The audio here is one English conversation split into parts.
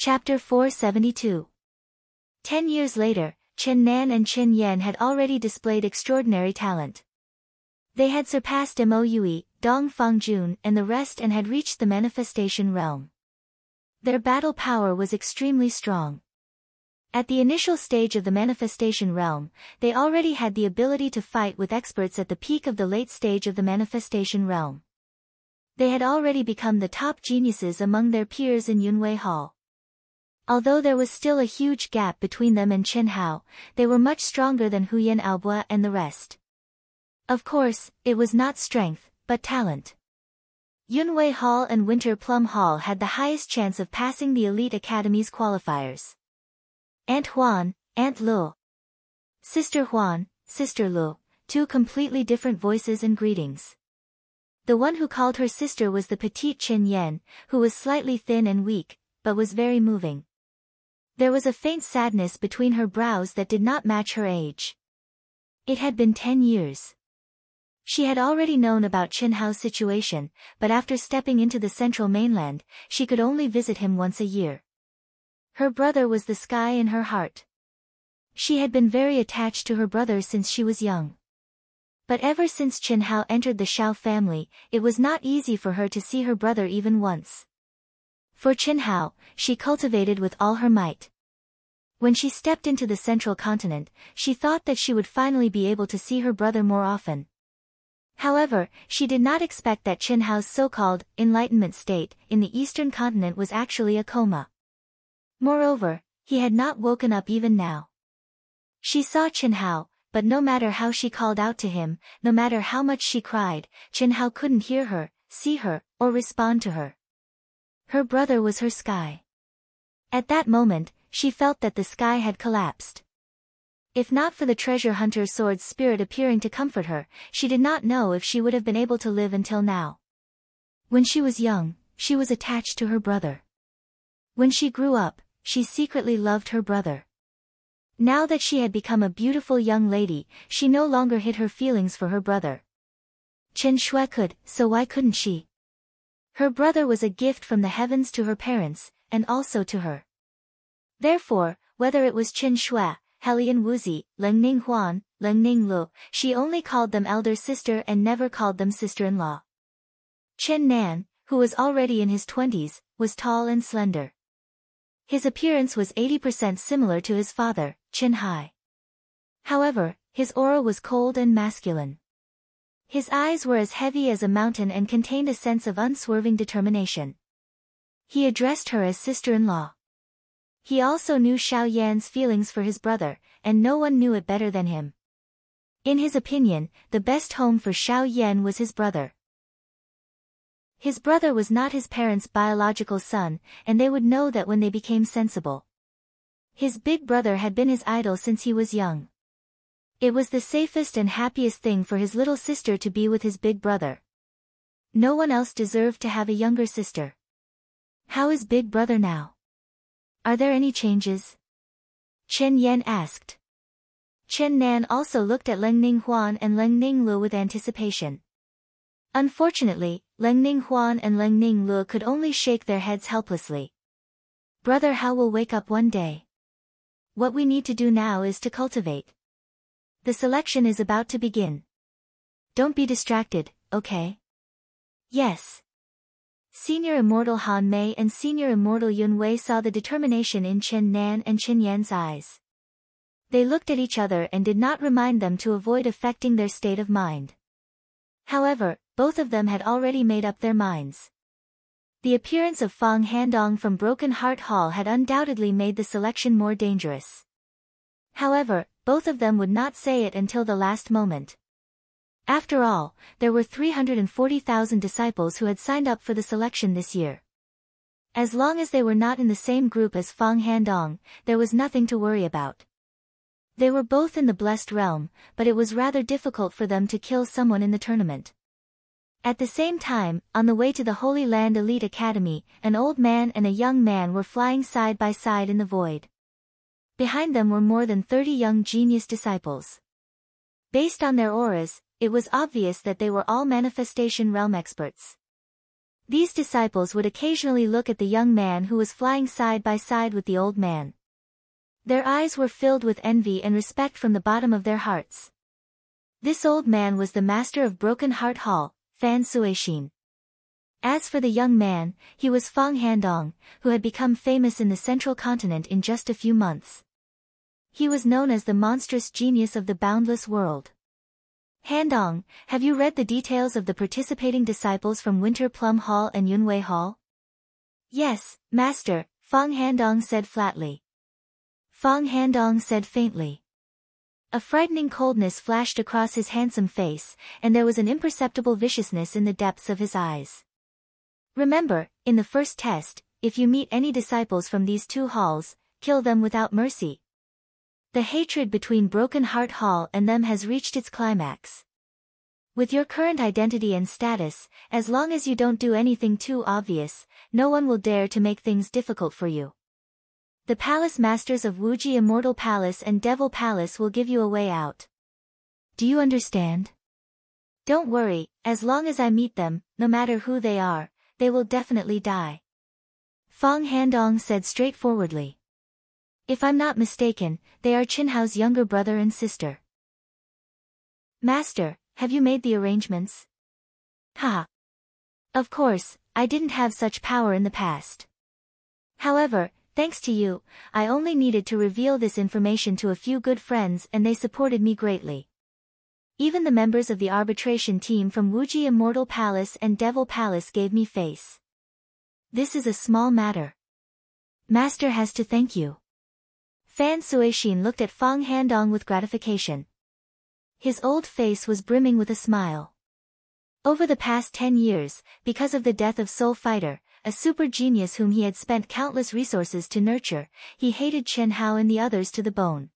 Chapter 472. 10 years later, Chen Nan and Chen Yan had already displayed extraordinary talent. They had surpassed Mo Yui, Dong Fangjun and the rest and had reached the manifestation realm. Their battle power was extremely strong. At the initial stage of the manifestation realm, they already had the ability to fight with experts at the peak of the late stage of the manifestation realm. They had already become the top geniuses among their peers in Yunwei Hall. Although there was still a huge gap between them and Chen Hao, they were much stronger than Huyan Aobo and the rest. Of course, it was not strength, but talent. Yunwei Hall and Winter Plum Hall had the highest chance of passing the Elite Academy's qualifiers. Aunt Huan, Aunt Lu. Sister Huan, Sister Lu, two completely different voices and greetings. The one who called her sister was the petite Chen Yan, who was slightly thin and weak, but was very moving. There was a faint sadness between her brows that did not match her age. It had been 10 years. She had already known about Chen Hao's situation, but after stepping into the central mainland, she could only visit him once a year. Her brother was the sky in her heart. She had been very attached to her brother since she was young. But ever since Chen Hao entered the Shao family, it was not easy for her to see her brother even once. For Chen Hao, she cultivated with all her might. When she stepped into the central continent, she thought that she would finally be able to see her brother more often. However, she did not expect that Chen Hao's so-called enlightenment state in the eastern continent was actually a coma. Moreover, he had not woken up even now. She saw Chen Hao, but no matter how she called out to him, no matter how much she cried, Chen Hao couldn't hear her, see her, or respond to her. Her brother was her sky. At that moment, she felt that the sky had collapsed. If not for the treasure hunter sword's spirit appearing to comfort her, she did not know if she would have been able to live until now. When she was young, she was attached to her brother. When she grew up, she secretly loved her brother. Now that she had become a beautiful young lady, she no longer hid her feelings for her brother. Chen Shui could, so why couldn't she? Her brother was a gift from the heavens to her parents, and also to her. Therefore, whether it was Chen Shui, Helian Wuzi, Lengning Huan, Lengning Lu, she only called them elder sister and never called them sister-in-law. Chen Nan, who was already in his 20s, was tall and slender. His appearance was 80% similar to his father, Chen Hai. However, his aura was cold and masculine. His eyes were as heavy as a mountain and contained a sense of unswerving determination. He addressed her as sister-in-law. He also knew Xiao Yan's feelings for his brother, and no one knew it better than him. In his opinion, the best home for Xiao Yan was his brother. His brother was not his parents' biological son, and they would know that when they became sensible. His big brother had been his idol since he was young. It was the safest and happiest thing for his little sister to be with his big brother. No one else deserved to have a younger sister. How is big brother now? Are there any changes? Chen Yan asked. Chen Nan also looked at Lengning Huan and Lengning Lu with anticipation. Unfortunately, Lengning Huan and Lengning Lu could only shake their heads helplessly. Brother Hao will wake up one day. What we need to do now is to cultivate. The selection is about to begin. Don't be distracted, okay? Yes. Senior Immortal Han Mei and Senior Immortal Yun Wei saw the determination in Chen Nan and Chen Yan's eyes. They looked at each other and did not remind them to avoid affecting their state of mind. However, both of them had already made up their minds. The appearance of Fang Handong from Broken Heart Hall had undoubtedly made the selection more dangerous. However, both of them would not say it until the last moment. After all, there were 340,000 disciples who had signed up for the selection this year. As long as they were not in the same group as Fang Handong, there was nothing to worry about. They were both in the blessed realm, but it was rather difficult for them to kill someone in the tournament. At the same time, on the way to the Holy Land Elite Academy, an old man and a young man were flying side by side in the void. Behind them were more than 30 young genius disciples. Based on their auras, it was obvious that they were all manifestation realm experts. These disciples would occasionally look at the young man who was flying side by side with the old man. Their eyes were filled with envy and respect from the bottom of their hearts. This old man was the master of Broken Heart Hall, Fan Suishin. As for the young man, he was Fang Handong, who had become famous in the central continent in just a few months. He was known as the monstrous genius of the boundless world. Handong, have you read the details of the participating disciples from Winter Plum Hall and Yunwei Hall? Yes, master, Fang Handong said flatly. Fang Handong said faintly. A frightening coldness flashed across his handsome face, and there was an imperceptible viciousness in the depths of his eyes. Remember, in the first test, if you meet any disciples from these two halls, kill them without mercy. The hatred between Broken Heart Hall and them has reached its climax. With your current identity and status, as long as you don't do anything too obvious, no one will dare to make things difficult for you. The Palace Masters of Wuji Immortal Palace and Devil Palace will give you a way out. Do you understand? Don't worry, as long as I meet them, no matter who they are, they will definitely die. Fang Handong said straightforwardly. If I'm not mistaken, they are Qinhao's younger brother and sister. Master, have you made the arrangements? Haha. Of course, I didn't have such power in the past. However, thanks to you, I only needed to reveal this information to a few good friends and they supported me greatly. Even the members of the arbitration team from Wuji Immortal Palace and Devil Palace gave me face. This is a small matter. Master has to thank you. Fan Suishin looked at Fang Handong with gratification. His old face was brimming with a smile. Over the past 10 years, because of the death of Soul Fighter, a super genius whom he had spent countless resources to nurture, he hated Chen Hao and the others to the bone.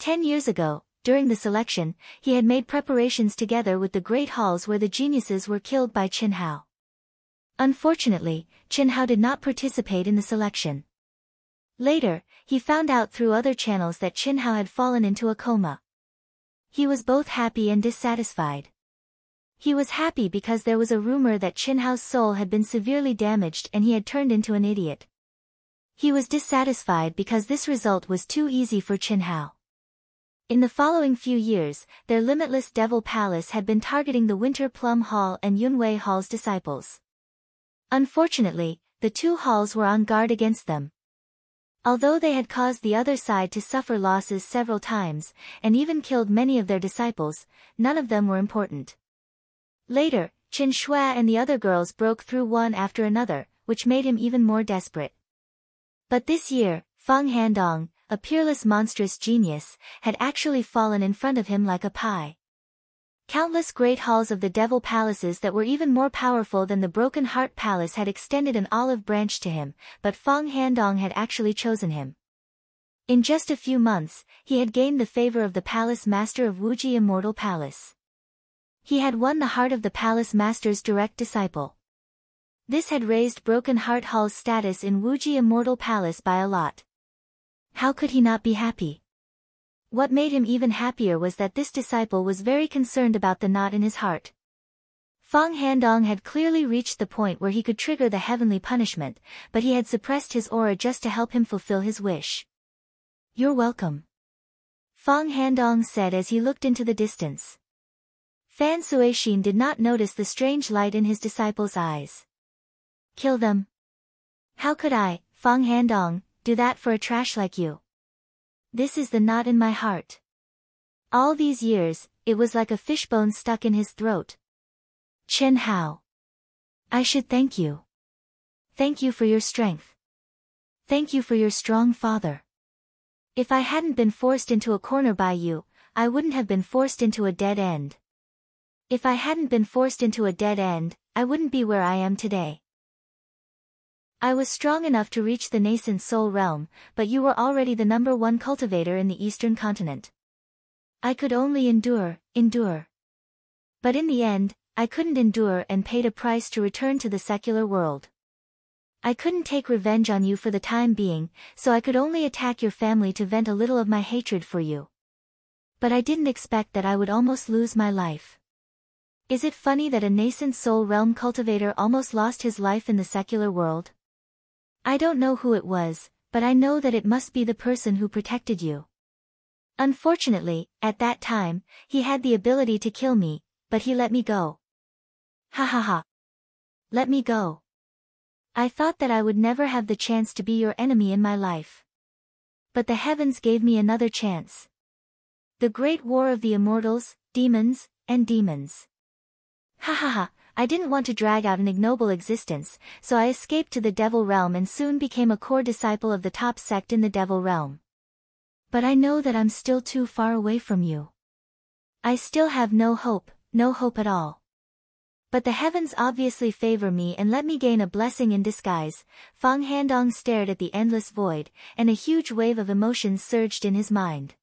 10 years ago, during the selection, he had made preparations together with the great halls where the geniuses were killed by Chen Hao. Unfortunately, Chen Hao did not participate in the selection. Later, he found out through other channels that Chen Hao had fallen into a coma. He was both happy and dissatisfied. He was happy because there was a rumor that Chen Hao's soul had been severely damaged and he had turned into an idiot. He was dissatisfied because this result was too easy for Chen Hao. In the following few years, their limitless Devil Palace had been targeting the Winter Plum Hall and Yunwei Hall's disciples. Unfortunately, the two halls were on guard against them. Although they had caused the other side to suffer losses several times, and even killed many of their disciples, none of them were important. Later, Chen Shui and the other girls broke through one after another, which made him even more desperate. But this year, Fang Handong, a peerless monstrous genius, had actually fallen in front of him like a pie. Countless great halls of the Devil Palaces that were even more powerful than the Broken Heart Palace had extended an olive branch to him, but Fang Handong had actually chosen him. In just a few months, he had gained the favor of the Palace Master of Wuji Immortal Palace. He had won the heart of the Palace Master's direct disciple. This had raised Broken Heart Hall's status in Wuji Immortal Palace by a lot. How could he not be happy? What made him even happier was that this disciple was very concerned about the knot in his heart. Fang Handong had clearly reached the point where he could trigger the heavenly punishment, but he had suppressed his aura just to help him fulfill his wish. You're welcome. Fang Handong said as he looked into the distance. Fan Suishin did not notice the strange light in his disciple's eyes. Kill them. How could I, Fang Handong, do that for a trash like you? This is the knot in my heart. All these years, it was like a fishbone stuck in his throat. Chen Hao. I should thank you. Thank you for your strength. Thank you for your strong father. If I hadn't been forced into a corner by you, I wouldn't have been forced into a dead end. If I hadn't been forced into a dead end, I wouldn't be where I am today. I was strong enough to reach the nascent soul realm, but you were already the #1 cultivator in the eastern continent. I could only endure. But in the end, I couldn't endure and paid a price to return to the secular world. I couldn't take revenge on you for the time being, so I could only attack your family to vent a little of my hatred for you. But I didn't expect that I would almost lose my life. Is it funny that a nascent soul realm cultivator almost lost his life in the secular world? I don't know who it was, but I know that it must be the person who protected you. Unfortunately, at that time, he had the ability to kill me, but he let me go. Ha ha ha. Let me go. I thought that I would never have the chance to be your enemy in my life. But the heavens gave me another chance. The great war of the immortals, demons, and demons. Ha ha ha, I didn't want to drag out an ignoble existence, so I escaped to the devil realm and soon became a core disciple of the top sect in the devil realm. But I know that I'm still too far away from you. I still have no hope at all. But the heavens obviously favor me and let me gain a blessing in disguise. Fang Handong stared at the endless void, and a huge wave of emotions surged in his mind.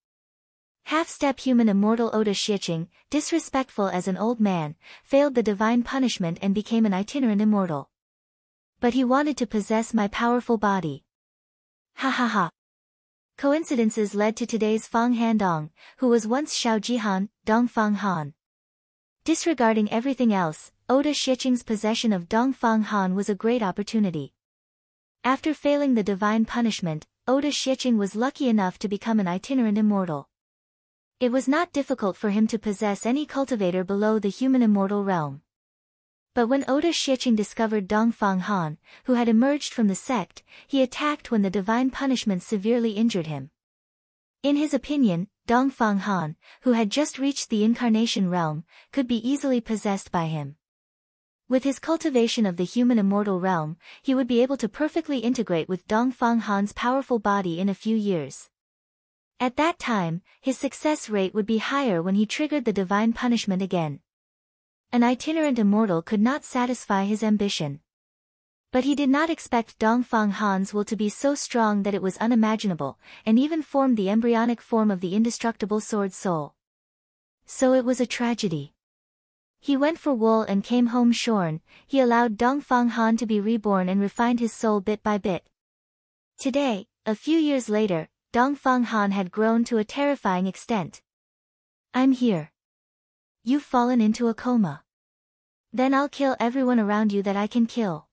Half-step human immortal Oda Shiqing, disrespectful as an old man, failed the divine punishment and became an itinerant immortal. But he wanted to possess my powerful body. Ha ha ha. Coincidences led to today's Fang Handong, who was once Xiao Jihan, Dongfang Han. Disregarding everything else, Oda Shiqing's possession of Dongfang Han was a great opportunity. After failing the divine punishment, Oda Shiqing was lucky enough to become an itinerant immortal. It was not difficult for him to possess any cultivator below the human immortal realm. But when Oda Shiqing discovered Dongfang Han, who had emerged from the sect, he attacked when the divine punishment severely injured him. In his opinion, Dongfang Han, who had just reached the incarnation realm, could be easily possessed by him. With his cultivation of the human immortal realm, he would be able to perfectly integrate with Dongfang Han's powerful body in a few years. At that time, his success rate would be higher when he triggered the divine punishment again. An itinerant immortal could not satisfy his ambition. But he did not expect Dongfang Han's will to be so strong that it was unimaginable, and even formed the embryonic form of the indestructible sword soul. So it was a tragedy. He went for wool and came home shorn. He allowed Dongfang Han to be reborn and refined his soul bit by bit. Today, a few years later, Dongfang Han had grown to a terrifying extent. I'm here. You've fallen into a coma. Then I'll kill everyone around you that I can kill.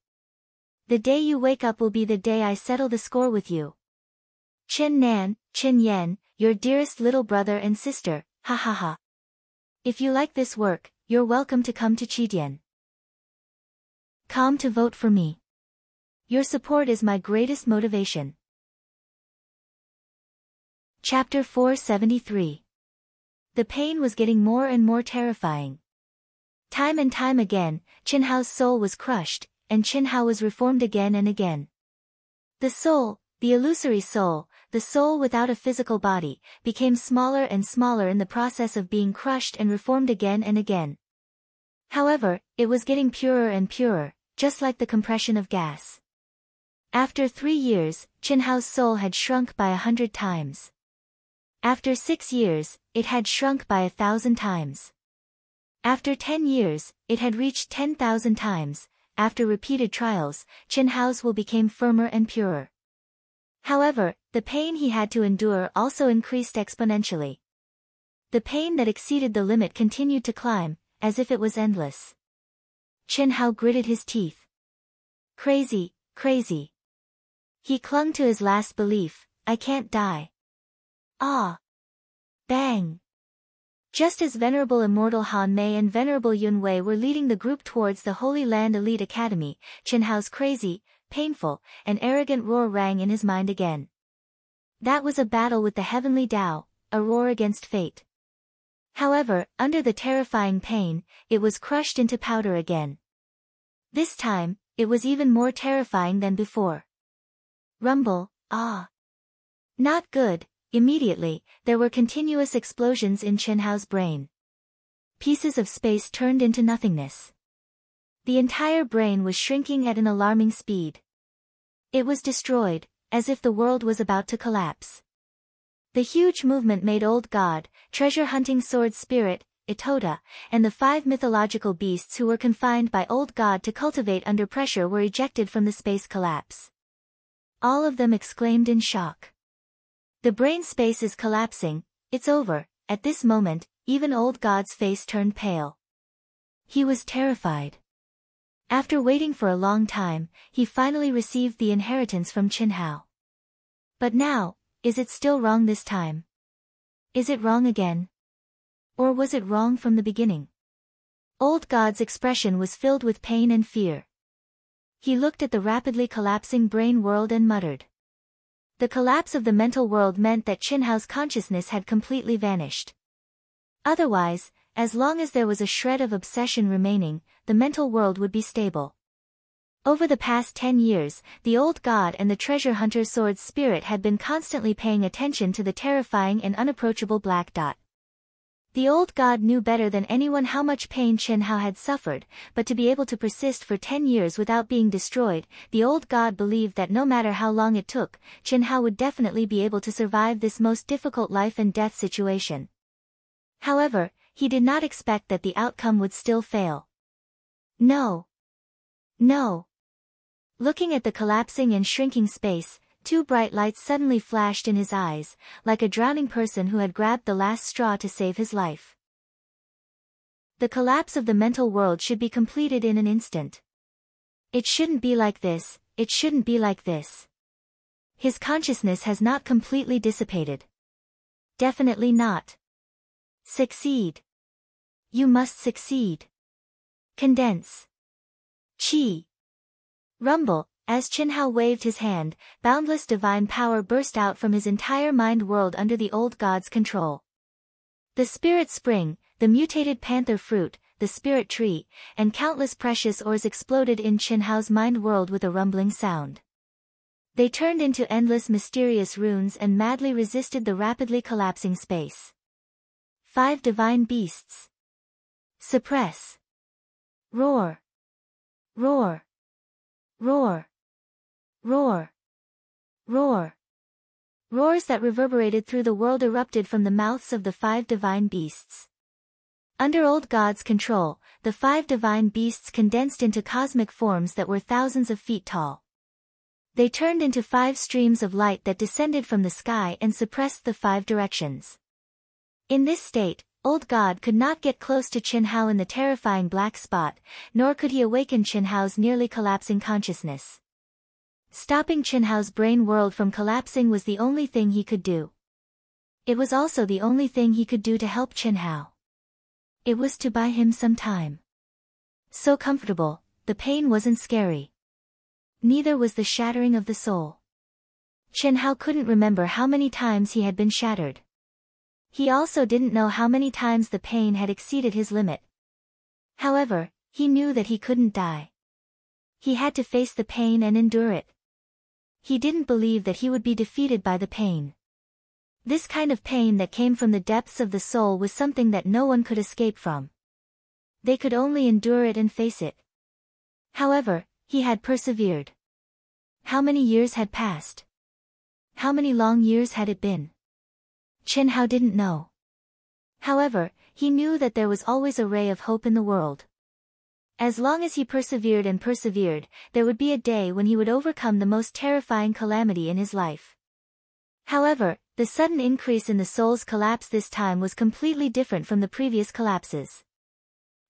The day you wake up will be the day I settle the score with you. Chen Nan, Chen Yan, your dearest little brother and sister, ha ha ha. If you like this work, you're welcome to come to Qidian. Come to vote for me. Your support is my greatest motivation. Chapter 473. The pain was getting more and more terrifying. Time and time again, Qin Hao's soul was crushed, and Qin Hao was reformed again and again. The soul, the illusory soul, the soul without a physical body, became smaller and smaller in the process of being crushed and reformed again and again. However, it was getting purer and purer, just like the compression of gas. After 3 years, Qin Hao's soul had shrunk by 100 times. After 6 years, it had shrunk by 1,000 times. After 10 years, it had reached 10,000 times. After repeated trials, Qin Hao's will became firmer and purer. However, the pain he had to endure also increased exponentially. The pain that exceeded the limit continued to climb, as if it was endless. Qin Hao gritted his teeth. Crazy, crazy. He clung to his last belief, I can't die. Ah! Bang! Just as Venerable Immortal Han Mei and Venerable Yun Wei were leading the group towards the Holy Land Elite Academy, Qin Hao's crazy, painful, and arrogant roar rang in his mind again. That was a battle with the heavenly Tao, a roar against fate. However, under the terrifying pain, it was crushed into powder again. This time, it was even more terrifying than before. Rumble, ah! Not good. Immediately, there were continuous explosions in Qin Hao's brain. Pieces of space turned into nothingness. The entire brain was shrinking at an alarming speed. It was destroyed, as if the world was about to collapse. The huge movement made Old God, treasure-hunting sword spirit, Itoda, and the 5 mythological beasts who were confined by Old God to cultivate under pressure were ejected from the space collapse. All of them exclaimed in shock. The brain space is collapsing, it's over. At this moment, even Old God's face turned pale. He was terrified. After waiting for a long time, he finally received the inheritance from Chen Hao. But now, is it still wrong this time? Is it wrong again? Or was it wrong from the beginning? Old God's expression was filled with pain and fear. He looked at the rapidly collapsing brain world and muttered. The collapse of the mental world meant that Chen Hao's consciousness had completely vanished. Otherwise, as long as there was a shred of obsession remaining, the mental world would be stable. Over the past 10 years, the old god and the treasure hunter sword spirit had been constantly paying attention to the terrifying and unapproachable black dot. The old god knew better than anyone how much pain Chen Hao had suffered, but to be able to persist for 10 years without being destroyed, the old god believed that no matter how long it took, Chen Hao would definitely be able to survive this most difficult life and death situation. However, he did not expect that the outcome would still fail. No. No. Looking at the collapsing and shrinking space, two bright lights suddenly flashed in his eyes, like a drowning person who had grabbed the last straw to save his life. The collapse of the mental world should be completed in an instant. It shouldn't be like this, it shouldn't be like this. His consciousness has not completely dissipated. Definitely not. Succeed. You must succeed. Condense. Qi. Rumble. As Chen Hao waved his hand, boundless divine power burst out from his entire mind world under the old god's control. The spirit spring, the mutated panther fruit, the spirit tree, and countless precious ores exploded in Chen Hao's mind world with a rumbling sound. They turned into endless mysterious runes and madly resisted the rapidly collapsing space. 5 divine beasts. Suppress. Roar. Roar. Roar. Roar. Roar. Roars that reverberated through the world erupted from the mouths of the 5 divine beasts. Under old God's control, the 5 divine beasts condensed into cosmic forms that were thousands of feet tall. They turned into 5 streams of light that descended from the sky and suppressed the 5 directions. In this state, old God could not get close to Chen Hao in the terrifying black spot, nor could he awaken Chen Hao's nearly collapsing consciousness. Stopping Chen Hao's brain world from collapsing was the only thing he could do. It was also the only thing he could do to help Chen Hao. It was to buy him some time. So comfortable, the pain wasn't scary. Neither was the shattering of the soul. Chen Hao couldn't remember how many times he had been shattered. He also didn't know how many times the pain had exceeded his limit. However, he knew that he couldn't die. He had to face the pain and endure it. He didn't believe that he would be defeated by the pain. This kind of pain that came from the depths of the soul was something that no one could escape from. They could only endure it and face it. However, he had persevered. How many years had passed? How many long years had it been? Chen Hao didn't know. However, he knew that there was always a ray of hope in the world. As long as he persevered and persevered, there would be a day when he would overcome the most terrifying calamity in his life. However, the sudden increase in the soul's collapse this time was completely different from the previous collapses.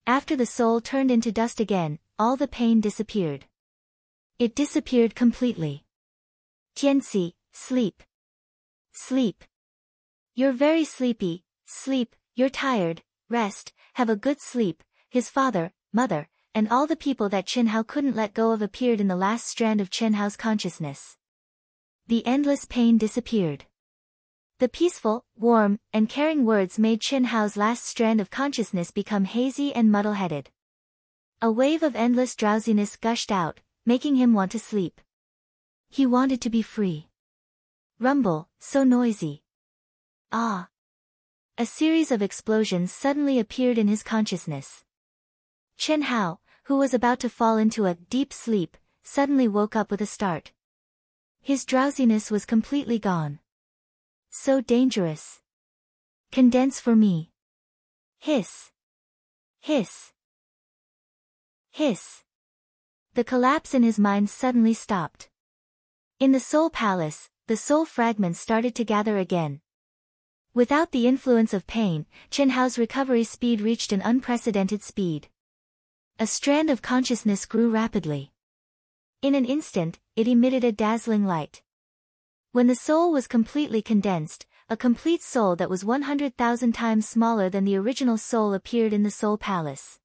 After the soul turned into dust again, all the pain disappeared. It disappeared completely. Tianxi, sleep. Sleep. You're very sleepy, sleep, you're tired, rest, have a good sleep. His father, mother, and all the people that Chen Hao couldn't let go of appeared in the last strand of Chen Hao's consciousness. The endless pain disappeared. The peaceful, warm, and caring words made Chen Hao's last strand of consciousness become hazy and muddle-headed. A wave of endless drowsiness gushed out, making him want to sleep. He wanted to be free. Rumble, so noisy. Ah! A series of explosions suddenly appeared in his consciousness. Chen Hao, who was about to fall into a deep sleep, suddenly woke up with a start. His drowsiness was completely gone. So dangerous. Condense for me. Hiss. Hiss. Hiss. The collapse in his mind suddenly stopped. In the Soul Palace, the soul fragments started to gather again. Without the influence of pain, Chen Hao's recovery speed reached an unprecedented speed. A strand of consciousness grew rapidly. In an instant, it emitted a dazzling light. When the soul was completely condensed, a complete soul that was 100,000 times smaller than the original soul appeared in the soul palace.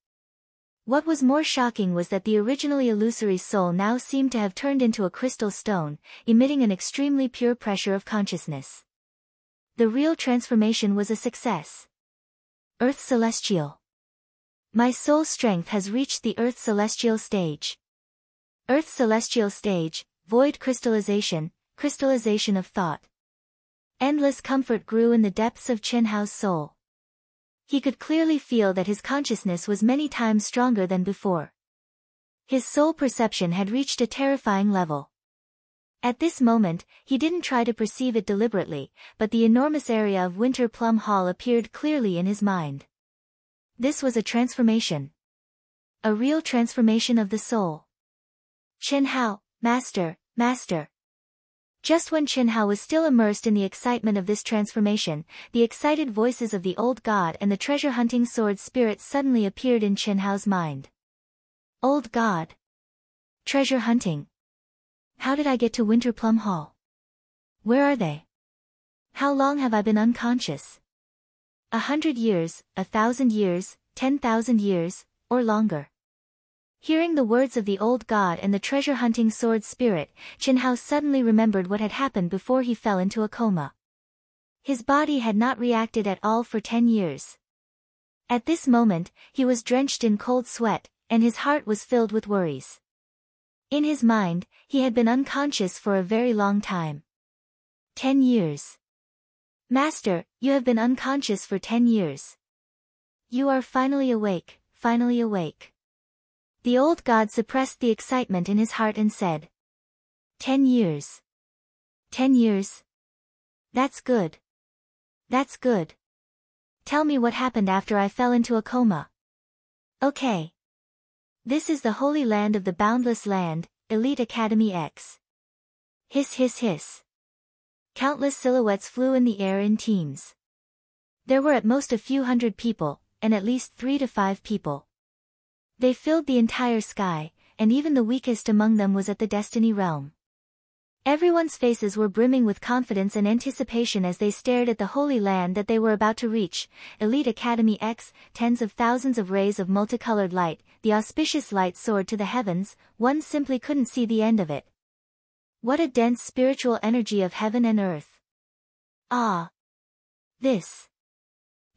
What was more shocking was that the originally illusory soul now seemed to have turned into a crystal stone, emitting an extremely pure pressure of consciousness. The real transformation was a success. Earth Celestial. My soul strength has reached the Earth Celestial stage. Earth Celestial stage, void crystallization, crystallization of thought. Endless comfort grew in the depths of Chen Hao's soul. He could clearly feel that his consciousness was many times stronger than before. His soul perception had reached a terrifying level. At this moment, he didn't try to perceive it deliberately, but the enormous area of Winter Plum Hall appeared clearly in his mind. This was a transformation. A real transformation of the soul. Chen Hao, Master, Master. Just when Chen Hao was still immersed in the excitement of this transformation, the excited voices of the old god and the treasure-hunting sword spirit suddenly appeared in Chen Hao's mind. Old god. Treasure hunting. How did I get to Winter Plum Hall? Where are they? How long have I been unconscious? 100 years, 1,000 years, 10,000 years, or longer. Hearing the words of the old god and the treasure-hunting sword spirit, Chen Hao suddenly remembered what had happened before he fell into a coma. His body had not reacted at all for 10 years. At this moment, he was drenched in cold sweat, and his heart was filled with worries. In his mind, he had been unconscious for a very long time. 10 years. Master, you have been unconscious for 10 years. You are finally awake, finally awake. The old god suppressed the excitement in his heart and said, 10 years. 10 years. That's good. That's good. Tell me what happened after I fell into a coma. Okay. This is the holy land of the boundless land, Elite Academy X. Hiss hiss hiss. Countless silhouettes flew in the air in teams. There were at most a few hundred people, and at least 3 to 5 people. They filled the entire sky, and even the weakest among them was at the Destiny realm. Everyone's faces were brimming with confidence and anticipation as they stared at the holy land that they were about to reach. Elite Academy X, tens of thousands of rays of multicolored light, the auspicious light soared to the heavens, one simply couldn't see the end of it. What a dense spiritual energy of heaven and earth. Ah! This.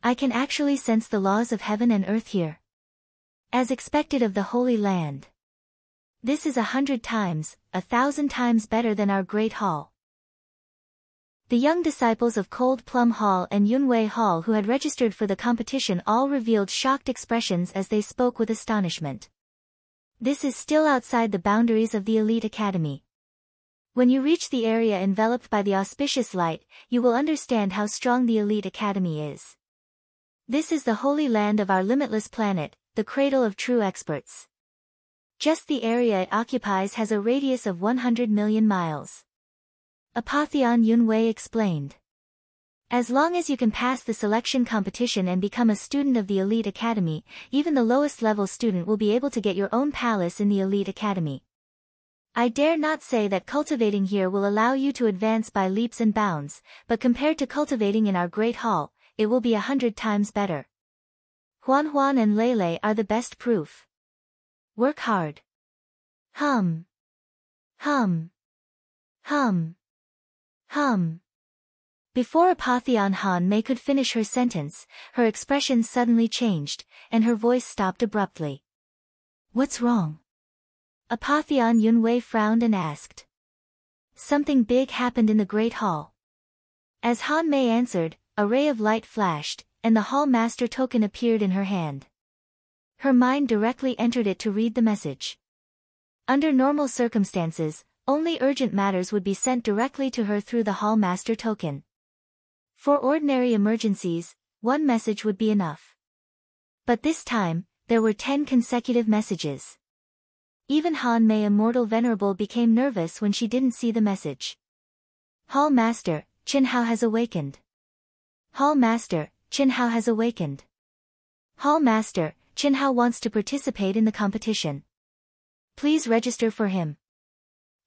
I can actually sense the laws of heaven and earth here. As expected of the Holy Land. This is 100 times, 1,000 times better than our Great Hall. The young disciples of Cold Plum Hall and Yunwei Hall who had registered for the competition all revealed shocked expressions as they spoke with astonishment. This is still outside the boundaries of the Elite Academy. When you reach the area enveloped by the auspicious light, you will understand how strong the Elite Academy is. This is the holy land of our limitless planet, the cradle of true experts. Just the area it occupies has a radius of 100 million miles. Apotheon Yunwei explained. As long as you can pass the selection competition and become a student of the Elite Academy, even the lowest level student will be able to get your own palace in the Elite Academy. I dare not say that cultivating here will allow you to advance by leaps and bounds, but compared to cultivating in our Great Hall, it will be 100 times better. Huan Huan and Lele are the best proof. Work hard. Hum. Hum. Hum. Hum. Before Apotheon Han Mei could finish her sentence, her expression suddenly changed, and her voice stopped abruptly. What's wrong? Apotheon Yunwei frowned and asked. Something big happened in the Great Hall. As Han Mei answered, a ray of light flashed, and the Hall Master token appeared in her hand. Her mind directly entered it to read the message. Under normal circumstances, only urgent matters would be sent directly to her through the Hall Master token. For ordinary emergencies, one message would be enough. But this time, there were 10 consecutive messages. Even Han Mei Immortal Venerable became nervous when she didn't see the message. Hall Master, Chen Hao has awakened. Hall Master, Chen Hao has awakened. Hall Master, Chen Hao wants to participate in the competition. Please register for him.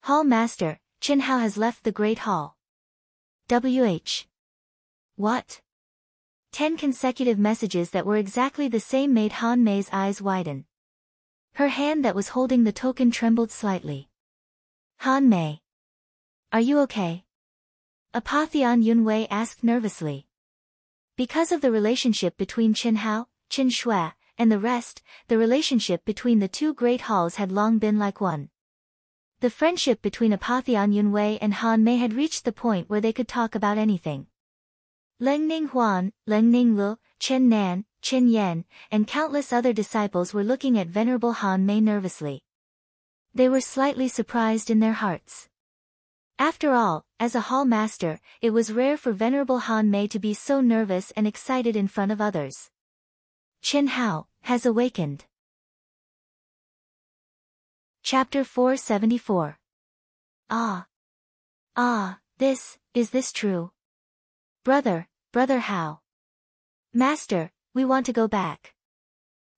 Hall Master, Chen Hao has left the Great Hall. What? 10 consecutive messages that were exactly the same made Han Mei's eyes widen. Her hand that was holding the token trembled slightly. Han Mei. Are you okay? Apotheon Yunwei asked nervously. Because of the relationship between Chen Hao, Chen Shui, and the rest, the relationship between the two great halls had long been like one. The friendship between Apotheon Yunwei and Han Mei had reached the point where they could talk about anything. Lengning Huan, Lengning Lu, Chen Nan, Chen Yan, and countless other disciples were looking at Venerable Han Mei nervously. They were slightly surprised in their hearts. After all, as a hall master, it was rare for Venerable Han Mei to be so nervous and excited in front of others. Chen Hao has awakened. Chapter 474. Is this true? Brother Hao. Master, we want to go back.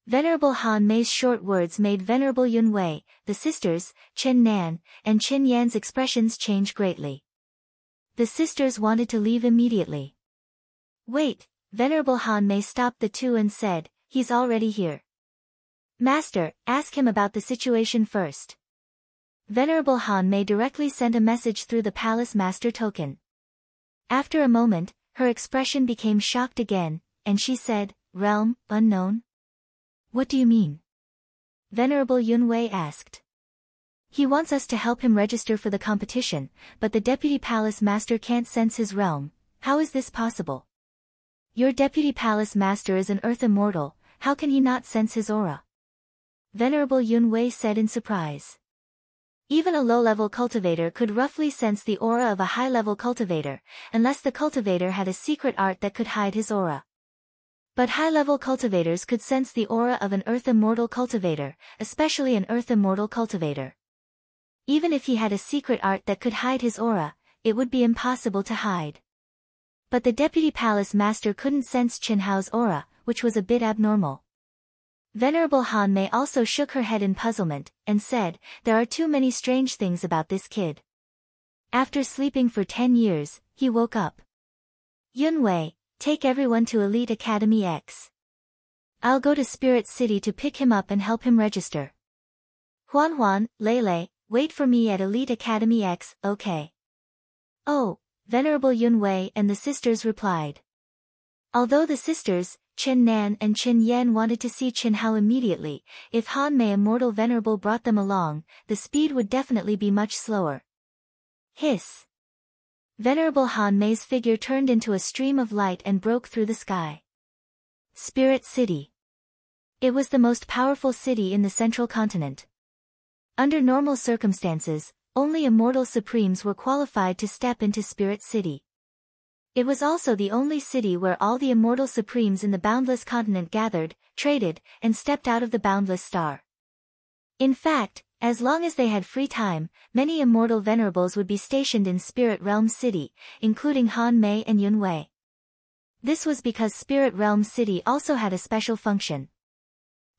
Venerable Han Mei's short words made Venerable Yunwei, the sisters, Chen Nan, and Chen Yan's expressions change greatly. The sisters wanted to leave immediately. Wait, Venerable Han Mei stopped the two and said, he's already here. Master, ask him about the situation first. Venerable Han Mei directly sent a message through the Palace Master token. After a moment, her expression became shocked again, and she said, Realm, unknown? What do you mean? Venerable Yunwei asked. He wants us to help him register for the competition, but the Deputy Palace Master can't sense his realm. How is this possible? Your Deputy Palace Master is an Earth Immortal, how can he not sense his aura? Venerable Yunwei said in surprise. Even a low-level cultivator could roughly sense the aura of a high-level cultivator, unless the cultivator had a secret art that could hide his aura. But high-level cultivators could sense the aura of an Earth Immortal cultivator, especially an Earth Immortal cultivator. Even if he had a secret art that could hide his aura, it would be impossible to hide. But the Deputy Palace Master couldn't sense Chen Hao's aura, which was a bit abnormal. Venerable Han Mei also shook her head in puzzlement, and said, there are too many strange things about this kid. After sleeping for 10 years, he woke up. Yunwei, take everyone to Elite Academy X. I'll go to Spirit City to pick him up and help him register. Huan, Lele, wait for me at Elite Academy X, okay. Oh, Venerable Yunwei and the sisters replied. Although the sisters, Chen Nan and Chen Yan wanted to see Chen Hao immediately, if Han Mei Immortal Venerable brought them along, the speed would definitely be much slower. Hiss. Venerable Han Mei's figure turned into a stream of light and broke through the sky. Spirit City. It was the most powerful city in the central continent. Under normal circumstances, only Immortal Supremes were qualified to step into Spirit City. It was also the only city where all the Immortal Supremes in the Boundless Continent gathered, traded, and stepped out of the Boundless Star. In fact, as long as they had free time, many Immortal Venerables would be stationed in Spirit Realm City, including Han Mei and Yunwei. This was because Spirit Realm City also had a special function.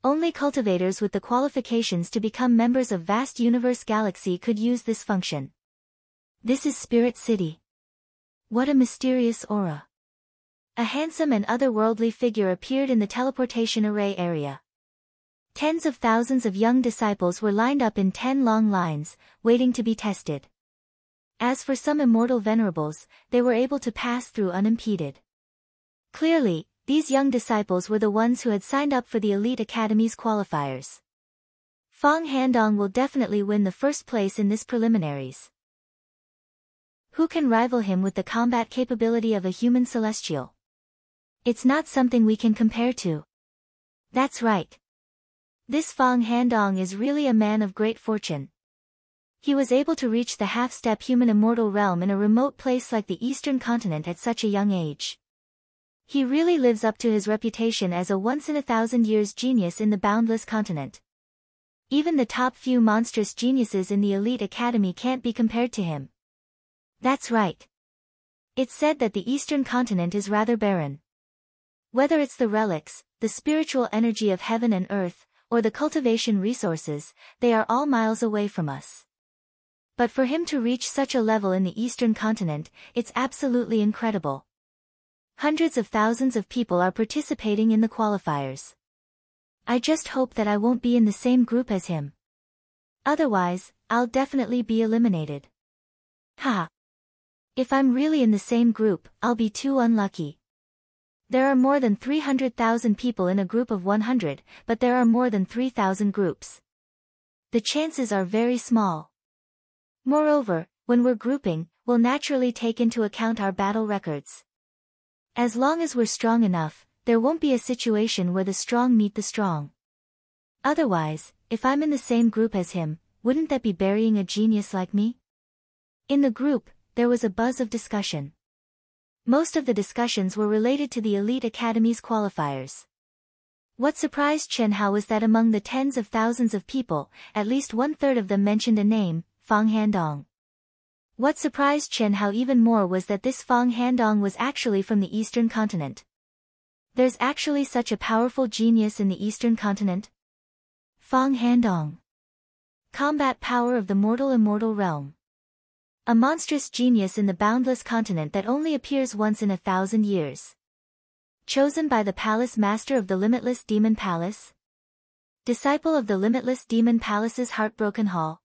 Only cultivators with the qualifications to become members of Vast Universe Galaxy could use this function. This is Spirit City. What a mysterious aura. A handsome and otherworldly figure appeared in the teleportation array area. Tens of thousands of young disciples were lined up in 10 long lines, waiting to be tested. As for some Immortal Venerables, they were able to pass through unimpeded. Clearly, these young disciples were the ones who had signed up for the Elite Academy's qualifiers. Fong Handong will definitely win the first place in this preliminaries. Who can rival him with the combat capability of a human celestial? It's not something we can compare to. That's right. This Fong Handong is really a man of great fortune. He was able to reach the half-step human immortal realm in a remote place like the Eastern Continent at such a young age. He really lives up to his reputation as a once-in-a-thousand-years genius in the Boundless Continent. Even the top few monstrous geniuses in the Elite Academy can't be compared to him. That's right. It's said that the Eastern Continent is rather barren. Whether it's the relics, the spiritual energy of heaven and earth, or the cultivation resources, they are all miles away from us. But for him to reach such a level in the Eastern continent, it's absolutely incredible. Hundreds of thousands of people are participating in the qualifiers. I just hope that I won't be in the same group as him. Otherwise, I'll definitely be eliminated. Haha. If I'm really in the same group, I'll be too unlucky. There are more than 300,000 people in a group of 100, but there are more than 3,000 groups. The chances are very small. Moreover, when we're grouping, we'll naturally take into account our battle records. As long as we're strong enough, there won't be a situation where the strong meet the strong. Otherwise, if I'm in the same group as him, wouldn't that be burying a genius like me? In the group, there was a buzz of discussion. Most of the discussions were related to the Elite Academy's qualifiers. What surprised Chen Hao was that among the tens of thousands of people, at least one-third of them mentioned a name, Fang Handong. What surprised Chen Hao even more was that this Fang Handong was actually from the Eastern continent. There's actually such a powerful genius in the Eastern continent? Fang Handong. Combat power of the mortal-immortal realm. A monstrous genius in the boundless continent that only appears once in 1,000 years. Chosen by the Palace Master of the Limitless Demon Palace? Disciple of the Limitless Demon Palace's Heartbroken Hall?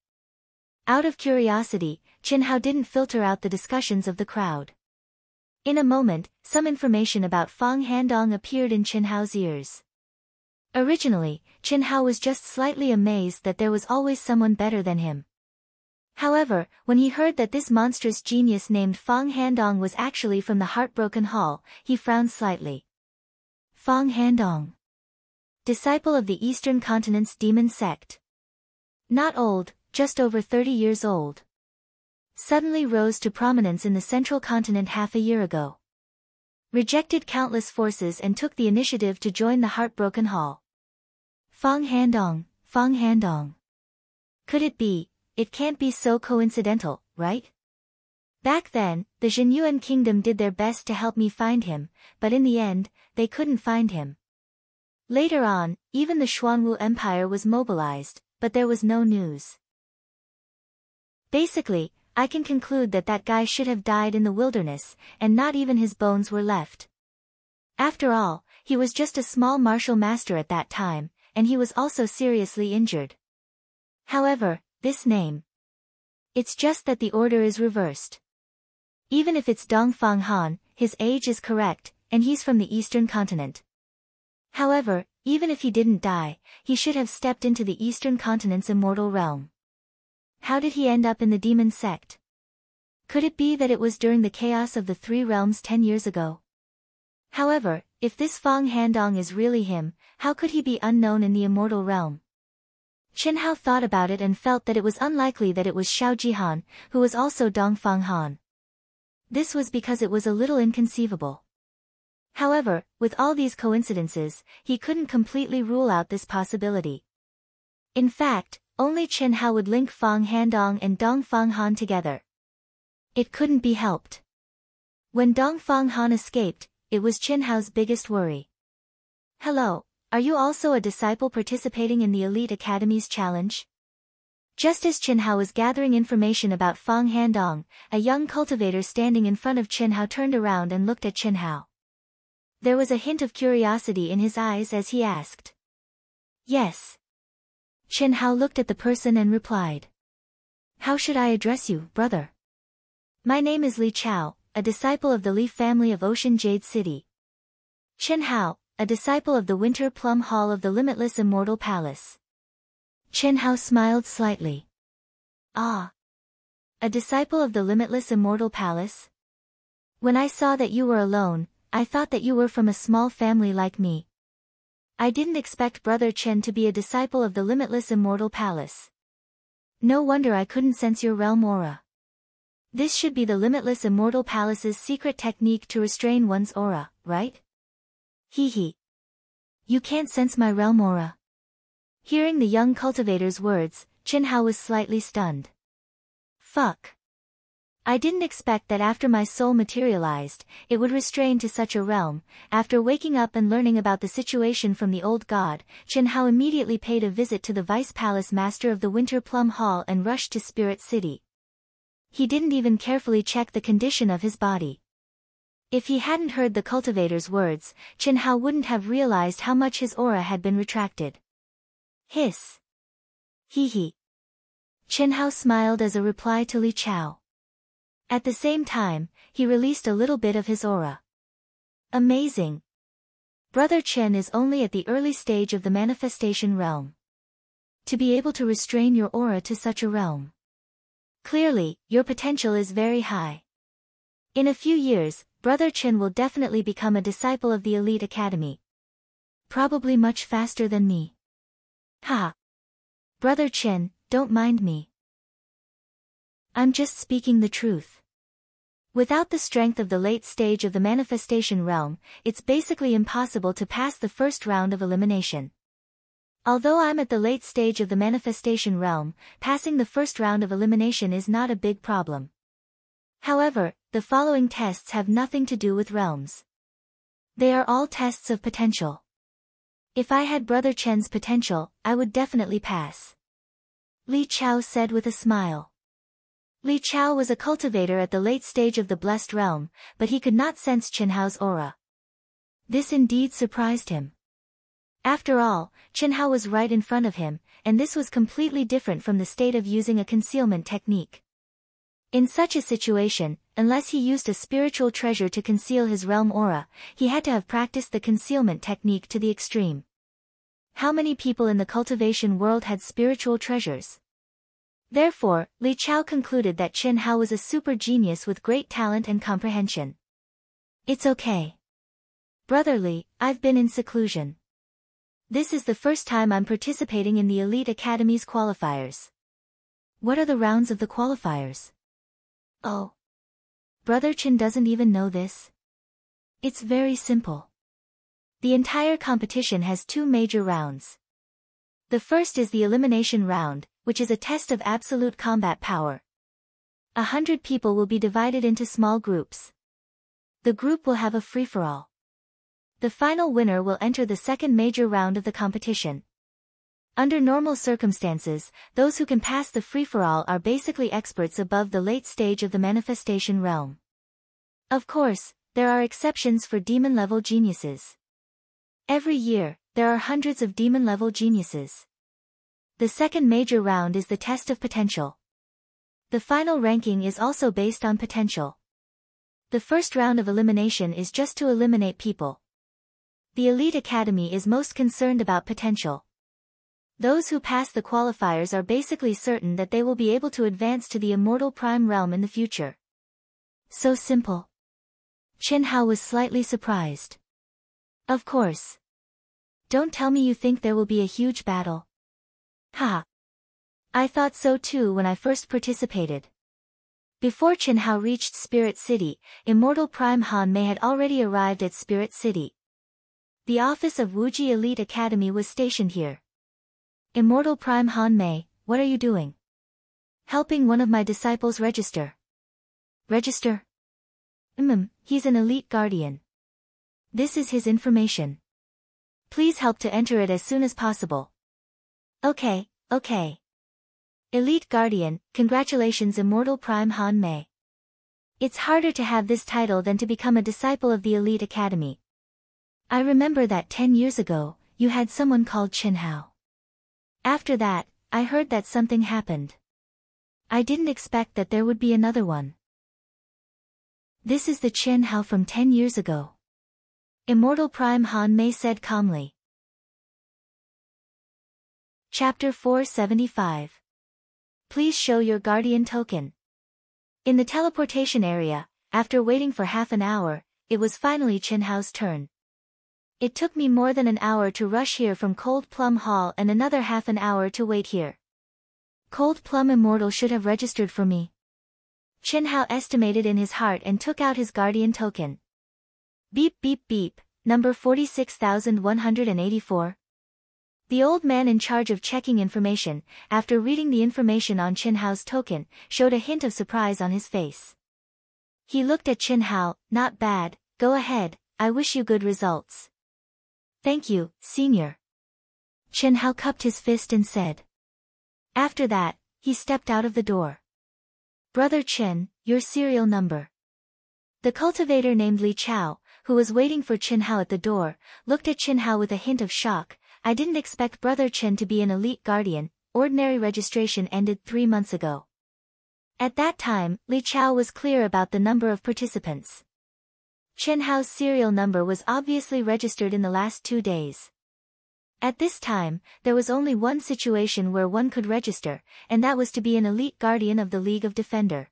Out of curiosity, Chen Hao didn't filter out the discussions of the crowd. In a moment, some information about Fang Handong appeared in Chen Hao's ears. Originally, Chen Hao was just slightly amazed that there was always someone better than him. However, when he heard that this monstrous genius named Fang Handong was actually from the Heartbroken Hall, he frowned slightly. Fang Handong. Disciple of the Eastern Continent's demon sect. Not old, just over 30 years old. Suddenly rose to prominence in the Central Continent half a year ago. Rejected countless forces and took the initiative to join the Heartbroken Hall. Fang Handong, Fang Handong. Could it be? It can't be so coincidental, right? Back then, the Zhenyuan Kingdom did their best to help me find him, but in the end, they couldn't find him. Later on, even the Xuanwu Empire was mobilized, but there was no news. Basically, I can conclude that that guy should have died in the wilderness, and not even his bones were left. After all, he was just a small martial master at that time, and he was also seriously injured. However, this name. It's just that the order is reversed. Even if it's Dongfang Han, his age is correct, and he's from the Eastern continent. However, even if he didn't die, he should have stepped into the Eastern continent's immortal realm. How did he end up in the demon sect? Could it be that it was during the chaos of the three realms 10 years ago? However, if this Fang Handong is really him, how could he be unknown in the immortal realm? Chen Hao thought about it and felt that it was unlikely that it was Xiao Jihan, who was also Dongfang Han. This was because it was a little inconceivable. However, with all these coincidences, he couldn't completely rule out this possibility. In fact, only Chen Hao would link Fang Handong and Dongfang Han together. It couldn't be helped. When Dongfang Han escaped, it was Chen Hao's biggest worry. Hello. Are you also a disciple participating in the Elite Academy's challenge? Just as Chen Hao was gathering information about Fang Handong, a young cultivator standing in front of Chen Hao turned around and looked at Chen Hao. There was a hint of curiosity in his eyes as he asked. Yes. Chen Hao looked at the person and replied. How should I address you, brother? My name is Li Chao, a disciple of the Li family of Ocean Jade City. Chen Hao, a disciple of the Winter Plum Hall of the Limitless Immortal Palace. Chen Hao smiled slightly. Ah. A disciple of the Limitless Immortal Palace? When I saw that you were alone, I thought that you were from a small family like me. I didn't expect Brother Chen to be a disciple of the Limitless Immortal Palace. No wonder I couldn't sense your realm aura. This should be the Limitless Immortal Palace's secret technique to restrain one's aura, right? Hee hee. You can't sense my realm aura. Hearing the young cultivator's words, Chen Hao was slightly stunned. Fuck. I didn't expect that after my soul materialized, it would restrain to such a realm. After waking up and learning about the situation from the old god, Chen Hao immediately paid a visit to the vice palace master of the Winter Plum Hall and rushed to Spirit City. He didn't even carefully check the condition of his body. If he hadn't heard the cultivator's words, Chen Hao wouldn't have realized how much his aura had been retracted. Hiss. Hee hee. Chen Hao smiled as a reply to Li Chao. At the same time, he released a little bit of his aura. Amazing. Brother Chen is only at the early stage of the manifestation realm. To be able to restrain your aura to such a realm. Clearly, your potential is very high. In a few years, Brother Chen will definitely become a disciple of the elite academy. Probably much faster than me. Ha! Brother Chen, don't mind me. I'm just speaking the truth. Without the strength of the late stage of the manifestation realm, it's basically impossible to pass the first round of elimination. Although I'm at the late stage of the manifestation realm, passing the first round of elimination is not a big problem. However, the following tests have nothing to do with realms. They are all tests of potential. If I had Brother Chen's potential, I would definitely pass. Li Chao said with a smile. Li Chao was a cultivator at the late stage of the blessed realm, but he could not sense Chen Hao's aura. This indeed surprised him. After all, Chen Hao was right in front of him, and this was completely different from the state of using a concealment technique. In such a situation, unless he used a spiritual treasure to conceal his realm aura, he had to have practiced the concealment technique to the extreme. How many people in the cultivation world had spiritual treasures? Therefore, Li Chao concluded that Chen Hao was a super genius with great talent and comprehension. It's okay. Brother Li, I've been in seclusion. This is the first time I'm participating in the Elite Academy's qualifiers. What are the rounds of the qualifiers? Oh. Brother Chen doesn't even know this. It's very simple. The entire competition has two major rounds. The first is the elimination round, which is a test of absolute combat power. 100 people will be divided into small groups. The group will have a free-for-all. The final winner will enter the second major round of the competition. Under normal circumstances, those who can pass the free-for-all are basically experts above the late stage of the manifestation realm. Of course, there are exceptions for demon-level geniuses. Every year, there are hundreds of demon-level geniuses. The second major round is the test of potential. The final ranking is also based on potential. The first round of elimination is just to eliminate people. The Elite Academy is most concerned about potential. Those who pass the qualifiers are basically certain that they will be able to advance to the Immortal Prime Realm in the future. So simple. Chen Hao was slightly surprised. Of course. Don't tell me you think there will be a huge battle. Haha. I thought so too when I first participated. Before Chen Hao reached Spirit City, Immortal Prime Han Mei had already arrived at Spirit City. The office of Wuji Elite Academy was stationed here. Immortal Prime Han Mei, what are you doing? Helping one of my disciples register. Register? He's an elite guardian. This is his information. Please help to enter it as soon as possible. Okay. Elite Guardian, congratulations Immortal Prime Han Mei. It's harder to have this title than to become a disciple of the Elite Academy. I remember that 10 years ago, you had someone called Chen Hao. After that, I heard that something happened. I didn't expect that there would be another one. This is the Chen Hao from 10 years ago. Immortal Prime Han Mei said calmly. Chapter 475. Please show your guardian token. In the teleportation area, after waiting for half an hour, it was finally Chen Hao's turn. It took me more than an hour to rush here from Cold Plum Hall and another half an hour to wait here. Cold Plum Immortal should have registered for me. Chen Hao estimated in his heart and took out his guardian token. Beep beep beep, number 46,184. The old man in charge of checking information, after reading the information on Qin Hao's token, showed a hint of surprise on his face. He looked at Qin Hao. Not bad, go ahead, I wish you good results. Thank you, senior. Qin Hao cupped his fist and said. After that, he stepped out of the door. Brother Qin, your serial number. The cultivator named Li Chao, who was waiting for Qin Hao at the door, looked at Qin Hao with a hint of shock. I didn't expect Brother Qin to be an elite guardian, ordinary registration ended 3 months ago. At that time, Li Chao was clear about the number of participants. Qin Hao's serial number was obviously registered in the last 2 days. At this time, there was only one situation where one could register, and that was to be an elite guardian of the League of Defender.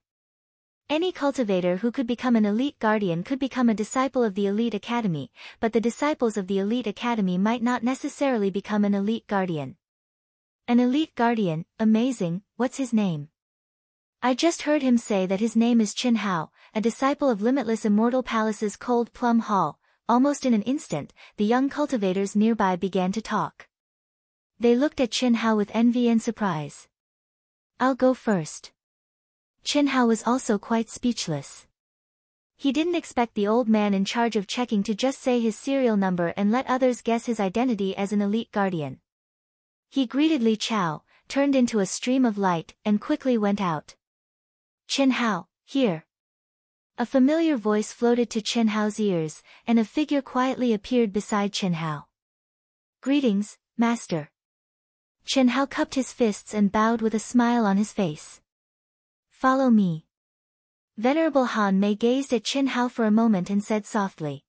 Any cultivator who could become an elite guardian could become a disciple of the elite academy, but the disciples of the elite academy might not necessarily become an elite guardian. An elite guardian, amazing, what's his name? I just heard him say that his name is Qin Hao, a disciple of Limitless Immortal Palace's Cold Plum Hall. Almost in an instant, the young cultivators nearby began to talk. They looked at Qin Hao with envy and surprise. I'll go first. Qin Hao was also quite speechless. He didn't expect the old man in charge of checking to just say his serial number and let others guess his identity as an elite guardian. He greeted Li Chao, turned into a stream of light, and quickly went out. Qin Hao, here. A familiar voice floated to Qin Hao's ears, and a figure quietly appeared beside Qin Hao. Greetings, master. Qin Hao cupped his fists and bowed with a smile on his face. Follow me. Venerable Han Mei gazed at Qin Hao for a moment and said softly.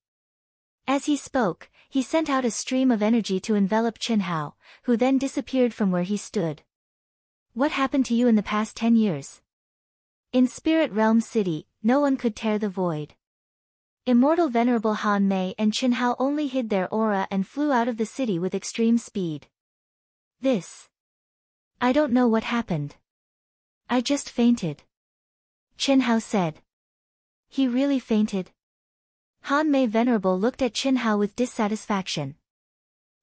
As he spoke, he sent out a stream of energy to envelop Qin Hao, who then disappeared from where he stood. What happened to you in the past 10 years? In Spirit Realm City, no one could tear the void. Immortal Venerable Han Mei and Qin Hao only hid their aura and flew out of the city with extreme speed. I don't know what happened. I just fainted. Qin Hao said. He really fainted? Han Mei Venerable looked at Qin Hao with dissatisfaction.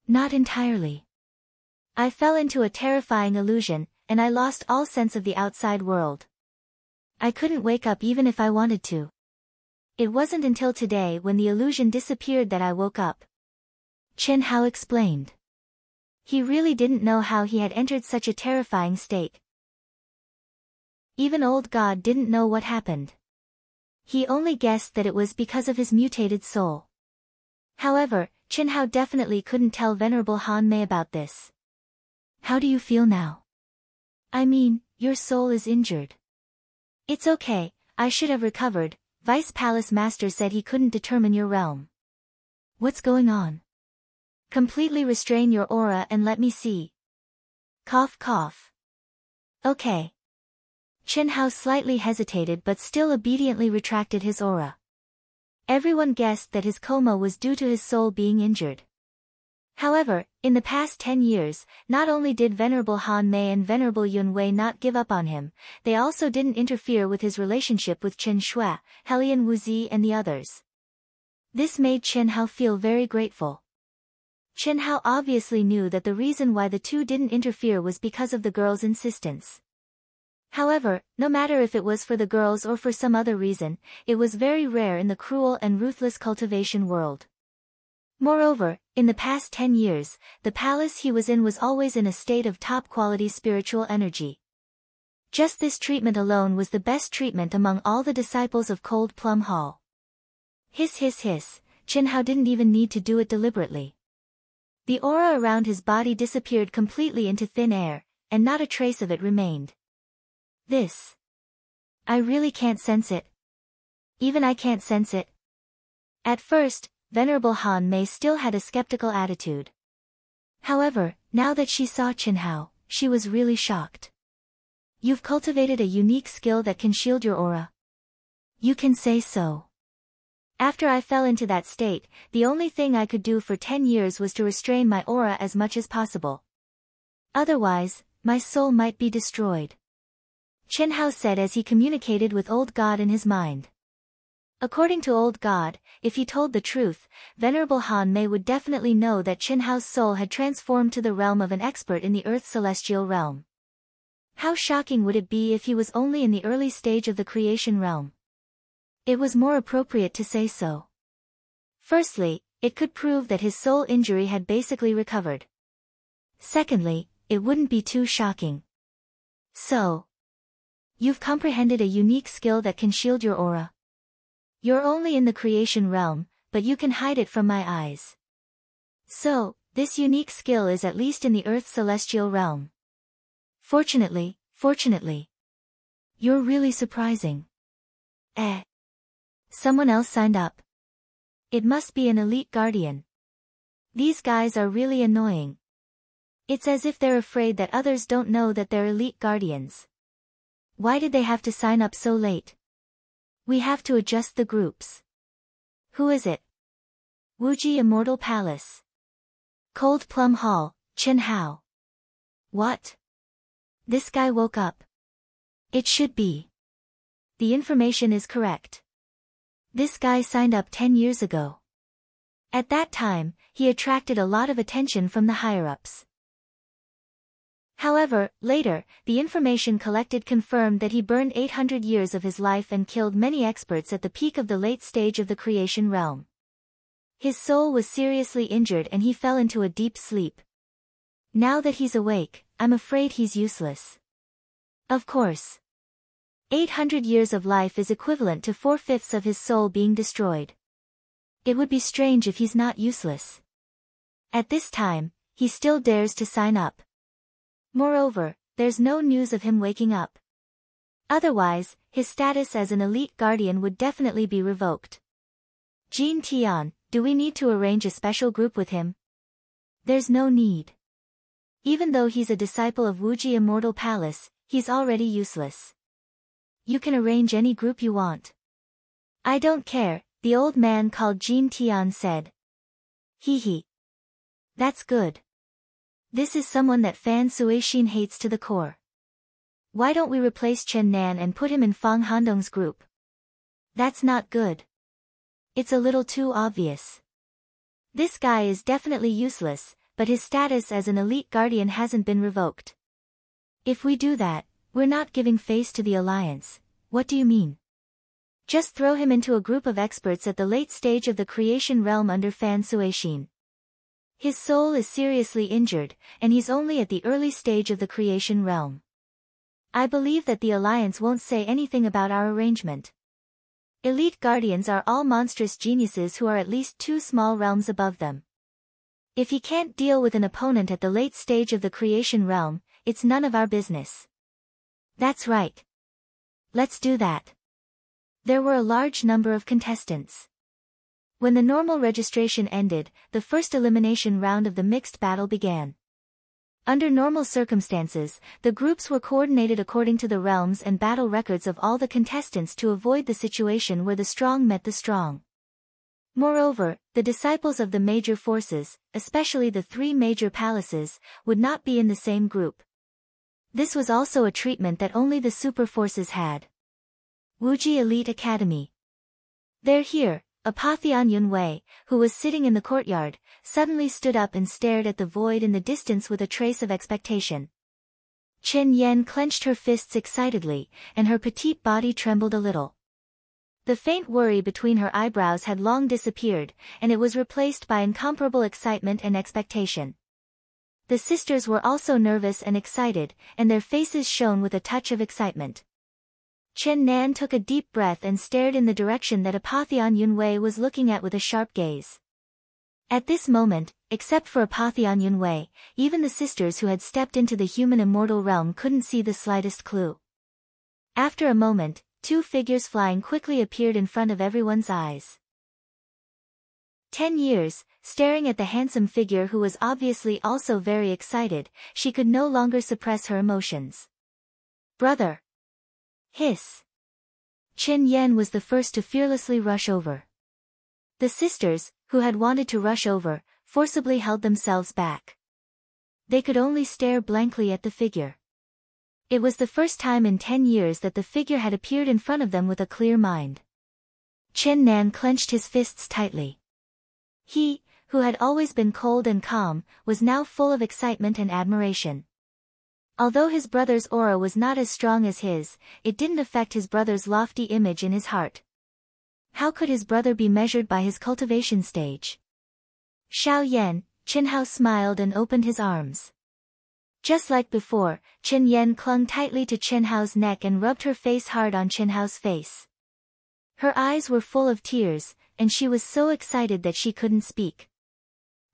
Not entirely. I fell into a terrifying illusion, and I lost all sense of the outside world. I couldn't wake up even if I wanted to. It wasn't until today when the illusion disappeared that I woke up. Qin Hao explained. He really didn't know how he had entered such a terrifying state. Even old God didn't know what happened. He only guessed that it was because of his mutated soul. However, Qin Hao definitely couldn't tell Venerable Han Mei about this. How do you feel now? I mean, your soul is injured. It's okay, I should have recovered. Vice Palace Master said he couldn't determine your realm. What's going on? Completely restrain your aura and let me see. Cough cough. Okay. Qin Hao slightly hesitated but still obediently retracted his aura. Everyone guessed that his coma was due to his soul being injured. However, in the past 10 years, not only did Venerable Han Mei and Venerable Yun Wei not give up on him, they also didn't interfere with his relationship with Qin Shui, Helian Wuzi and the others. This made Qin Hao feel very grateful. Qin Hao obviously knew that the reason why the two didn't interfere was because of the girl's insistence. However, no matter if it was for the girls or for some other reason, it was very rare in the cruel and ruthless cultivation world. Moreover, in the past 10 years, the palace he was in was always in a state of top-quality spiritual energy. Just this treatment alone was the best treatment among all the disciples of Cold Plum Hall. Hiss hiss hiss, Qin Hao didn't even need to do it deliberately. The aura around his body disappeared completely into thin air, and not a trace of it remained. I really can't sense it. Even I can't sense it. At first, Venerable Han Mei still had a skeptical attitude. However, now that she saw Qin Hao, she was really shocked. You've cultivated a unique skill that can shield your aura. You can say so. After I fell into that state, the only thing I could do for 10 years was to restrain my aura as much as possible. Otherwise, my soul might be destroyed. Qin Hao said as he communicated with Old God in his mind. According to Old God, if he told the truth, Venerable Han Mei would definitely know that Qin Hao's soul had transformed to the realm of an expert in the Earth's celestial realm. How shocking would it be if he was only in the early stage of the creation realm? It was more appropriate to say so. Firstly, it could prove that his soul injury had basically recovered. Secondly, it wouldn't be too shocking. So, you've comprehended a unique skill that can shield your aura. You're only in the creation realm, but you can hide it from my eyes. So, this unique skill is at least in the Earth's celestial realm. Fortunately. You're really surprising. Someone else signed up. It must be an elite guardian. These guys are really annoying. It's as if they're afraid that others don't know that they're elite guardians. Why did they have to sign up so late? We have to adjust the groups. Who is it? Wuji Immortal Palace. Cold Plum Hall, Qin Hao. What? This guy woke up. It should be. The information is correct. This guy signed up 10 years ago. At that time, he attracted a lot of attention from the higher-ups. However, later, the information collected confirmed that he burned 800 years of his life and killed many experts at the peak of the late stage of the creation realm. His soul was seriously injured and he fell into a deep sleep. Now that he's awake, I'm afraid he's useless. Of course. 800 years of life is equivalent to 4/5 of his soul being destroyed. It would be strange if he's not useless. At this time, he still dares to sign up. Moreover, there's no news of him waking up. Otherwise, his status as an elite guardian would definitely be revoked. Jin Tian, do we need to arrange a special group with him? There's no need. Even though he's a disciple of Wuji Immortal Palace, he's already useless. You can arrange any group you want. I don't care, the old man called Jin Tian said. Hee. That's good. This is someone that Fan Suixin hates to the core. Why don't we replace Chen Nan and put him in Fang Handong's group? That's not good. It's a little too obvious. This guy is definitely useless, but his status as an elite guardian hasn't been revoked. If we do that, we're not giving face to the alliance. What do you mean? Just throw him into a group of experts at the late stage of the creation realm under Fan Suixin. His soul is seriously injured, and he's only at the early stage of the creation realm. I believe that the alliance won't say anything about our arrangement. Elite guardians are all monstrous geniuses who are at least 2 small realms above them. If he can't deal with an opponent at the late stage of the creation realm, it's none of our business. That's right. Let's do that. There were a large number of contestants. When the normal registration ended, the first elimination round of the mixed battle began. Under normal circumstances, the groups were coordinated according to the realms and battle records of all the contestants to avoid the situation where the strong met the strong. Moreover, the disciples of the major forces, especially the 3 major palaces, would not be in the same group. This was also a treatment that only the super forces had. Wuji Elite Academy. They're here. Apotheon Yunwei, who was sitting in the courtyard, suddenly stood up and stared at the void in the distance with a trace of expectation. Chen Yan clenched her fists excitedly, and her petite body trembled a little. The faint worry between her eyebrows had long disappeared, and it was replaced by incomparable excitement and expectation. The sisters were also nervous and excited, and their faces shone with a touch of excitement. Chen Nan took a deep breath and stared in the direction that Apotheon Yunwei was looking at with a sharp gaze. At this moment, except for Apotheon Yunwei, even the sisters who had stepped into the human immortal realm couldn't see the slightest clue. After a moment, 2 figures flying quickly appeared in front of everyone's eyes. 10 years, staring at the handsome figure who was obviously also very excited, she could no longer suppress her emotions. Brother! Hiss! Chen Yan was the first to fearlessly rush over. The sisters, who had wanted to rush over, forcibly held themselves back. They could only stare blankly at the figure. It was the first time in 10 years that the figure had appeared in front of them with a clear mind. Chen Nan clenched his fists tightly. He, who had always been cold and calm, was now full of excitement and admiration. Although his brother's aura was not as strong as his, it didn't affect his brother's lofty image in his heart. How could his brother be measured by his cultivation stage? Xiao Yan, Qin Hao smiled and opened his arms. Just like before, Qin Yan clung tightly to Qin Hao's neck and rubbed her face hard on Qin Hao's face. Her eyes were full of tears, and she was so excited that she couldn't speak.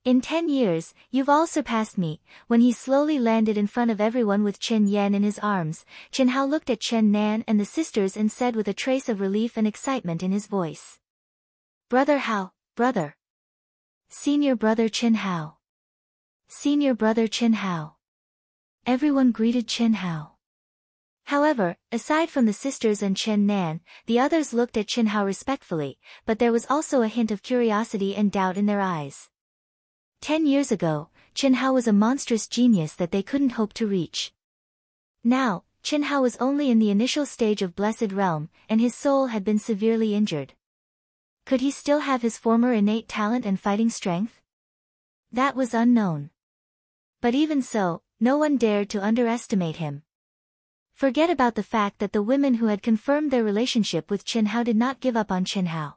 In 10 years, you've all surpassed me. When he slowly landed in front of everyone with Qin Yan in his arms, Qin Hao looked at Chen Nan and the sisters and said with a trace of relief and excitement in his voice. Brother Hao, brother. Senior brother Qin Hao. Senior brother Qin Hao. Everyone greeted Qin Hao. However, aside from the sisters and Chen Nan, the others looked at Qin Hao respectfully, but there was also a hint of curiosity and doubt in their eyes. 10 years ago, Qin Hao was a monstrous genius that they couldn't hope to reach. Now, Qin Hao was only in the initial stage of Blessed Realm, and his soul had been severely injured. Could he still have his former innate talent and fighting strength? That was unknown. But even so, no one dared to underestimate him. Forget about the fact that the women who had confirmed their relationship with Qin Hao did not give up on Qin Hao.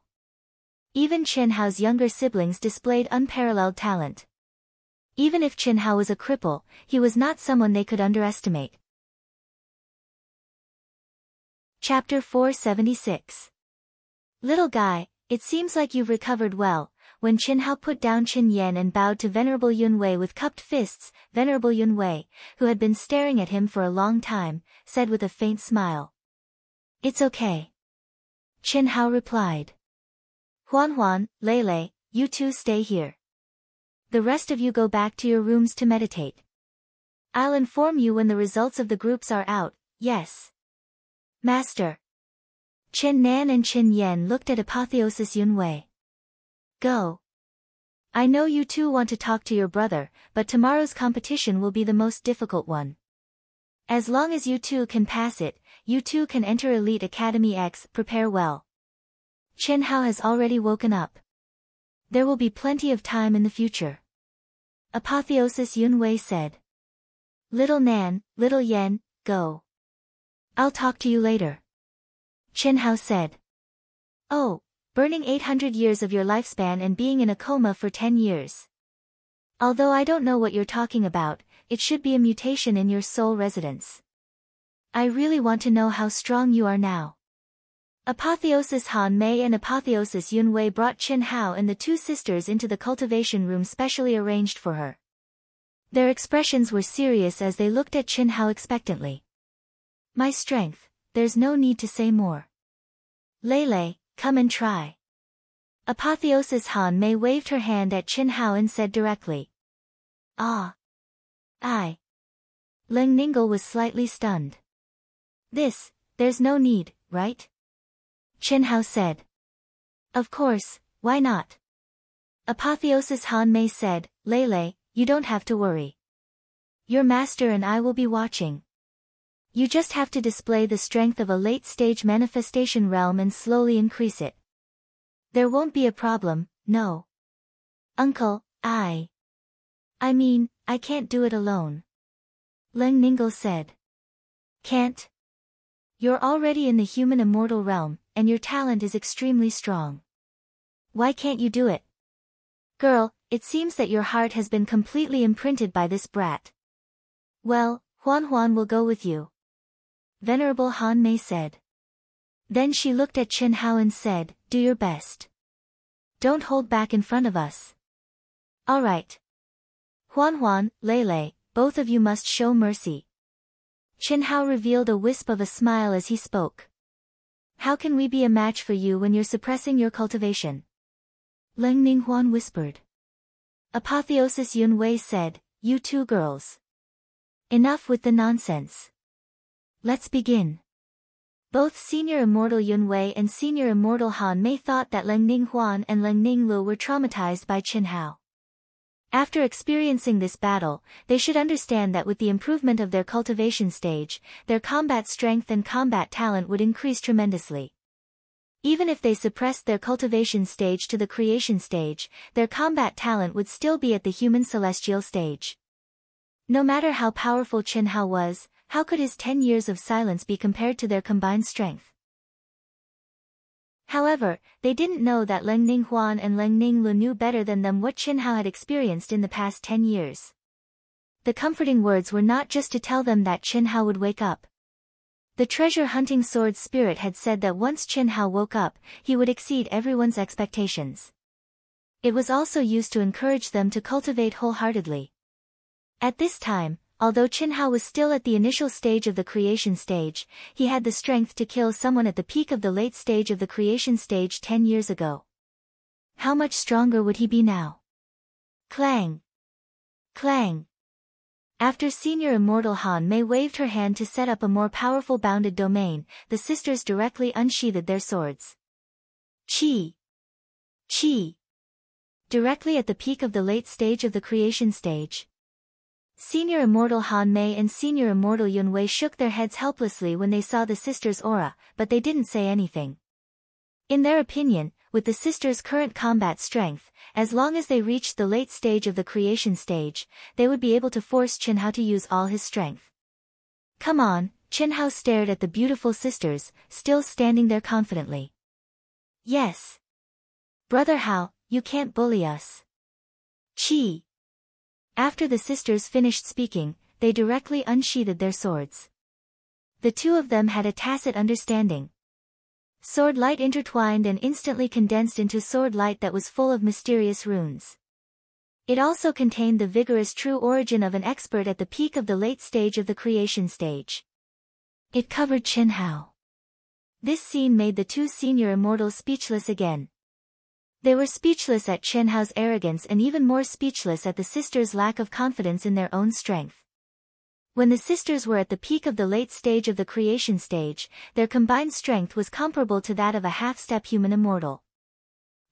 Even Qin Hao's younger siblings displayed unparalleled talent. Even if Qin Hao was a cripple, he was not someone they could underestimate. Chapter 476. Little guy, it seems like you've recovered well. When Qin Hao put down Qin Yan and bowed to Venerable Yun Wei with cupped fists, Venerable Yun Wei, who had been staring at him for a long time, said with a faint smile. It's okay. Qin Hao replied. Huan Huan, Lei Lei, you two stay here. The rest of you go back to your rooms to meditate. I'll inform you when the results of the groups are out, yes. Master. Qin Nan and Qin Yan looked at Apotheosis Yun Wei. Go. I know you two want to talk to your brother, but tomorrow's competition will be the most difficult one. As long as you two can pass it, you two can enter Elite Academy X. Prepare well. Qin Hao has already woken up. There will be plenty of time in the future. Apotheosis Yun Wei said. Little Nan, little Yan, go. I'll talk to you later. Qin Hao said. Oh. Burning 800 years of your lifespan and being in a coma for 10 years. Although I don't know what you're talking about, it should be a mutation in your soul residence. I really want to know how strong you are now. Apotheosis Han Mei and Apotheosis Yun Wei brought Qin Hao and the two sisters into the cultivation room specially arranged for her. Their expressions were serious as they looked at Qin Hao expectantly. My strength, there's no need to say more. Lei Lei, come and try. Apotheosis Han Mei waved her hand at Qin Hao and said directly. Ah. I. Leng Ninggle was slightly stunned. There's no need, right? Qin Hao said. Of course, why not? Apotheosis Han Mei said, Lei Lei, you don't have to worry. Your master and I will be watching. You just have to display the strength of a late-stage manifestation realm and slowly increase it. There won't be a problem, no. Uncle, I mean, I can't do it alone. Leng Ninggle said. Can't? You're already in the human immortal realm, and your talent is extremely strong. Why can't you do it? Girl, it seems that your heart has been completely imprinted by this brat. Well, Huan Huan will go with you. Venerable Han Mei said. Then she looked at Qin Hao and said, do your best. Don't hold back in front of us. All right. Huan Huan, Lei Lei, both of you must show mercy. Qin Hao revealed a wisp of a smile as he spoke. How can we be a match for you when you're suppressing your cultivation? Leng Ninghuan whispered. Apotheosis Yun Wei said, you two girls. Enough with the nonsense. Let's begin. Both Senior Immortal Yun Wei and Senior Immortal Han Mei thought that Leng Ninghuan and Leng Ninglu were traumatized by Qin Hao. After experiencing this battle, they should understand that with the improvement of their cultivation stage, their combat strength and combat talent would increase tremendously. Even if they suppressed their cultivation stage to the creation stage, their combat talent would still be at the human celestial stage. No matter how powerful Chen Hao was, how could his 10 years of silence be compared to their combined strength? However, they didn't know that Leng Ning Huan and Leng Ning Lu knew better than them what Chen Hao had experienced in the past 10 years. The comforting words were not just to tell them that Chen Hao would wake up. The treasure-hunting sword spirit had said that once Chen Hao woke up, he would exceed everyone's expectations. It was also used to encourage them to cultivate wholeheartedly. At this time, although Chen Hao was still at the initial stage of the creation stage, he had the strength to kill someone at the peak of the late stage of the creation stage 10 years ago. How much stronger would he be now? Clang! Clang! After Senior Immortal Han Mei waved her hand to set up a more powerful bounded domain, the sisters directly unsheathed their swords. Chi! Chi! Directly at the peak of the late stage of the creation stage. Senior Immortal Han Mei and Senior Immortal Yun Wei shook their heads helplessly when they saw the sisters' aura, but they didn't say anything. In their opinion, with the sisters' current combat strength, as long as they reached the late stage of the creation stage, they would be able to force Chen Hao to use all his strength. Come on, Chen Hao stared at the beautiful sisters, still standing there confidently. Yes. Brother Hao, you can't bully us. Chi. After the sisters finished speaking, they directly unsheathed their swords. The two of them had a tacit understanding. Sword light intertwined and instantly condensed into sword light that was full of mysterious runes. It also contained the vigorous true origin of an expert at the peak of the late stage of the creation stage. It covered Chen Hao. This scene made the two senior immortals speechless again. They were speechless at Chen Hao's arrogance and even more speechless at the sisters' lack of confidence in their own strength. When the sisters were at the peak of the late stage of the creation stage, their combined strength was comparable to that of a half-step human immortal.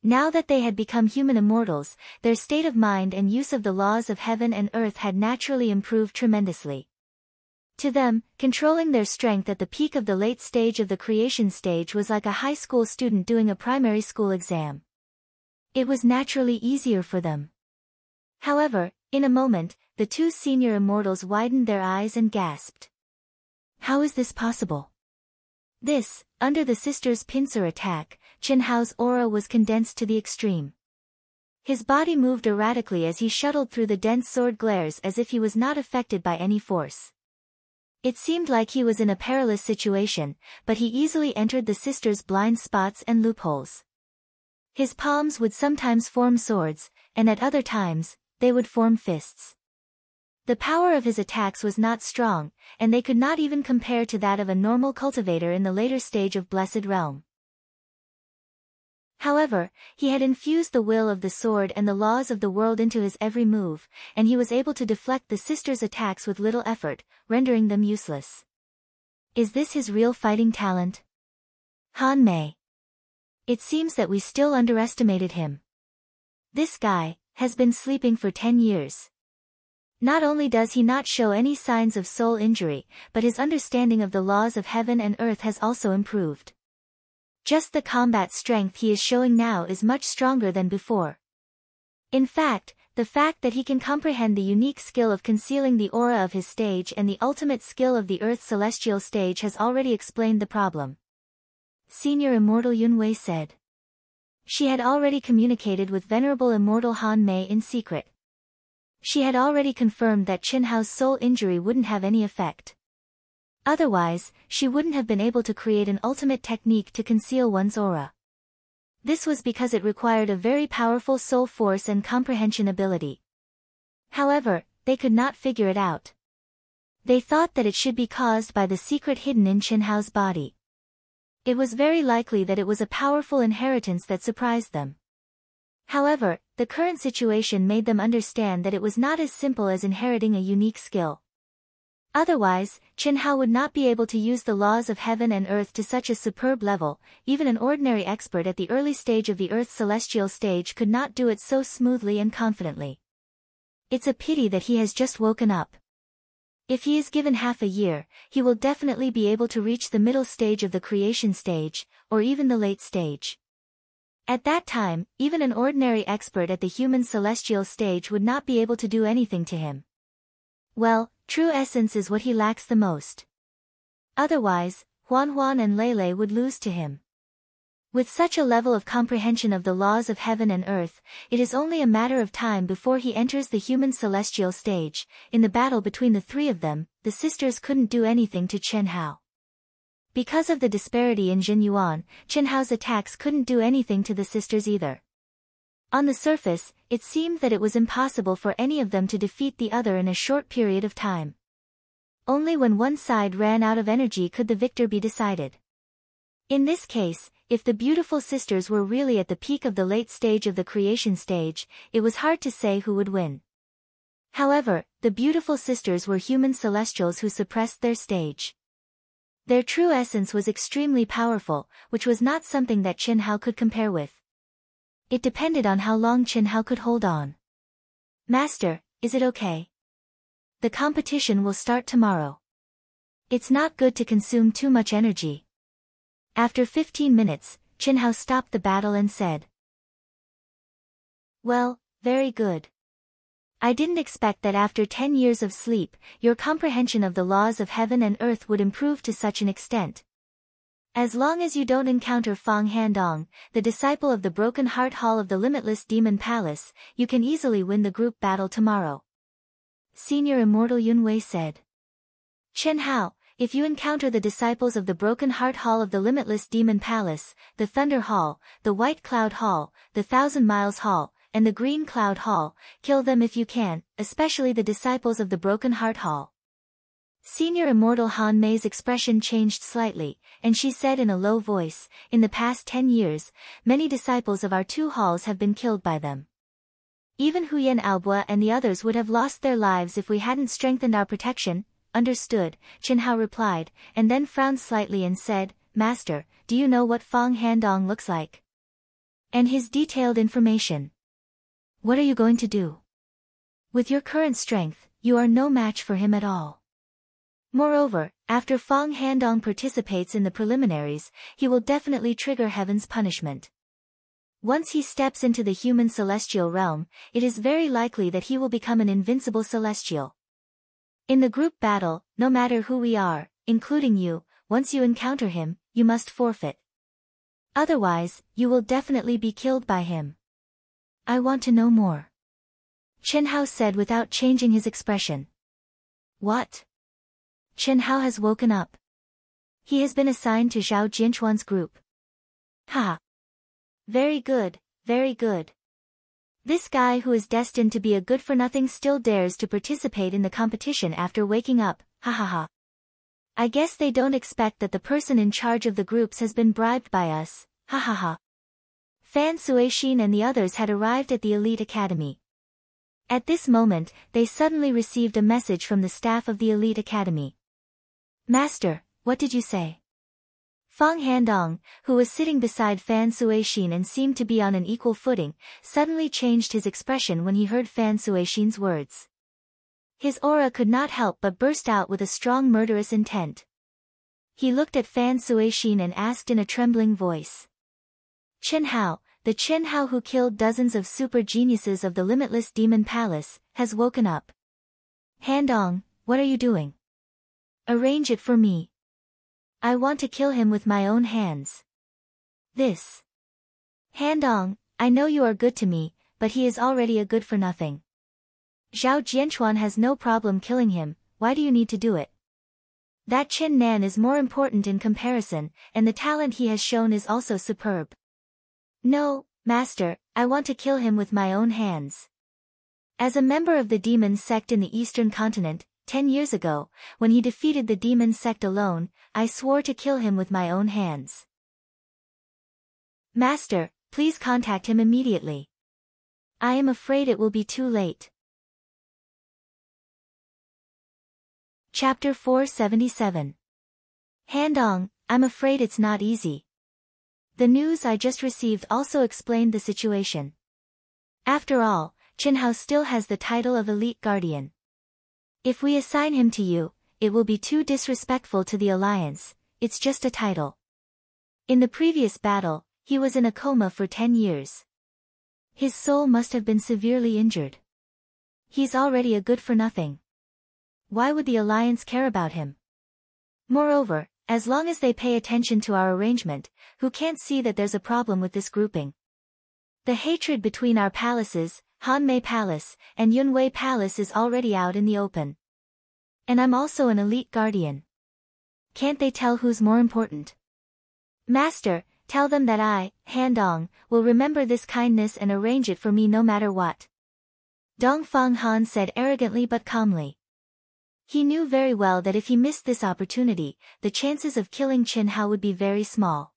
Now that they had become human immortals, their state of mind and use of the laws of heaven and earth had naturally improved tremendously. To them, controlling their strength at the peak of the late stage of the creation stage was like a high school student doing a primary school exam. It was naturally easier for them. However, in a moment, the two senior immortals widened their eyes and gasped. How is this possible? This, under the sisters' pincer attack, Chen Hao's aura was condensed to the extreme. His body moved erratically as he shuttled through the dense sword glares as if he was not affected by any force. It seemed like he was in a perilous situation, but he easily entered the sisters' blind spots and loopholes. His palms would sometimes form swords, and at other times, they would form fists. The power of his attacks was not strong, and they could not even compare to that of a normal cultivator in the later stage of Blessed Realm. However, he had infused the will of the sword and the laws of the world into his every move, and he was able to deflect the sisters' attacks with little effort, rendering them useless. Is this his real fighting talent? Han Mei. It seems that we still underestimated him. This guy has been sleeping for 10 years. Not only does he not show any signs of soul injury, but his understanding of the laws of heaven and earth has also improved. Just the combat strength he is showing now is much stronger than before. In fact, the fact that he can comprehend the unique skill of concealing the aura of his stage and the ultimate skill of the Earth's celestial stage has already explained the problem. Senior Immortal Yun Wei said. She had already communicated with Venerable Immortal Han Mei in secret. She had already confirmed that Chen Hao's soul injury wouldn't have any effect. Otherwise, she wouldn't have been able to create an ultimate technique to conceal one's aura. This was because it required a very powerful soul force and comprehension ability. However, they could not figure it out. They thought that it should be caused by the secret hidden in Chen Hao's body. It was very likely that it was a powerful inheritance that surprised them. However, the current situation made them understand that it was not as simple as inheriting a unique skill. Otherwise, Chen Hao would not be able to use the laws of heaven and earth to such a superb level. Even an ordinary expert at the early stage of the Earth's celestial stage could not do it so smoothly and confidently. It's a pity that he has just woken up. If he is given half a year, he will definitely be able to reach the middle stage of the creation stage, or even the late stage. At that time, even an ordinary expert at the human celestial stage would not be able to do anything to him. Well, true essence is what he lacks the most. Otherwise, Huan Huan and Lele would lose to him. With such a level of comprehension of the laws of heaven and earth, it is only a matter of time before he enters the human celestial stage. In the battle between the three of them, the sisters couldn't do anything to Chen Hao. Because of the disparity in Jin Yuan, Chen Hao's attacks couldn't do anything to the sisters either. On the surface, it seemed that it was impossible for any of them to defeat the other in a short period of time. Only when one side ran out of energy could the victor be decided. In this case, if the beautiful sisters were really at the peak of the late stage of the creation stage, it was hard to say who would win. However, the beautiful sisters were human celestials who suppressed their stage. Their true essence was extremely powerful, which was not something that Chen Hao could compare with. It depended on how long Chen Hao could hold on. Master, is it okay? The competition will start tomorrow. It's not good to consume too much energy. After 15 minutes, Chen Hao stopped the battle and said, "Well, very good. I didn't expect that after 10 years of sleep, your comprehension of the laws of heaven and earth would improve to such an extent. As long as you don't encounter Fang Handong, the disciple of the Broken Heart Hall of the Limitless Demon Palace, you can easily win the group battle tomorrow." Senior Immortal Yun Wei said. "Chen Hao, if you encounter the disciples of the Broken Heart Hall of the Limitless Demon Palace, the Thunder Hall, the White Cloud Hall, the Thousand Miles Hall, and the Green Cloud Hall, kill them if you can, especially the disciples of the Broken Heart Hall." Senior Immortal Han Mei's expression changed slightly, and she said in a low voice, "In the past 10 years, many disciples of our two halls have been killed by them. Even Huyen Aobua and the others would have lost their lives if we hadn't strengthened our protection." "Understood," Chen Hao replied, and then frowned slightly and said, "Master, do you know what Fang Handong looks like? And his detailed information? What are you going to do? With your current strength, you are no match for him at all. Moreover, after Fang Handong participates in the preliminaries, he will definitely trigger heaven's punishment. Once he steps into the human celestial realm, it is very likely that he will become an invincible celestial. In the group battle, no matter who we are, including you, once you encounter him, you must forfeit. Otherwise, you will definitely be killed by him. I want to know more," Chen Hao said without changing his expression. "What?" Chen Hao has woken up. He has been assigned to Zhao Jianchuan's group. Ha! Very good, very good. This guy who is destined to be a good-for-nothing still dares to participate in the competition after waking up, ha ha ha. I guess they don't expect that the person in charge of the groups has been bribed by us, ha ha ha. Fan Suixin and the others had arrived at the Elite Academy. At this moment, they suddenly received a message from the staff of the Elite Academy. "Master, what did you say?" Fang Handong, who was sitting beside Fan Suixin and seemed to be on an equal footing, suddenly changed his expression when he heard Fan Suixin's words. His aura could not help but burst out with a strong murderous intent. He looked at Fan Suixin and asked in a trembling voice. "Chen Hao, the Chen Hao who killed dozens of super geniuses of the Limitless Demon Palace, has woken up. Handong, what are you doing? Arrange it for me. I want to kill him with my own hands. This. Handong, I know you are good to me, but he is already a good-for-nothing. Zhao Jianchuan has no problem killing him, why do you need to do it? That Chen Nan is more important in comparison, and the talent he has shown is also superb. No, Master, I want to kill him with my own hands. As a member of the demon sect in the Eastern Continent, 10 years ago, when he defeated the demon sect alone, I swore to kill him with my own hands. Master, please contact him immediately. I am afraid it will be too late." Chapter 477. Handong, I'm afraid it's not easy. The news I just received also explained the situation. After all, Chen Hao still has the title of Elite Guardian. If we assign him to you, it will be too disrespectful to the alliance, it's just a title. In the previous battle, he was in a coma for 10 years. His soul must have been severely injured. He's already a good-for-nothing. Why would the alliance care about him? Moreover, as long as they pay attention to our arrangement, who can't see that there's a problem with this grouping? The hatred between our palaces, Hanmei Palace, and Yunwei Palace is already out in the open. And I'm also an elite guardian. Can't they tell who's more important? Master, tell them that I, Han Dong, will remember this kindness and arrange it for me no matter what. Dong Fang Han said arrogantly but calmly. He knew very well that if he missed this opportunity, the chances of killing Qin Hao would be very small.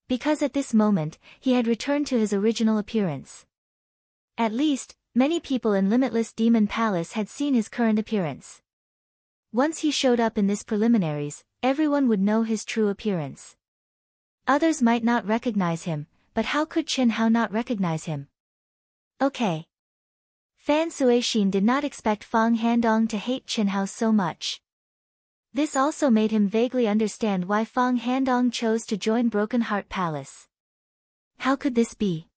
Because at this moment, he had returned to his original appearance. At least, many people in Limitless Demon Palace had seen his current appearance. Once he showed up in this preliminaries, everyone would know his true appearance. Others might not recognize him, but how could Qin Hao not recognize him? Okay. Fan Suixin did not expect Fang Handong to hate Qin Hao so much. This also made him vaguely understand why Fang Handong chose to join Broken Heart Palace. How could this be?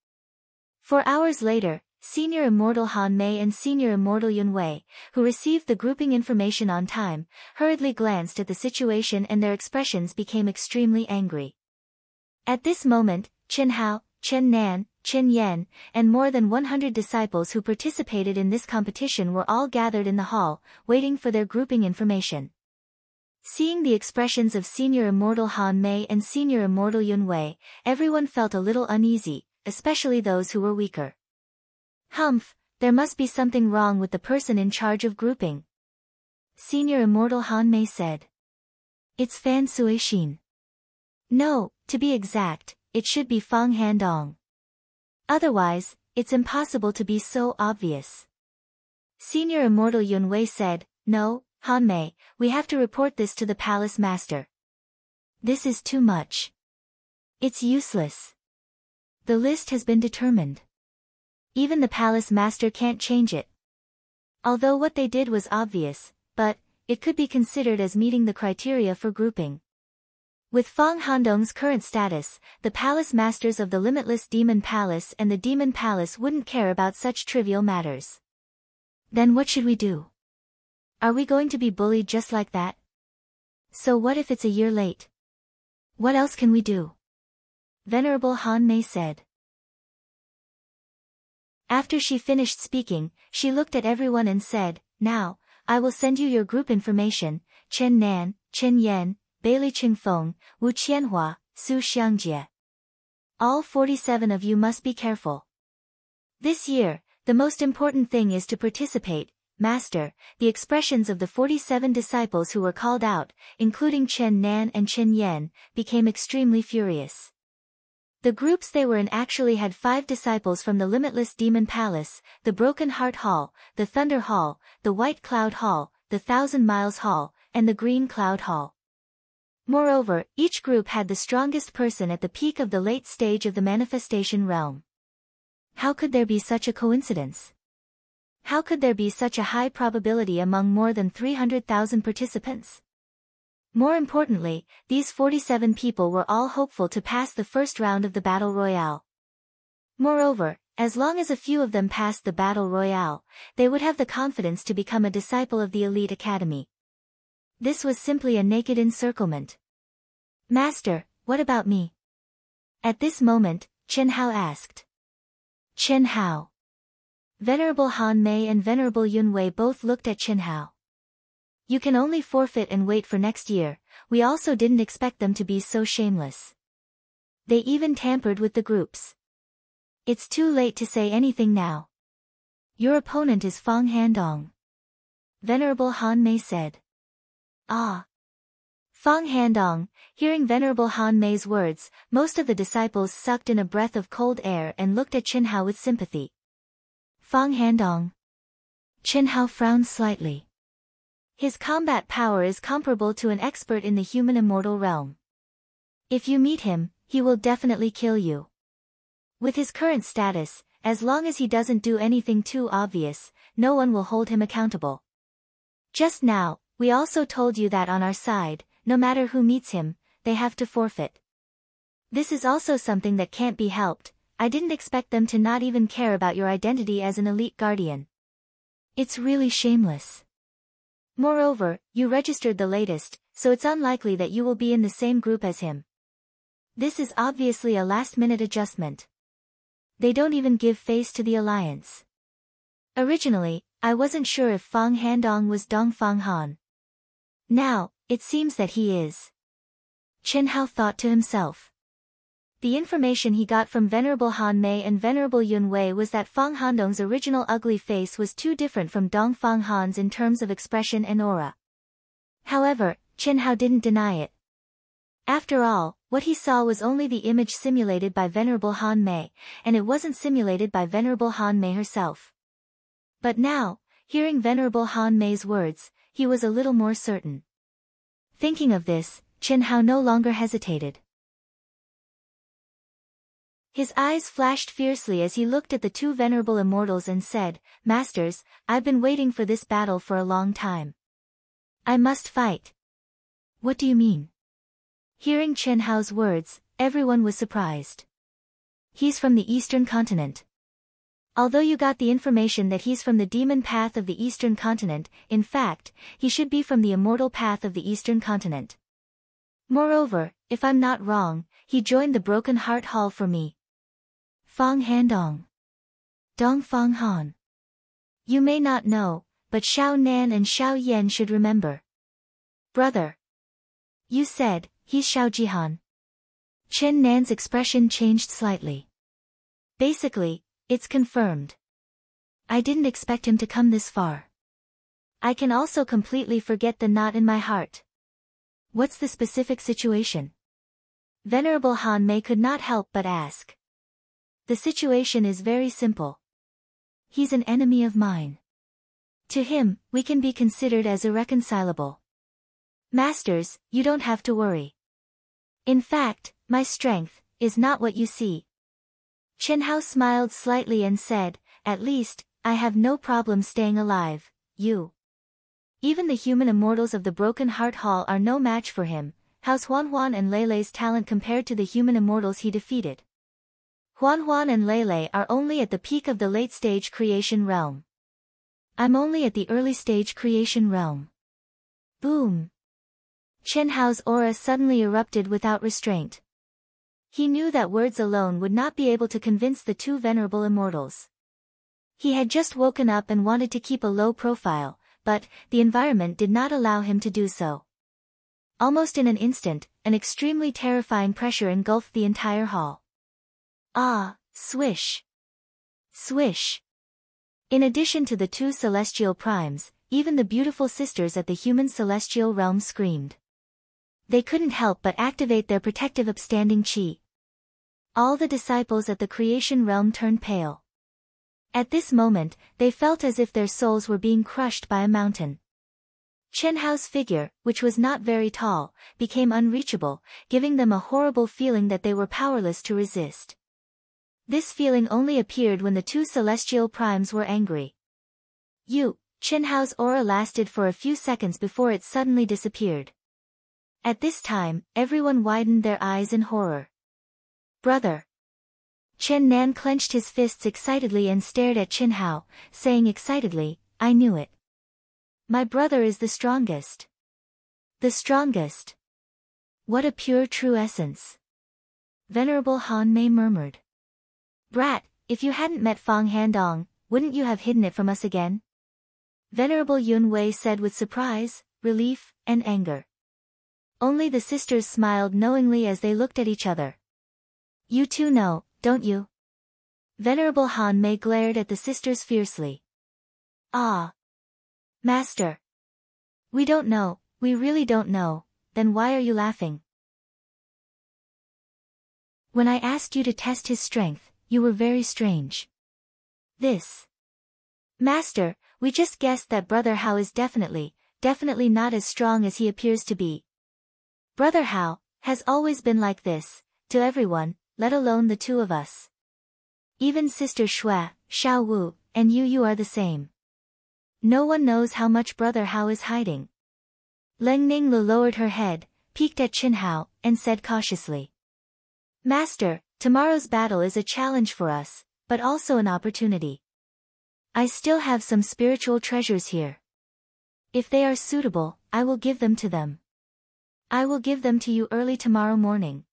4 hours later, Senior Immortal Han Mei and Senior Immortal Yun Wei, who received the grouping information on time, hurriedly glanced at the situation and their expressions became extremely angry. At this moment, Qin Hao, Chen Nan, Qin Yan, and more than 100 disciples who participated in this competition were all gathered in the hall, waiting for their grouping information. Seeing the expressions of Senior Immortal Han Mei and Senior Immortal Yun Wei, everyone felt a little uneasy, especially those who were weaker. Humph, there must be something wrong with the person in charge of grouping. Senior Immortal Han Mei said. It's Fan Suixin. No, to be exact, it should be Fang Handong. Otherwise, it's impossible to be so obvious. Senior Immortal Yun Wei said, No, Han Mei, we have to report this to the palace master. This is too much. It's useless. The list has been determined. Even the palace master can't change it. Although what they did was obvious, but it could be considered as meeting the criteria for grouping. With Fang Handong's current status, the palace masters of the Limitless Demon Palace and the Demon Palace wouldn't care about such trivial matters. Then what should we do? Are we going to be bullied just like that? So what if it's a year late? What else can we do? Venerable Han Mei said. After she finished speaking, she looked at everyone and said, Now, I will send you your group information, Chen Nan, Chen Yan, Bailey Qingfeng, Wu Qianhua, Su Xiangjie. All 47 of you must be careful. This year, the most important thing is to participate, Master. The expressions of the 47 disciples who were called out, including Chen Nan and Chen Yan, became extremely furious. The groups they were in actually had 5 disciples from the Limitless Demon Palace, the Broken Heart Hall, the Thunder Hall, the White Cloud Hall, the 1,000 Miles Hall, and the Green Cloud Hall. Moreover, each group had the strongest person at the peak of the late stage of the manifestation realm. How could there be such a coincidence? How could there be such a high probability among more than 300,000 participants? More importantly, these 47 people were all hopeful to pass the first round of the Battle Royale. Moreover, as long as a few of them passed the Battle Royale, they would have the confidence to become a disciple of the Elite Academy. This was simply a naked encirclement. Master, what about me? At this moment, Qin Hao asked. Qin Hao. Venerable Han Mei and Venerable Yun Wei both looked at Qin Hao. You can only forfeit and wait for next year. We also didn't expect them to be so shameless. They even tampered with the groups. It's too late to say anything now. Your opponent is Fang Handong. Venerable Han Mei said. Ah. Fang Handong, hearing Venerable Han Mei's words, most of the disciples sucked in a breath of cold air and looked at Qin Hao with sympathy. Fang Handong. Qin Hao frowned slightly. His combat power is comparable to an expert in the human immortal realm. If you meet him, he will definitely kill you. With his current status, as long as he doesn't do anything too obvious, no one will hold him accountable. Just now, we also told you that on our side, no matter who meets him, they have to forfeit. This is also something that can't be helped. I didn't expect them to not even care about your identity as an elite guardian. It's really shameless. Moreover, you registered the latest, so it's unlikely that you will be in the same group as him. This is obviously a last-minute adjustment. They don't even give face to the alliance. Originally, I wasn't sure if Fang Handong was Dongfang Han. Now, it seems that he is. Chen Hao thought to himself. The information he got from Venerable Han Mei and Venerable Yun Wei was that Fang Handong's original ugly face was too different from Dongfang Han's in terms of expression and aura. However, Chen Hao didn't deny it. After all, what he saw was only the image simulated by Venerable Han Mei, and it wasn't simulated by Venerable Han Mei herself. But now, hearing Venerable Han Mei's words, he was a little more certain. Thinking of this, Chen Hao no longer hesitated. His eyes flashed fiercely as he looked at the two venerable immortals and said, "Masters, I've been waiting for this battle for a long time. I must fight." "What do you mean?" Hearing Chen Hao's words, everyone was surprised. "He's from the Eastern Continent." Although you got the information that he's from the demon path of the Eastern Continent, in fact, he should be from the immortal path of the Eastern Continent. Moreover, if I'm not wrong, he joined the Broken Heart Hall for me. Fang Handong. Dongfang Han. You may not know, but Xiao Nan and Xiao Yan should remember. Brother. You said, he's Xiao Jihan. Chen Nan's expression changed slightly. Basically, it's confirmed. I didn't expect him to come this far. I can also completely forget the knot in my heart. What's the specific situation? Venerable Han Mei could not help but ask. The situation is very simple. He's an enemy of mine. To him, we can be considered as irreconcilable. Masters, you don't have to worry. In fact, my strength is not what you see. Chen Hao smiled slightly and said, "At least, I have no problem staying alive, you." Even the human immortals of the Broken Heart Hall are no match for him. How's Huan and Lei's talent compared to the human immortals he defeated? Huan and Lei are only at the peak of the late-stage creation realm. I'm only at the early-stage creation realm. Boom! Chen Hao's aura suddenly erupted without restraint. He knew that words alone would not be able to convince the two venerable immortals. He had just woken up and wanted to keep a low profile, but the environment did not allow him to do so. Almost in an instant, an extremely terrifying pressure engulfed the entire hall. Ah, swish! Swish! In addition to the two celestial primes, even the beautiful sisters at the human celestial realm screamed. They couldn't help but activate their protective upstanding chi. All the disciples at the creation realm turned pale. At this moment, they felt as if their souls were being crushed by a mountain. Chen Hao's figure, which was not very tall, became unreachable, giving them a horrible feeling that they were powerless to resist. This feeling only appeared when the two celestial primes were angry. Chen Hao's aura lasted for a few seconds before it suddenly disappeared. At this time, everyone widened their eyes in horror. Brother! Chen Nan clenched his fists excitedly and stared at Chen Hao, saying excitedly, "I knew it. My brother is the strongest. The strongest. What a pure true essence." Venerable Han Mei murmured. "Brat, if you hadn't met Fang Handong, wouldn't you have hidden it from us again?" Venerable Yun Wei said with surprise, relief, and anger. Only the sisters smiled knowingly as they looked at each other. "You two know, don't you?" Venerable Han Mei glared at the sisters fiercely. "Ah! Master! We don't know, we really don't know, then why are you laughing?" "When I asked you to test his strength, you were very strange." "This. Master, we just guessed that Brother Hao is definitely not as strong as he appears to be. Brother Hao has always been like this, to everyone, let alone the two of us. Even Sister Shui, Xiao Wu, and you are the same." No one knows how much Brother Hao is hiding. Leng Ninglu lowered her head, peeked at Qin Hao, and said cautiously. Master, tomorrow's battle is a challenge for us, but also an opportunity. I still have some spiritual treasures here. If they are suitable, I will give them to them. I will give them to you early tomorrow morning.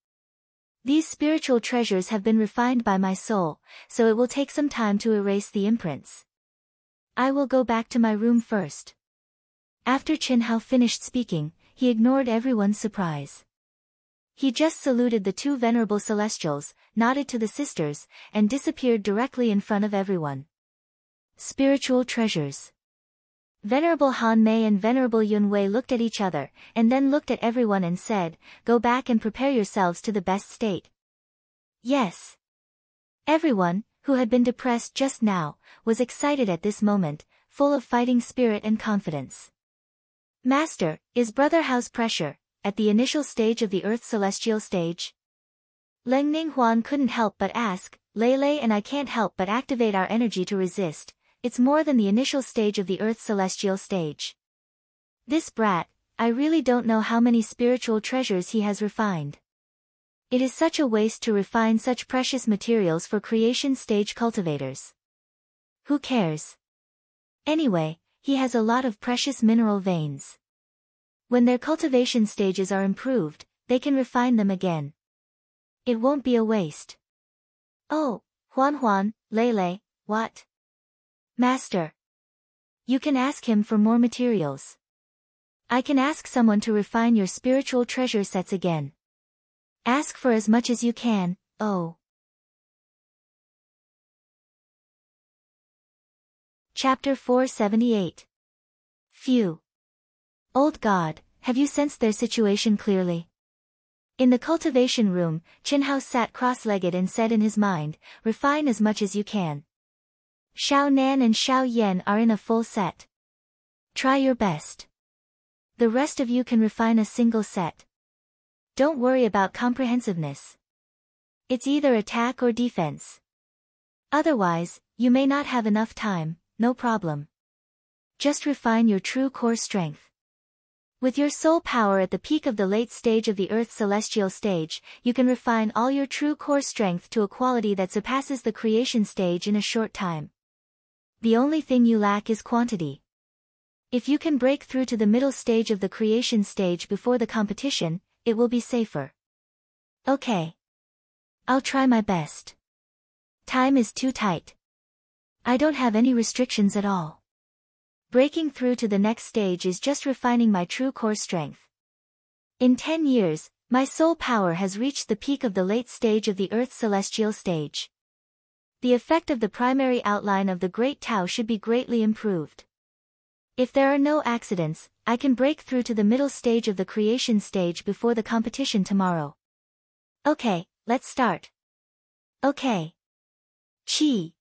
These spiritual treasures have been refined by my soul, so it will take some time to erase the imprints. I will go back to my room first. After Qin Hao finished speaking, he ignored everyone's surprise. He just saluted the two venerable celestials, nodded to the sisters, and disappeared directly in front of everyone. Spiritual treasures. Venerable Han Mei and Venerable Yun Wei looked at each other, and then looked at everyone and said, "Go back and prepare yourselves to the best state." Yes. Everyone, who had been depressed just now, was excited at this moment, full of fighting spirit and confidence. Master, is Brother Hao's pressure, at the initial stage of the Earth's celestial stage? Leng Ninghuan couldn't help but ask. Lei and I can't help but activate our energy to resist. It's more than the initial stage of the Earth's celestial stage. This brat, I really don't know how many spiritual treasures he has refined. It is such a waste to refine such precious materials for creation stage cultivators. Who cares? Anyway, he has a lot of precious mineral veins. When their cultivation stages are improved, they can refine them again. It won't be a waste. Oh, Huan, Lei, what? Master. You can ask him for more materials. I can ask someone to refine your spiritual treasure sets again. Ask for as much as you can, oh. Chapter 478. Phew. Old God, have you sensed their situation clearly? In the cultivation room, Qin Hao sat cross-legged and said in his mind, refine as much as you can. Xiao Nan and Xiao Yan are in a full set. Try your best. The rest of you can refine a single set. Don't worry about comprehensiveness. It's either attack or defense. Otherwise, you may not have enough time, no problem. Just refine your true core strength. With your soul power at the peak of the late stage of the Earth's celestial stage, you can refine all your true core strength to a quality that surpasses the creation stage in a short time. The only thing you lack is quantity. If you can break through to the middle stage of the creation stage before the competition, it will be safer. Okay. I'll try my best. Time is too tight. I don't have any restrictions at all. Breaking through to the next stage is just refining my true core strength. In 10 years, my soul power has reached the peak of the late stage of the Earth's celestial stage. The effect of the primary outline of the Great Tao should be greatly improved. If there are no accidents, I can break through to the middle stage of the creation stage before the competition tomorrow. Okay, let's start. Okay. Chi.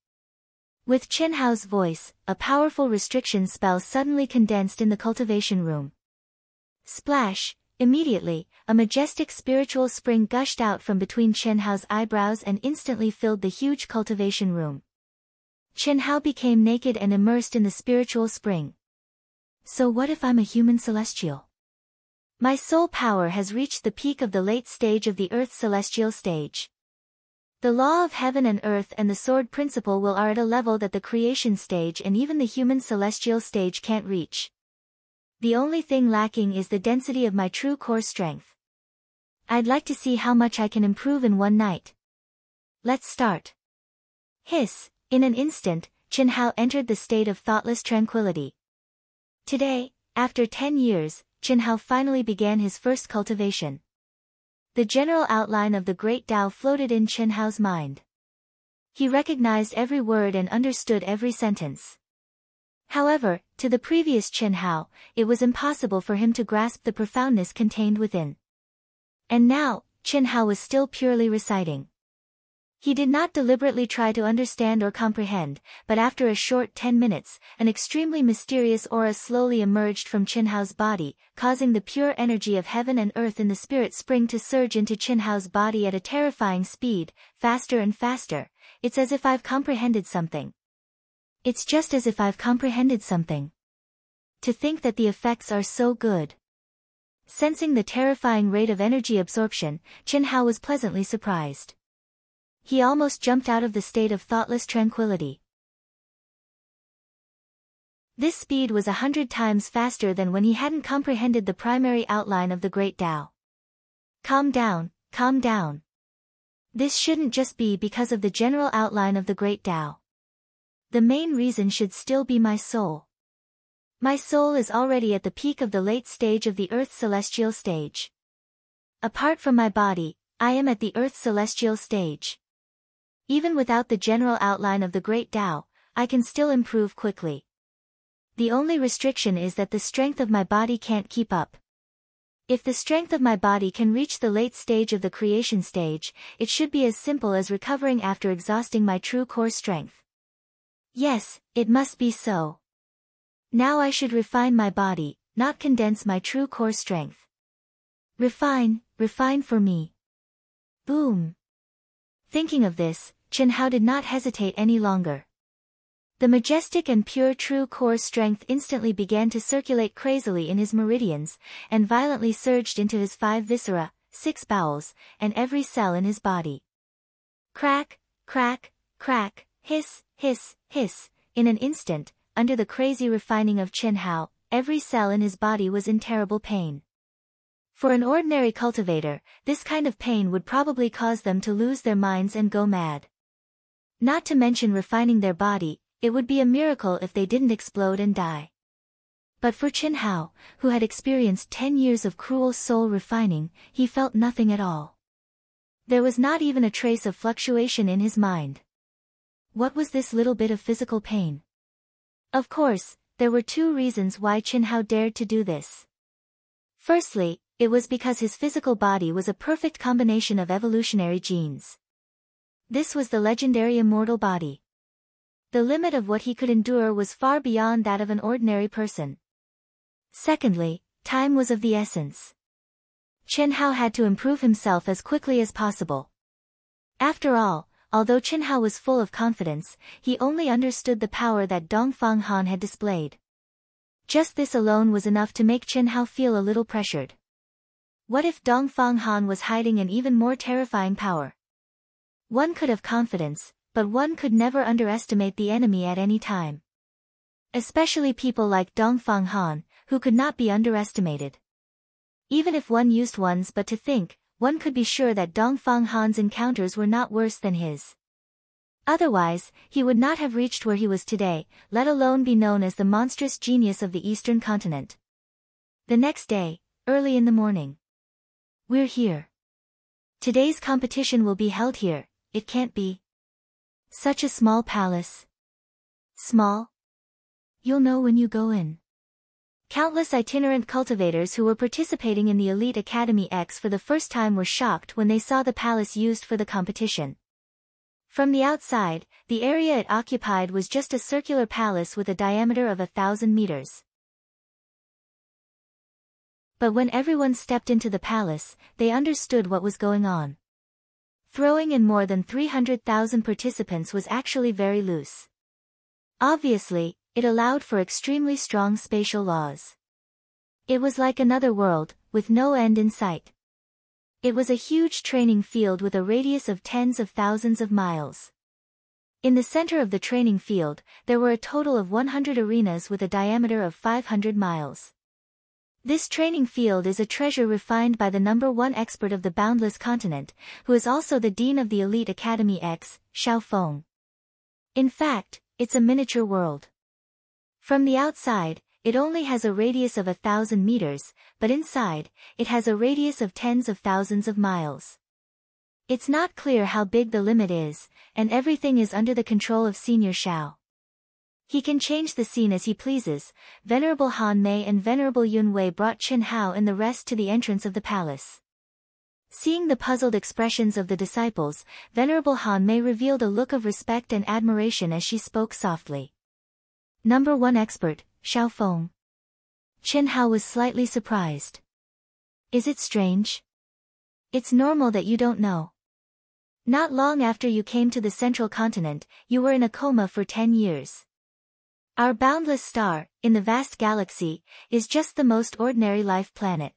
With Qin Hao's voice, a powerful restriction spell suddenly condensed in the cultivation room. Splash! Immediately, a majestic spiritual spring gushed out from between Qin Hao's eyebrows and instantly filled the huge cultivation room. Qin Hao became naked and immersed in the spiritual spring. So what if I'm a human celestial? My soul power has reached the peak of the late stage of the Earth's celestial stage. The law of heaven and earth and the sword principle are at a level that the creation stage and even the human celestial stage can't reach. The only thing lacking is the density of my true core strength. I'd like to see how much I can improve in one night. Let's start. Hiss! In an instant, Qin Hao entered the state of thoughtless tranquility. Today, after 10 years, Qin Hao finally began his first cultivation. The general outline of the Great Tao floated in Qin Hao's mind. He recognized every word and understood every sentence. However, to the previous Qin Hao, it was impossible for him to grasp the profoundness contained within. And now, Qin Hao was still purely reciting. He did not deliberately try to understand or comprehend, but after a short 10 minutes, an extremely mysterious aura slowly emerged from Qin Hao's body, causing the pure energy of heaven and earth in the spirit spring to surge into Qin Hao's body at a terrifying speed, faster and faster. It's as if I've comprehended something. It's just as if I've comprehended something. To think that the effects are so good. Sensing the terrifying rate of energy absorption, Chen Hao was pleasantly surprised. He almost jumped out of the state of thoughtless tranquility. This speed was 100 times faster than when he hadn't comprehended the primary outline of the Great Tao. Calm down, calm down. This shouldn't just be because of the general outline of the Great Tao. The main reason should still be my soul. My soul is already at the peak of the late stage of the Earth's celestial stage. Apart from my body, I am at the Earth's celestial stage. Even without the general outline of the Great Tao, I can still improve quickly. The only restriction is that the strength of my body can't keep up. If the strength of my body can reach the late stage of the creation stage, it should be as simple as recovering after exhausting my true core strength. Yes, it must be so. Now I should refine my body, not condense my true core strength. Refine for me. Boom. Thinking of this, Chen Hao did not hesitate any longer. The majestic and pure true core strength instantly began to circulate crazily in his meridians, and violently surged into his 5 viscera, 6 bowels, and every cell in his body. Crack, crack, crack, hiss, hiss, hiss. In an instant, under the crazy refining of Chen Hao, every cell in his body was in terrible pain. For an ordinary cultivator, this kind of pain would probably cause them to lose their minds and go mad. Not to mention refining their body, it would be a miracle if they didn't explode and die. But for Chen Hao, who had experienced 10 years of cruel soul refining, he felt nothing at all. There was not even a trace of fluctuation in his mind. What was this little bit of physical pain? Of course, there were 2 reasons why Chen Hao dared to do this. Firstly, it was because his physical body was a perfect combination of evolutionary genes. This was the legendary immortal body. The limit of what he could endure was far beyond that of an ordinary person. Secondly, time was of the essence. Chen Hao had to improve himself as quickly as possible. After all, although Chen Hao was full of confidence, he only understood the power that Dongfang Han had displayed. Just this alone was enough to make Chen Hao feel a little pressured. What if Dongfang Han was hiding an even more terrifying power? One could have confidence, but one could never underestimate the enemy at any time. Especially people like Dongfang Han, who could not be underestimated. Even if one used ones but to think, one could be sure that Dongfang Han's encounters were not worse than his. Otherwise, he would not have reached where he was today, let alone be known as the monstrous genius of the Eastern continent. The next day, early in the morning. We're here. Today's competition will be held here, it can't be. Such a small palace. Small? You'll know when you go in. Countless itinerant cultivators who were participating in the Elite Academy X for the first time were shocked when they saw the palace used for the competition. From the outside, the area it occupied was just a circular palace with a diameter of 1,000 meters. But when everyone stepped into the palace, they understood what was going on. Throwing in more than 300,000 participants was actually very loose. Obviously, it allowed for extremely strong spatial laws. It was like another world, with no end in sight. It was a huge training field with a radius of tens of thousands of miles. In the center of the training field, there were a total of 100 arenas with a diameter of 500 miles. This training field is a treasure refined by the #1 expert of the boundless continent, who is also the dean of the Elite Academy X, Xiaofeng. In fact, it's a miniature world. From the outside, it only has a radius of 1,000 meters, but inside, it has a radius of tens of thousands of miles. It's not clear how big the limit is, and everything is under the control of Senior Xiao. He can change the scene as he pleases. Venerable Han Mei and Venerable Yun Wei brought Chen Hao and the rest to the entrance of the palace. Seeing the puzzled expressions of the disciples, Venerable Han Mei revealed a look of respect and admiration as she spoke softly. #1 expert, Xiaofeng. Chen Hao was slightly surprised. Is it strange? It's normal that you don't know. Not long after you came to the central continent, you were in a coma for 10 years. Our boundless star, in the vast galaxy, is just the most ordinary life planet.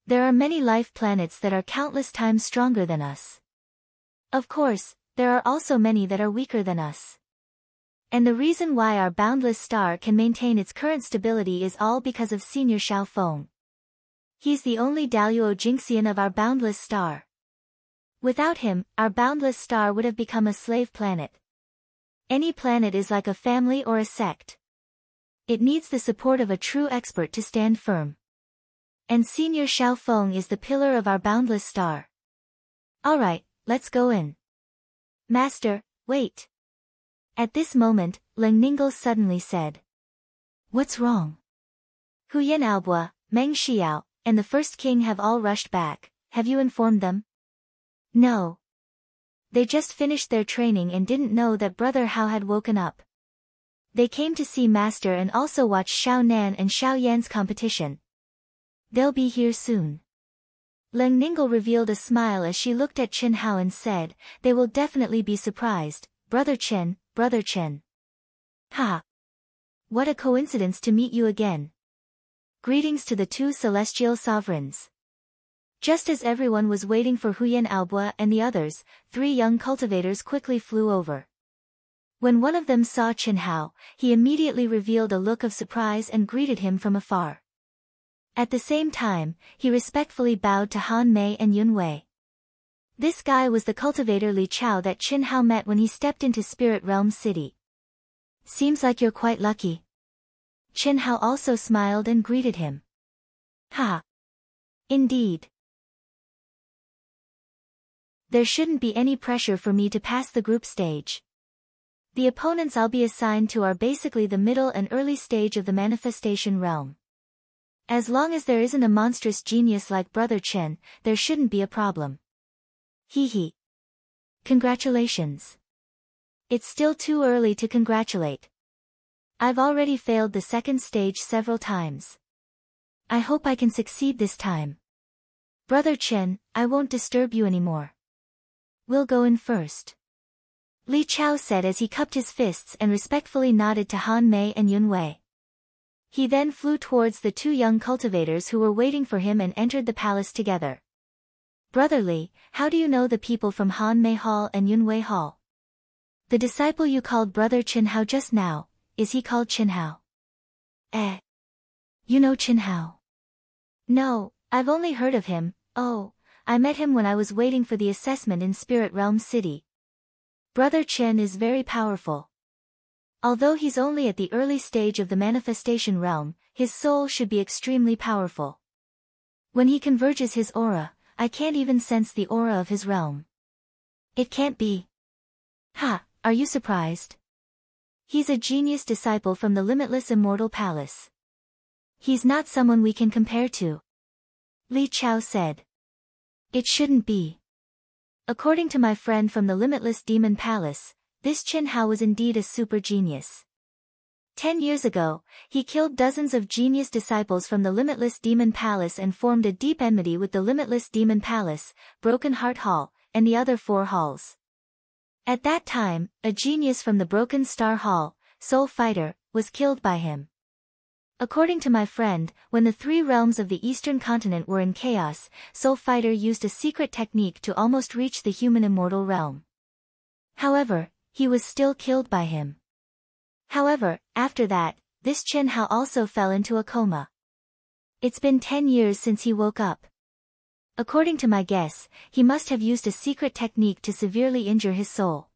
There are many life planets that are countless times stronger than us. Of course, there are also many that are weaker than us. And the reason why our boundless star can maintain its current stability is all because of Senior Xiao Feng. He's the only Daluo Jinxian of our boundless star. Without him, our boundless star would have become a slave planet. Any planet is like a family or a sect. It needs the support of a true expert to stand firm. And Senior Xiao Feng is the pillar of our boundless star. Alright, let's go in. Master, wait. At this moment, Ling Ningle suddenly said. What's wrong? Huyan Aobua, Meng Xiao, and the first king have all rushed back. Have you informed them? No. They just finished their training and didn't know that Brother Hao had woken up. They came to see Master and also watch Xiao Nan and Xiao Yan's competition. They'll be here soon. Ling Ningle revealed a smile as she looked at Chen Hao and said, they will definitely be surprised. Brother Chen, Brother Chen. Ha! What a coincidence to meet you again. Greetings to the two celestial sovereigns. Just as everyone was waiting for Huyan Aobua and the others, 3 young cultivators quickly flew over. When one of them saw Chen Hao, he immediately revealed a look of surprise and greeted him from afar. At the same time, he respectfully bowed to Han Mei and Yun Wei. This guy was the cultivator Li Chao that Chen Hao met when he stepped into Spirit Realm City. Seems like you're quite lucky. Chen Hao also smiled and greeted him. Ha! Indeed. There shouldn't be any pressure for me to pass the group stage. The opponents I'll be assigned to are basically the middle and early stage of the manifestation realm. As long as there isn't a monstrous genius like Brother Chen, there shouldn't be a problem. Hee hee. Congratulations. It's still too early to congratulate. I've already failed the second stage several times. I hope I can succeed this time. Brother Chen, I won't disturb you anymore. We'll go in first. Li Chao said as he cupped his fists and respectfully nodded to Han Mei and Yun Wei. He then flew towards the 2 young cultivators who were waiting for him and entered the palace together. Brother Li, how do you know the people from Han Mei Hall and Yun Wei Hall? The disciple you called Brother Chen Hao just now, is he called Chen Hao? You know Chen Hao? No, I've only heard of him. Oh, I met him when I was waiting for the assessment in Spirit Realm City. Brother Chen is very powerful. Although he's only at the early stage of the manifestation realm, his soul should be extremely powerful. When he converges his aura, I can't even sense the aura of his realm. It can't be. Ha, are you surprised? He's a genius disciple from the limitless immortal palace. He's not someone we can compare to. Li Chao said. It shouldn't be. According to my friend from the limitless demon palace, this Chen Hao was indeed a super genius. 10 years ago, he killed dozens of genius disciples from the Limitless Demon Palace and formed a deep enmity with the Limitless Demon Palace, Broken Heart Hall, and the other 4 halls. At that time, a genius from the Broken Star Hall, Soul Fighter, was killed by him. According to my friend, when the 3 realms of the Eastern Continent were in chaos, Soul Fighter used a secret technique to almost reach the human immortal realm. However, he was still killed by him. However, after that, this Chen Hao also fell into a coma. It's been 10 years since he woke up. According to my guess, he must have used a secret technique to severely injure his soul.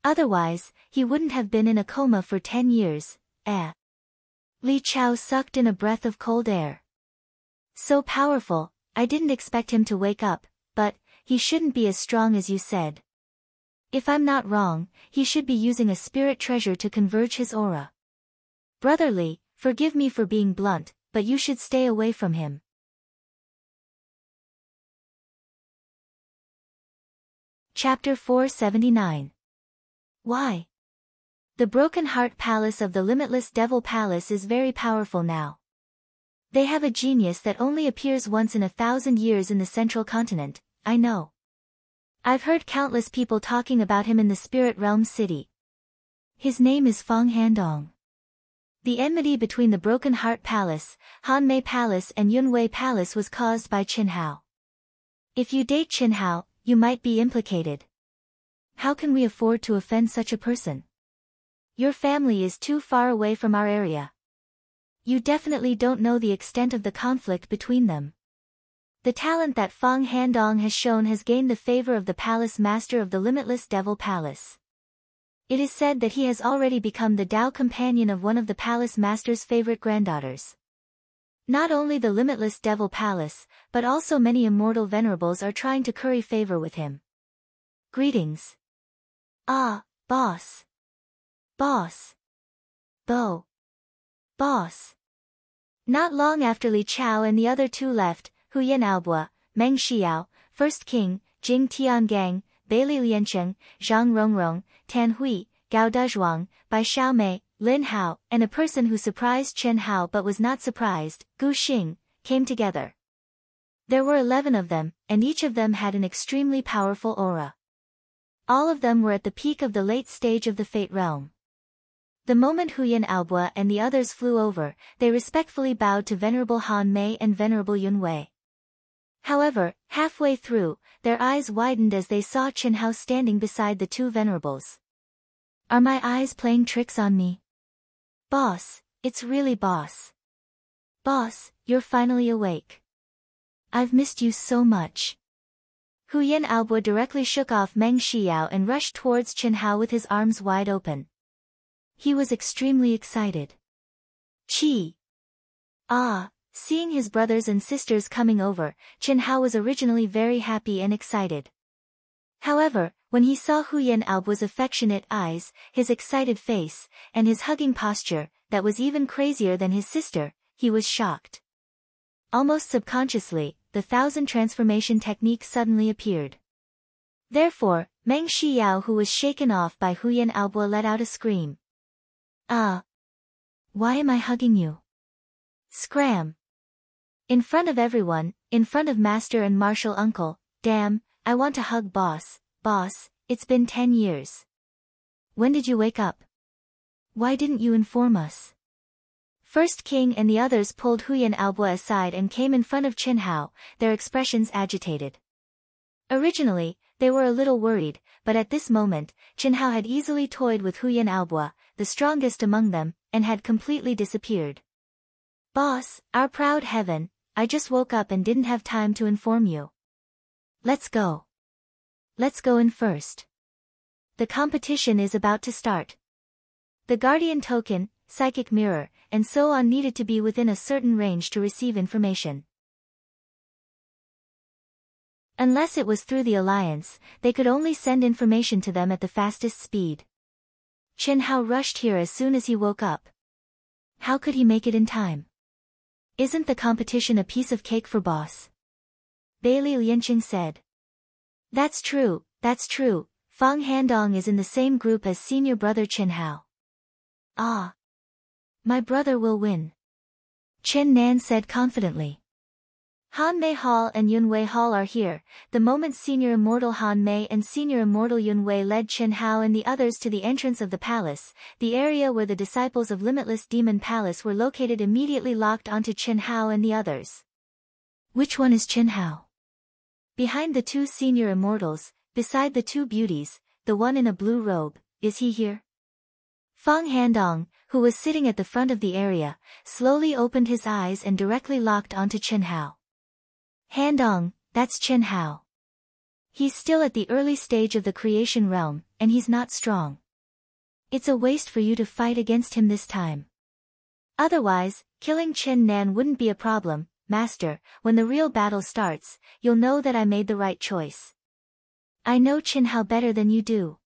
Otherwise, he wouldn't have been in a coma for 10 years. Li Chao sucked in a breath of cold air. So powerful, I didn't expect him to wake up, but he shouldn't be as strong as you said. If I'm not wrong, he should be using a spirit treasure to converge his aura. Brother Li, forgive me for being blunt, but you should stay away from him. Chapter 479. Why? The Broken Heart Palace of the Limitless Devil Palace is very powerful now. They have a genius that only appears once in 1,000 years in the Central Continent, I know. I've heard countless people talking about him in the Spirit Realm City. His name is Feng Handong. The enmity between the Broken Heart Palace, Hanmei Palace and Yunwei Palace was caused by Qin Hao. If you date Qin Hao, you might be implicated. How can we afford to offend such a person? Your family is too far away from our area. You definitely don't know the extent of the conflict between them. The talent that Fang Handong has shown has gained the favor of the palace master of the Limitless Devil Palace. It is said that he has already become the Dao companion of one of the palace master's favorite granddaughters. Not only the Limitless Devil Palace, but also many immortal venerables are trying to curry favor with him. Greetings. Ah, boss. Boss. Bo. Boss. Not long after Li Chao and the other two left, Huyan Aobua, Meng Xiao, First King, Jing Tiangang, Beili Liancheng, Zhang Rongrong, Tan Hui, Gao Dazhuang, Bai Xiaomei, Lin Hao, and a person who surprised Chen Hao but was not surprised, Gu Xing, came together. There were 11 of them, and each of them had an extremely powerful aura. All of them were at the peak of the late stage of the Fate Realm. The moment Huyan Aobua and the others flew over, they respectfully bowed to Venerable Han Mei and Venerable Yun Wei. However, halfway through, their eyes widened as they saw Qin Hao standing beside the two venerables. Are my eyes playing tricks on me? Boss, it's really boss. Boss, you're finally awake. I've missed you so much. Huyan Aobua directly shook off Meng Xiao and rushed towards Qin Hao with his arms wide open. He was extremely excited. Qi. Ah. Seeing his brothers and sisters coming over, Qin Hao was originally very happy and excited. However, when he saw Huyan Aobua's affectionate eyes, his excited face, and his hugging posture, that was even crazier than his sister, he was shocked. Almost subconsciously, the 1,000 transformation technique suddenly appeared. Therefore, Meng Xiao, who was shaken off by Huyan Aobua, let out a scream. Ah! Why am I hugging you? Scram! In front of everyone, in front of Master and Martial Uncle, damn, I want to hug boss, it's been 10 years. When did you wake up? Why didn't you inform us? First King and the others pulled Huyan Aobua aside and came in front of Qin Hao, their expressions agitated. Originally, they were a little worried, but at this moment, Qin Hao had easily toyed with Huyan Aobua, the strongest among them, and had completely disappeared. Boss, our proud heaven, I just woke up and didn't have time to inform you. Let's go. Let's go in first. The competition is about to start. The Guardian Token, Psychic Mirror, and so on needed to be within a certain range to receive information. Unless it was through the Alliance, they could only send information to them at the fastest speed. Qin Hao rushed here as soon as he woke up. How could he make it in time? Isn't the competition a piece of cake for boss? Beili Lianqing said. That's true, Fang Handong is in the same group as senior brother Qin Hao. Ah. My brother will win. Chen Nan said confidently. Han Mei Hall and Yun Wei Hall are here. The moment Senior Immortal Han Mei and Senior Immortal Yun Wei led Qin Hao and the others to the entrance of the palace, the area where the disciples of Limitless Demon Palace were located immediately locked onto Qin Hao and the others. Which one is Qin Hao? Behind the two Senior Immortals, beside the two beauties, the one in a blue robe, is he here? Fang Handong, who was sitting at the front of the area, slowly opened his eyes and directly locked onto Qin Hao. Handong, that's Qin Hao. He's still at the early stage of the creation realm, and he's not strong. It's a waste for you to fight against him this time. Otherwise, killing Qin Nan wouldn't be a problem, Master. When the real battle starts, you'll know that I made the right choice. I know Qin Hao better than you do.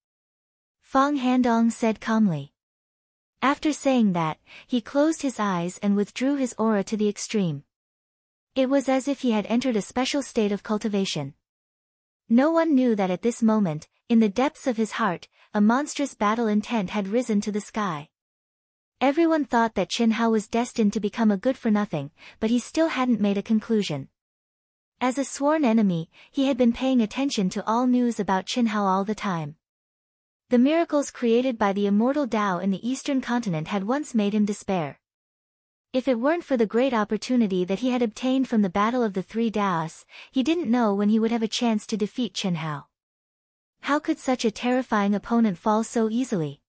Fang Handong said calmly. After saying that, he closed his eyes and withdrew his aura to the extreme. It was as if he had entered a special state of cultivation. No one knew that at this moment, in the depths of his heart, a monstrous battle intent had risen to the sky. Everyone thought that Qin Hao was destined to become a good-for-nothing, but he still hadn't made a conclusion. As a sworn enemy, he had been paying attention to all news about Qin Hao all the time. The miracles created by the immortal Tao in the eastern continent had once made him despair. If it weren't for the great opportunity that he had obtained from the Battle of the Three Taos, he didn't know when he would have a chance to defeat Chen Hao. How could such a terrifying opponent fall so easily?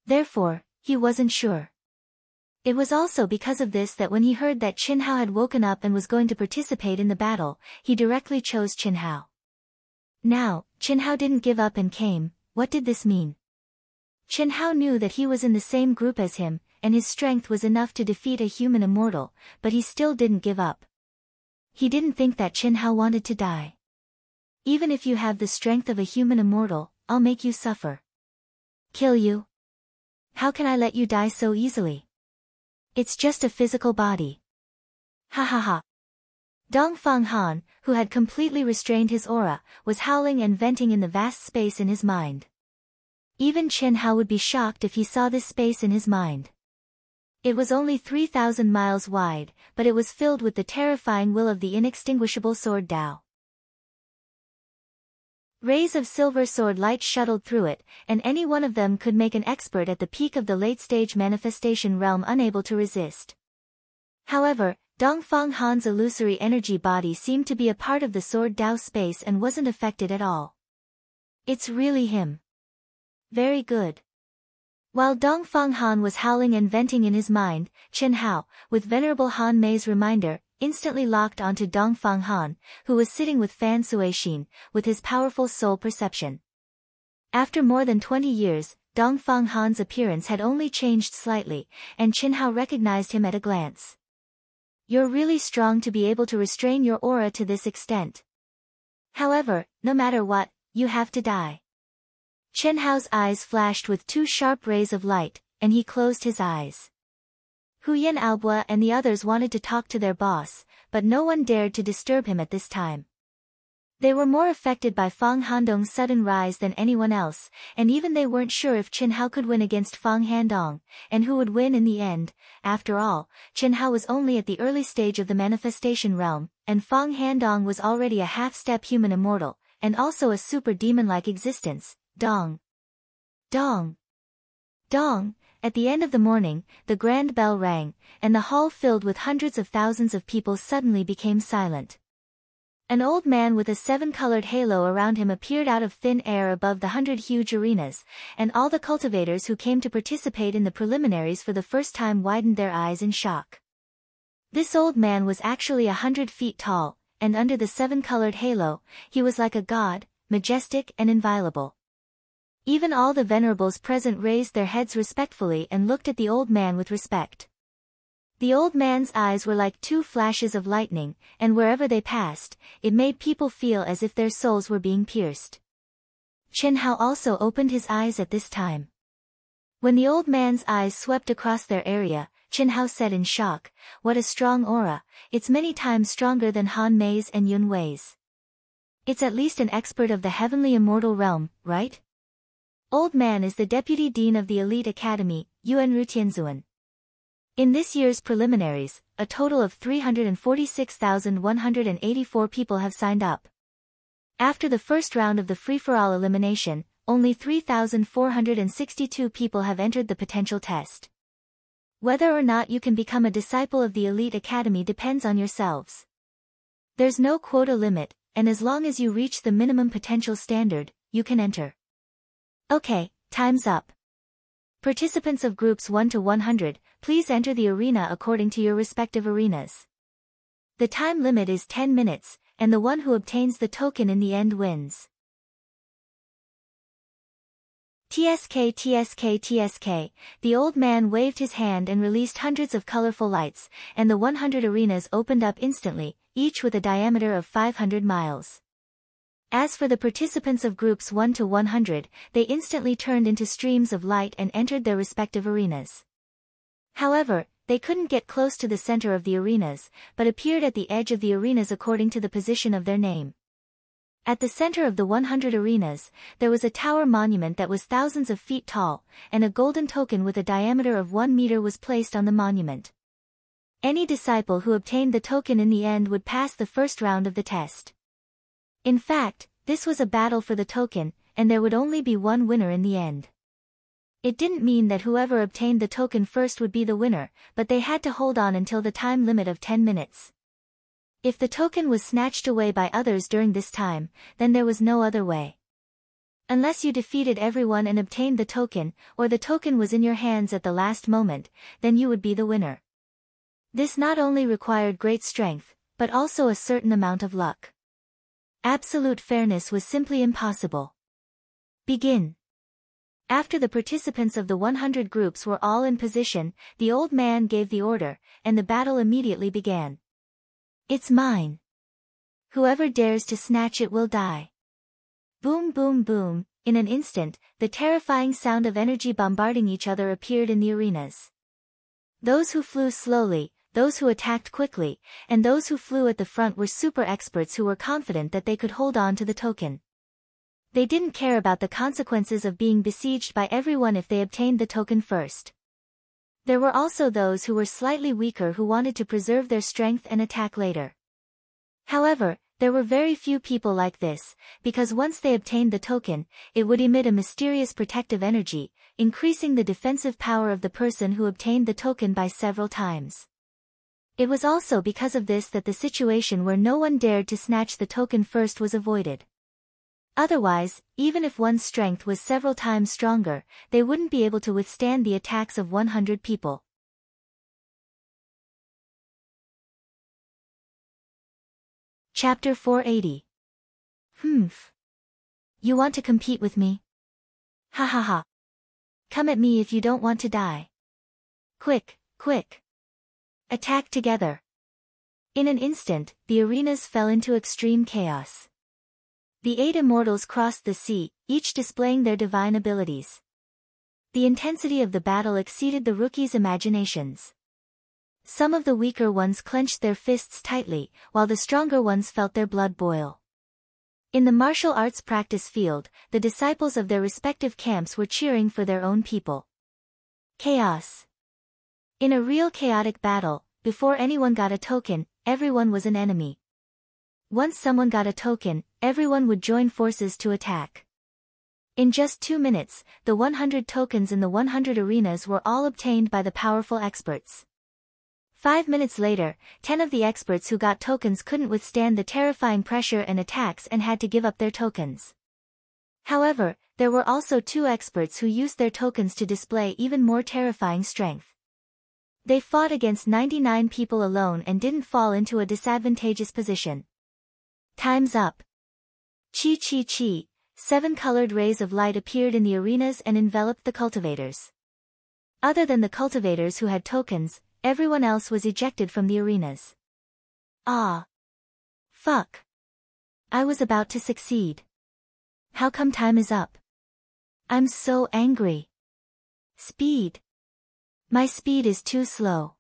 Therefore, he wasn't sure. It was also because of this that when he heard that Chen Hao had woken up and was going to participate in the battle, he directly chose Chen Hao. Now, Chen Hao didn't give up and came. What did this mean? Chen Hao knew that he was in the same group as him, and his strength was enough to defeat a human immortal, but he still didn't give up. He didn't think that Chen Hao wanted to die. Even if you have the strength of a human immortal, I'll make you suffer. Kill you? How can I let you die so easily? It's just a physical body. Ha ha ha. Dongfang Han, who had completely restrained his aura, was howling and venting in the vast space in his mind. Even Chen Hao would be shocked if he saw this space in his mind. It was only 3,000 miles wide, but it was filled with the terrifying will of the inextinguishable sword Tao. Rays of silver sword light shuttled through it, and any one of them could make an expert at the peak of the late-stage manifestation realm unable to resist. However, Dongfang Han's illusory energy body seemed to be a part of the sword Tao space and wasn't affected at all. It's really him. Very good. While Dongfang Han was howling and venting in his mind, Chen Hao, with Venerable Han Mei's reminder, instantly locked onto Dongfang Han, who was sitting with Fan Suixin, with his powerful soul perception. After more than 20 years, Dongfang Han's appearance had only changed slightly, and Chen Hao recognized him at a glance. You're really strong to be able to restrain your aura to this extent. However, no matter what, you have to die. Chen Hao's eyes flashed with two sharp rays of light, and he closed his eyes. Huyan Albua and the others wanted to talk to their boss, but no one dared to disturb him at this time. They were more affected by Fang Handong's sudden rise than anyone else, and even they weren't sure if Chen Hao could win against Fang Handong, and who would win in the end. After all, Chen Hao was only at the early stage of the manifestation realm, and Fang Handong was already a half-step human immortal, and also a super demon-like existence. Dong. Dong. Dong. At the end of the morning, the grand bell rang, and the hall filled with hundreds of thousands of people suddenly became silent. An old man with a 7-colored halo around him appeared out of thin air above the 100 huge arenas, and all the cultivators who came to participate in the preliminaries for the first time widened their eyes in shock. This old man was actually 100 feet tall, and under the 7-colored halo, he was like a god, majestic and inviolable. Even all the venerables present raised their heads respectfully and looked at the old man with respect. The old man's eyes were like two flashes of lightning, and wherever they passed, it made people feel as if their souls were being pierced. Chen Hao also opened his eyes at this time. When the old man's eyes swept across their area, Chen Hao said in shock, "What a strong aura, it's many times stronger than Han Mei's and Yun Wei's. It's at least an expert of the heavenly immortal realm, right?" Old man is the Deputy Dean of the Elite Academy, Yuan Rutianzuan. In this year's preliminaries, a total of 346,184 people have signed up. After the first round of the free-for-all elimination, only 3,462 people have entered the potential test. Whether or not you can become a disciple of the Elite Academy depends on yourselves. There's no quota limit, and as long as you reach the minimum potential standard, you can enter. Okay, time's up. Participants of groups 1 to 100, please enter the arena according to your respective arenas. The time limit is 10 minutes, and the one who obtains the token in the end wins. TSK TSK TSK, the old man waved his hand and released hundreds of colorful lights, and the 100 arenas opened up instantly, each with a diameter of 500 miles. As for the participants of groups 1 to 100, they instantly turned into streams of light and entered their respective arenas. However, they couldn't get close to the center of the arenas, but appeared at the edge of the arenas according to the position of their name. At the center of the 100 arenas, there was a tower monument that was thousands of feet tall, and a golden token with a diameter of 1 meter was placed on the monument. Any disciple who obtained the token in the end would pass the first round of the test. In fact, this was a battle for the token, and there would only be one winner in the end. It didn't mean that whoever obtained the token first would be the winner, but they had to hold on until the time limit of 10 minutes. If the token was snatched away by others during this time, then there was no other way. Unless you defeated everyone and obtained the token, or the token was in your hands at the last moment, then you would be the winner. This not only required great strength, but also a certain amount of luck. Absolute fairness was simply impossible. Begin. After the participants of the 100 groups were all in position, the old man gave the order, and the battle immediately began. It's mine. Whoever dares to snatch it will die. Boom, boom, boom. In an instant, the terrifying sound of energy bombarding each other appeared in the arenas. Those who flew slowly, those who attacked quickly, and those who flew at the front were super experts who were confident that they could hold on to the token. They didn't care about the consequences of being besieged by everyone if they obtained the token first. There were also those who were slightly weaker who wanted to preserve their strength and attack later. However, there were very few people like this, because once they obtained the token, it would emit a mysterious protective energy, increasing the defensive power of the person who obtained the token by several times. It was also because of this that the situation where no one dared to snatch the token first was avoided. Otherwise, even if one's strength was several times stronger, they wouldn't be able to withstand the attacks of 100 people. Chapter 480. Humph. You want to compete with me? Ha ha ha. Come at me if you don't want to die. Quick, quick. Attack together. In an instant, the arenas fell into extreme chaos. The 8 immortals crossed the sea, each displaying their divine abilities. The intensity of the battle exceeded the rookies' imaginations. Some of the weaker ones clenched their fists tightly, while the stronger ones felt their blood boil. In the martial arts practice field, the disciples of their respective camps were cheering for their own people. Chaos. In a real chaotic battle, before anyone got a token, everyone was an enemy. Once someone got a token, everyone would join forces to attack. In just 2 minutes, the 100 tokens in the 100 arenas were all obtained by the powerful experts. 5 minutes later, 10 of the experts who got tokens couldn't withstand the terrifying pressure and attacks and had to give up their tokens. However, there were also 2 experts who used their tokens to display even more terrifying strength. They fought against 99 people alone and didn't fall into a disadvantageous position. Time's up. Chi chi chi, 7 colored rays of light appeared in the arenas and enveloped the cultivators. Other than the cultivators who had tokens, everyone else was ejected from the arenas. Ah. Fuck. I was about to succeed. How come time is up? I'm so angry. Speed. My speed is too slow.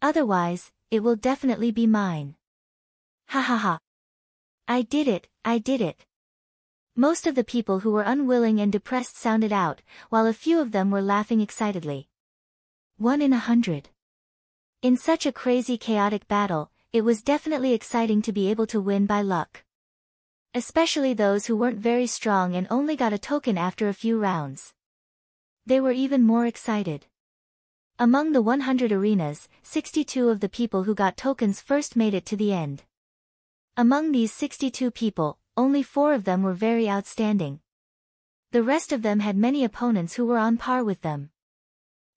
Otherwise, it will definitely be mine. Ha ha ha. I did it, I did it. Most of the people who were unwilling and depressed sounded out, while a few of them were laughing excitedly. 1 in 100. In such a crazy chaotic battle, it was definitely exciting to be able to win by luck. Especially those who weren't very strong and only got a token after a few rounds. They were even more excited. Among the 100 arenas, 62 of the people who got tokens first made it to the end. Among these 62 people, only 4 of them were very outstanding. The rest of them had many opponents who were on par with them.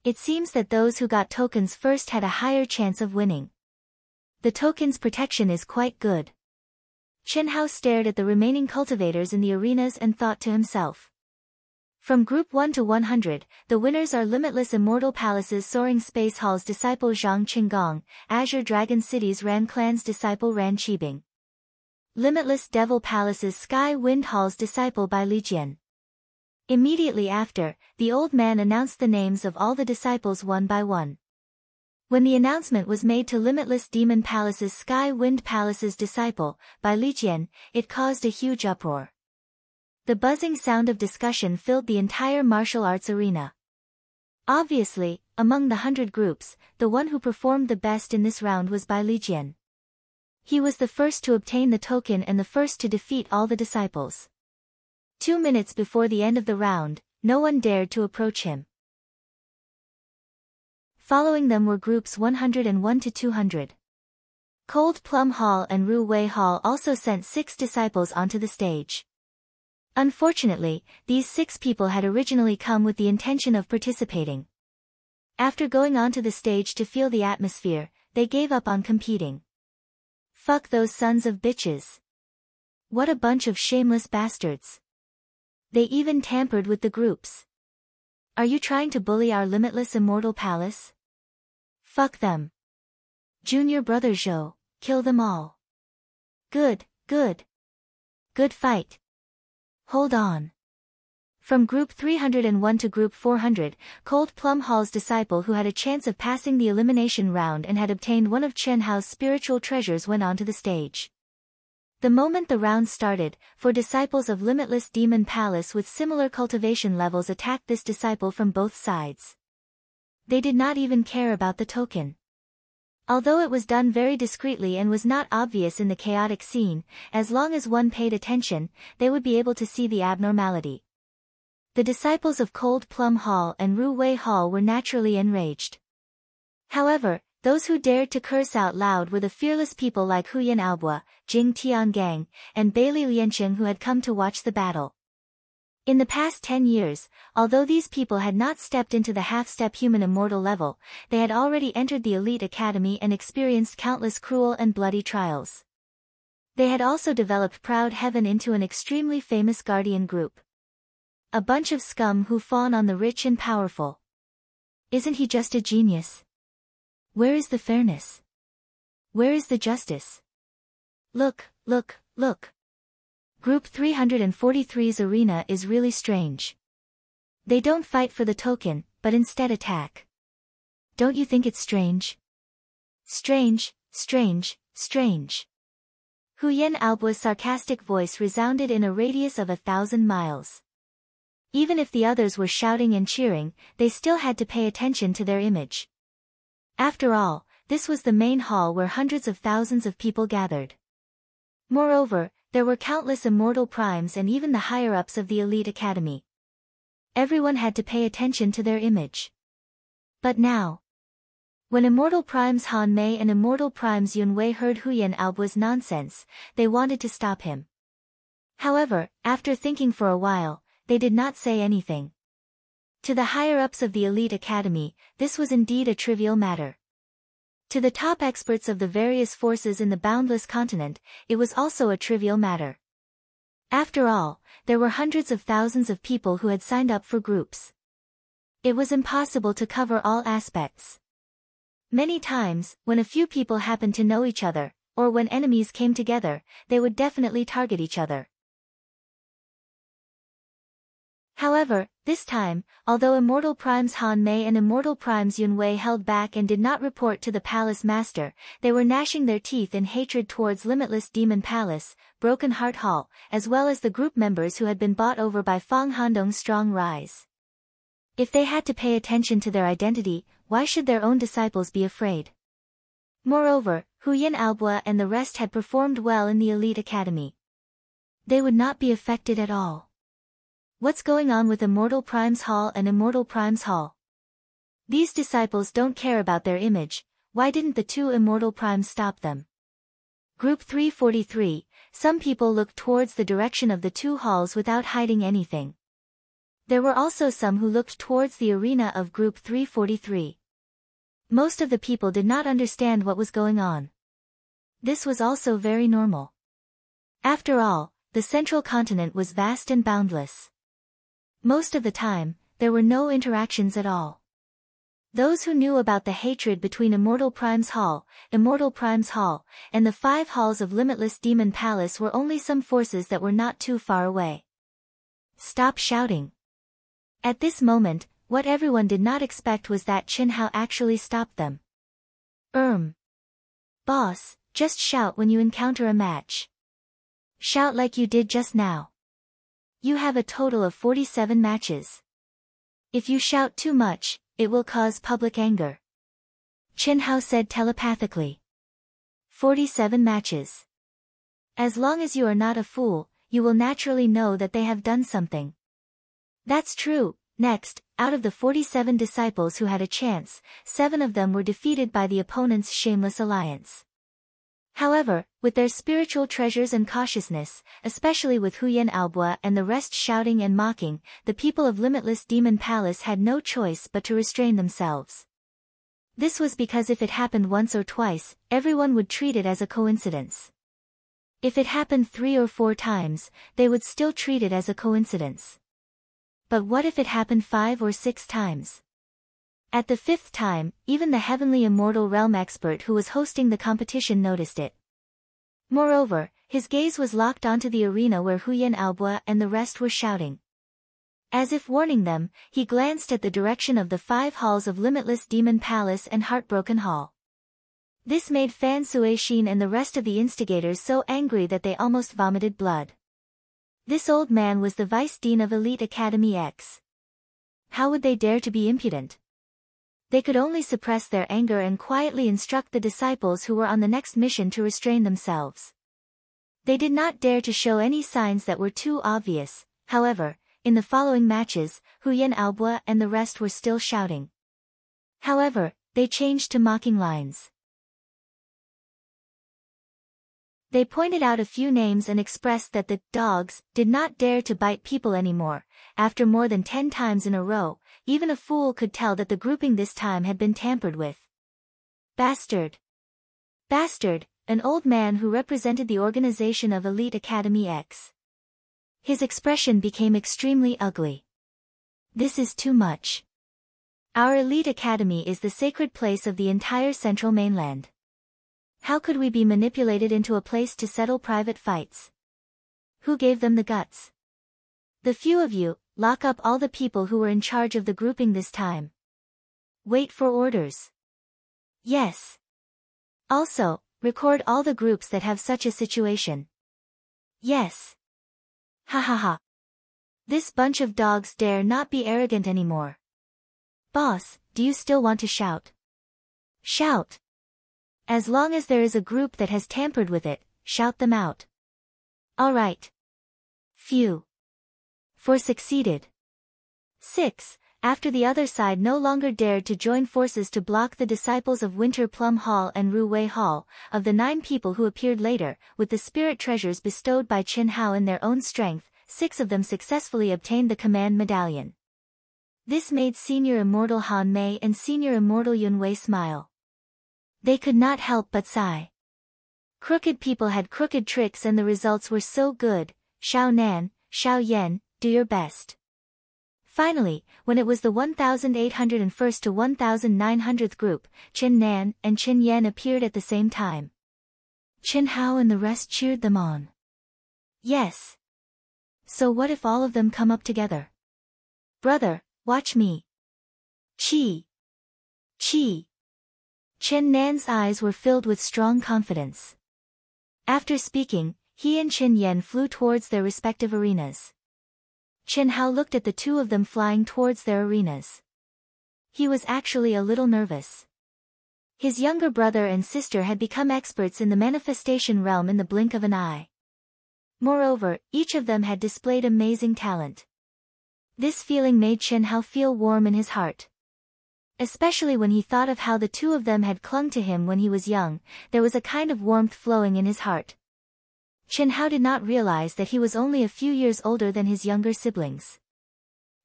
It seems that those who got tokens first had a higher chance of winning. The token's protection is quite good. Chen Hao stared at the remaining cultivators in the arenas and thought to himself. From Group 1 to 100, the winners are Limitless Immortal Palaces Soaring Space Hall's disciple Zhang Qinggong, Azure Dragon City's Ran Clan's disciple Ran Qibing. Limitless Devil Palace's Sky Wind Hall's disciple Bai Lijian. Immediately after, the old man announced the names of all the disciples one by one. When the announcement was made to Limitless Demon Palace's Sky Wind Palace's disciple, Bai Lijian, it caused a huge uproar. The buzzing sound of discussion filled the entire martial arts arena. Obviously, among the 100 groups, the one who performed the best in this round was Bai Lijian. He was the first to obtain the token and the first to defeat all the disciples. 2 minutes before the end of the round, no one dared to approach him. Following them were groups 101 to 200. Cold Plum Hall and Ru Wei Hall also sent 6 disciples onto the stage. Unfortunately, these 6 people had originally come with the intention of participating. After going onto the stage to feel the atmosphere, they gave up on competing. Fuck those sons of bitches. What a bunch of shameless bastards. They even tampered with the groups. Are you trying to bully our limitless immortal palace? Fuck them. Junior brother Zhou, kill them all. Good, good. Good fight. Hold on. From group 301 to group 400, Cold Plum Hall's disciple who had a chance of passing the elimination round and had obtained one of Chen Hao's spiritual treasures went onto the stage. The moment the round started, 4 disciples of Limitless Demon Palace with similar cultivation levels attacked this disciple from both sides. They did not even care about the token. Although it was done very discreetly and was not obvious in the chaotic scene, as long as one paid attention, they would be able to see the abnormality. The disciples of Cold Plum Hall and Ru Wei Hall were naturally enraged. However, those who dared to curse out loud were the fearless people like Huyan Aobua, Jing Tiangang, and Bailey Liancheng who had come to watch the battle. In the past 10 years, although these people had not stepped into the half-step human immortal level, they had already entered the elite academy and experienced countless cruel and bloody trials. They had also developed Proud Heaven into an extremely famous guardian group. A bunch of scum who fawn on the rich and powerful. Isn't he just a genius? Where is the fairness? Where is the justice? Look, look, look. Group 343's arena is really strange. They don't fight for the token, but instead attack. Don't you think it's strange? Strange, strange, strange. Huyan Aobua's sarcastic voice resounded in a radius of 1,000 miles. Even if the others were shouting and cheering, they still had to pay attention to their image. After all, this was the main hall where hundreds of thousands of people gathered. Moreover, there were countless immortal primes and even the higher-ups of the elite academy. Everyone had to pay attention to their image. But now, when Immortal Primes Han Mei and Immortal Primes Yun Wei heard Huyan Aobua's nonsense, they wanted to stop him. However, after thinking for a while, they did not say anything. To the higher-ups of the elite academy, this was indeed a trivial matter. To the top experts of the various forces in the boundless continent, it was also a trivial matter. After all, there were hundreds of thousands of people who had signed up for groups. It was impossible to cover all aspects. Many times, when a few people happened to know each other, or when enemies came together, they would definitely target each other. However, this time, although Immortal Primes Han Mei and Immortal Primes Yun Wei held back and did not report to the Palace Master, they were gnashing their teeth in hatred towards Limitless Demon Palace, Broken Heart Hall, as well as the group members who had been bought over by Fang Handong's strong rise. If they had to pay attention to their identity, why should their own disciples be afraid? Moreover, Huyan Aobua and the rest had performed well in the elite academy. They would not be affected at all. What's going on with Immortal Primes Hall and Immortal Primes Hall? These disciples don't care about their image, why didn't the 2 Immortal Primes stop them? Group 343, some people looked towards the direction of the 2 halls without hiding anything. There were also some who looked towards the arena of Group 343. Most of the people did not understand what was going on. This was also very normal. After all, the central continent was vast and boundless. Most of the time, there were no interactions at all. Those who knew about the hatred between Immortal Primes Hall, and the 5 halls of Limitless Demon Palace were only some forces that were not too far away. Stop shouting. At this moment, what everyone did not expect was that Chen Hao actually stopped them. Boss, just shout when you encounter a match. Shout like you did just now. You have a total of 47 matches. If you shout too much, it will cause public anger. Chen Hao said telepathically. 47 matches. As long as you are not a fool, you will naturally know that they have done something. That's true. Next, out of the 47 disciples who had a chance, 7 of them were defeated by the opponent's shameless alliance. However, with their spiritual treasures and cautiousness, especially with Huyen Aobo and the rest shouting and mocking, the people of Limitless Demon Palace had no choice but to restrain themselves. This was because if it happened once or twice, everyone would treat it as a coincidence. If it happened 3 or 4 times, they would still treat it as a coincidence. But what if it happened 5 or 6 times? At the 5th time, even the heavenly immortal realm expert who was hosting the competition noticed it. Moreover, his gaze was locked onto the arena where Huyen Aobo and the rest were shouting. As if warning them, he glanced at the direction of the 5 halls of Limitless Demon Palace and Heartbroken Hall. This made Fan Suixin and the rest of the instigators so angry that they almost vomited blood. This old man was the Vice Dean of Elite Academy X. How would they dare to be impudent? They could only suppress their anger and quietly instruct the disciples who were on the next mission to restrain themselves. They did not dare to show any signs that were too obvious. However, in the following matches, Huyen Aobo and the rest were still shouting. However, they changed to mocking lines. They pointed out a few names and expressed that the dogs did not dare to bite people anymore. After more than 10 times in a row, even a fool could tell that the grouping this time had been tampered with. Bastard! Bastard, an old man who represented the organization of Elite Academy X. His expression became extremely ugly. This is too much. Our Elite Academy is the sacred place of the entire Central Mainland. How could we be manipulated into a place to settle private fights? Who gave them the guts? The few of you, lock up all the people who were in charge of the grouping this time. Wait for orders. Yes. Also, record all the groups that have such a situation. Yes. Ha ha ha. This bunch of dogs dare not be arrogant anymore. Boss, do you still want to shout? Shout. As long as there is a group that has tampered with it, shout them out. All right. Phew. 4 succeeded. 6. After the other side no longer dared to join forces to block the disciples of Winter Plum Hall and Ru Wei Hall, of the 9 people who appeared later, with the spirit treasures bestowed by Qin Hao in their own strength, 6 of them successfully obtained the command medallion. This made Senior Immortal Han Mei and Senior Immortal Yun Wei smile. They could not help but sigh. Crooked people had crooked tricks and the results were so good. Xiao Nan, Xiao Yan, do your best. Finally, when it was the 1801st to 1900th group, Qin Nan and Qin Yan appeared at the same time. Qin Hao and the rest cheered them on. Yes. So what if all of them come up together? Brother, watch me. Qi. Qi. Qin Nan's eyes were filled with strong confidence. After speaking, he and Qin Yan flew towards their respective arenas. Qin Hao looked at the 2 of them flying towards their arenas. He was actually a little nervous. His younger brother and sister had become experts in the manifestation realm in the blink of an eye. Moreover, each of them had displayed amazing talent. This feeling made Qin Hao feel warm in his heart. Especially when he thought of how the 2 of them had clung to him when he was young, there was a kind of warmth flowing in his heart. Qin Hao did not realize that he was only a few years older than his younger siblings.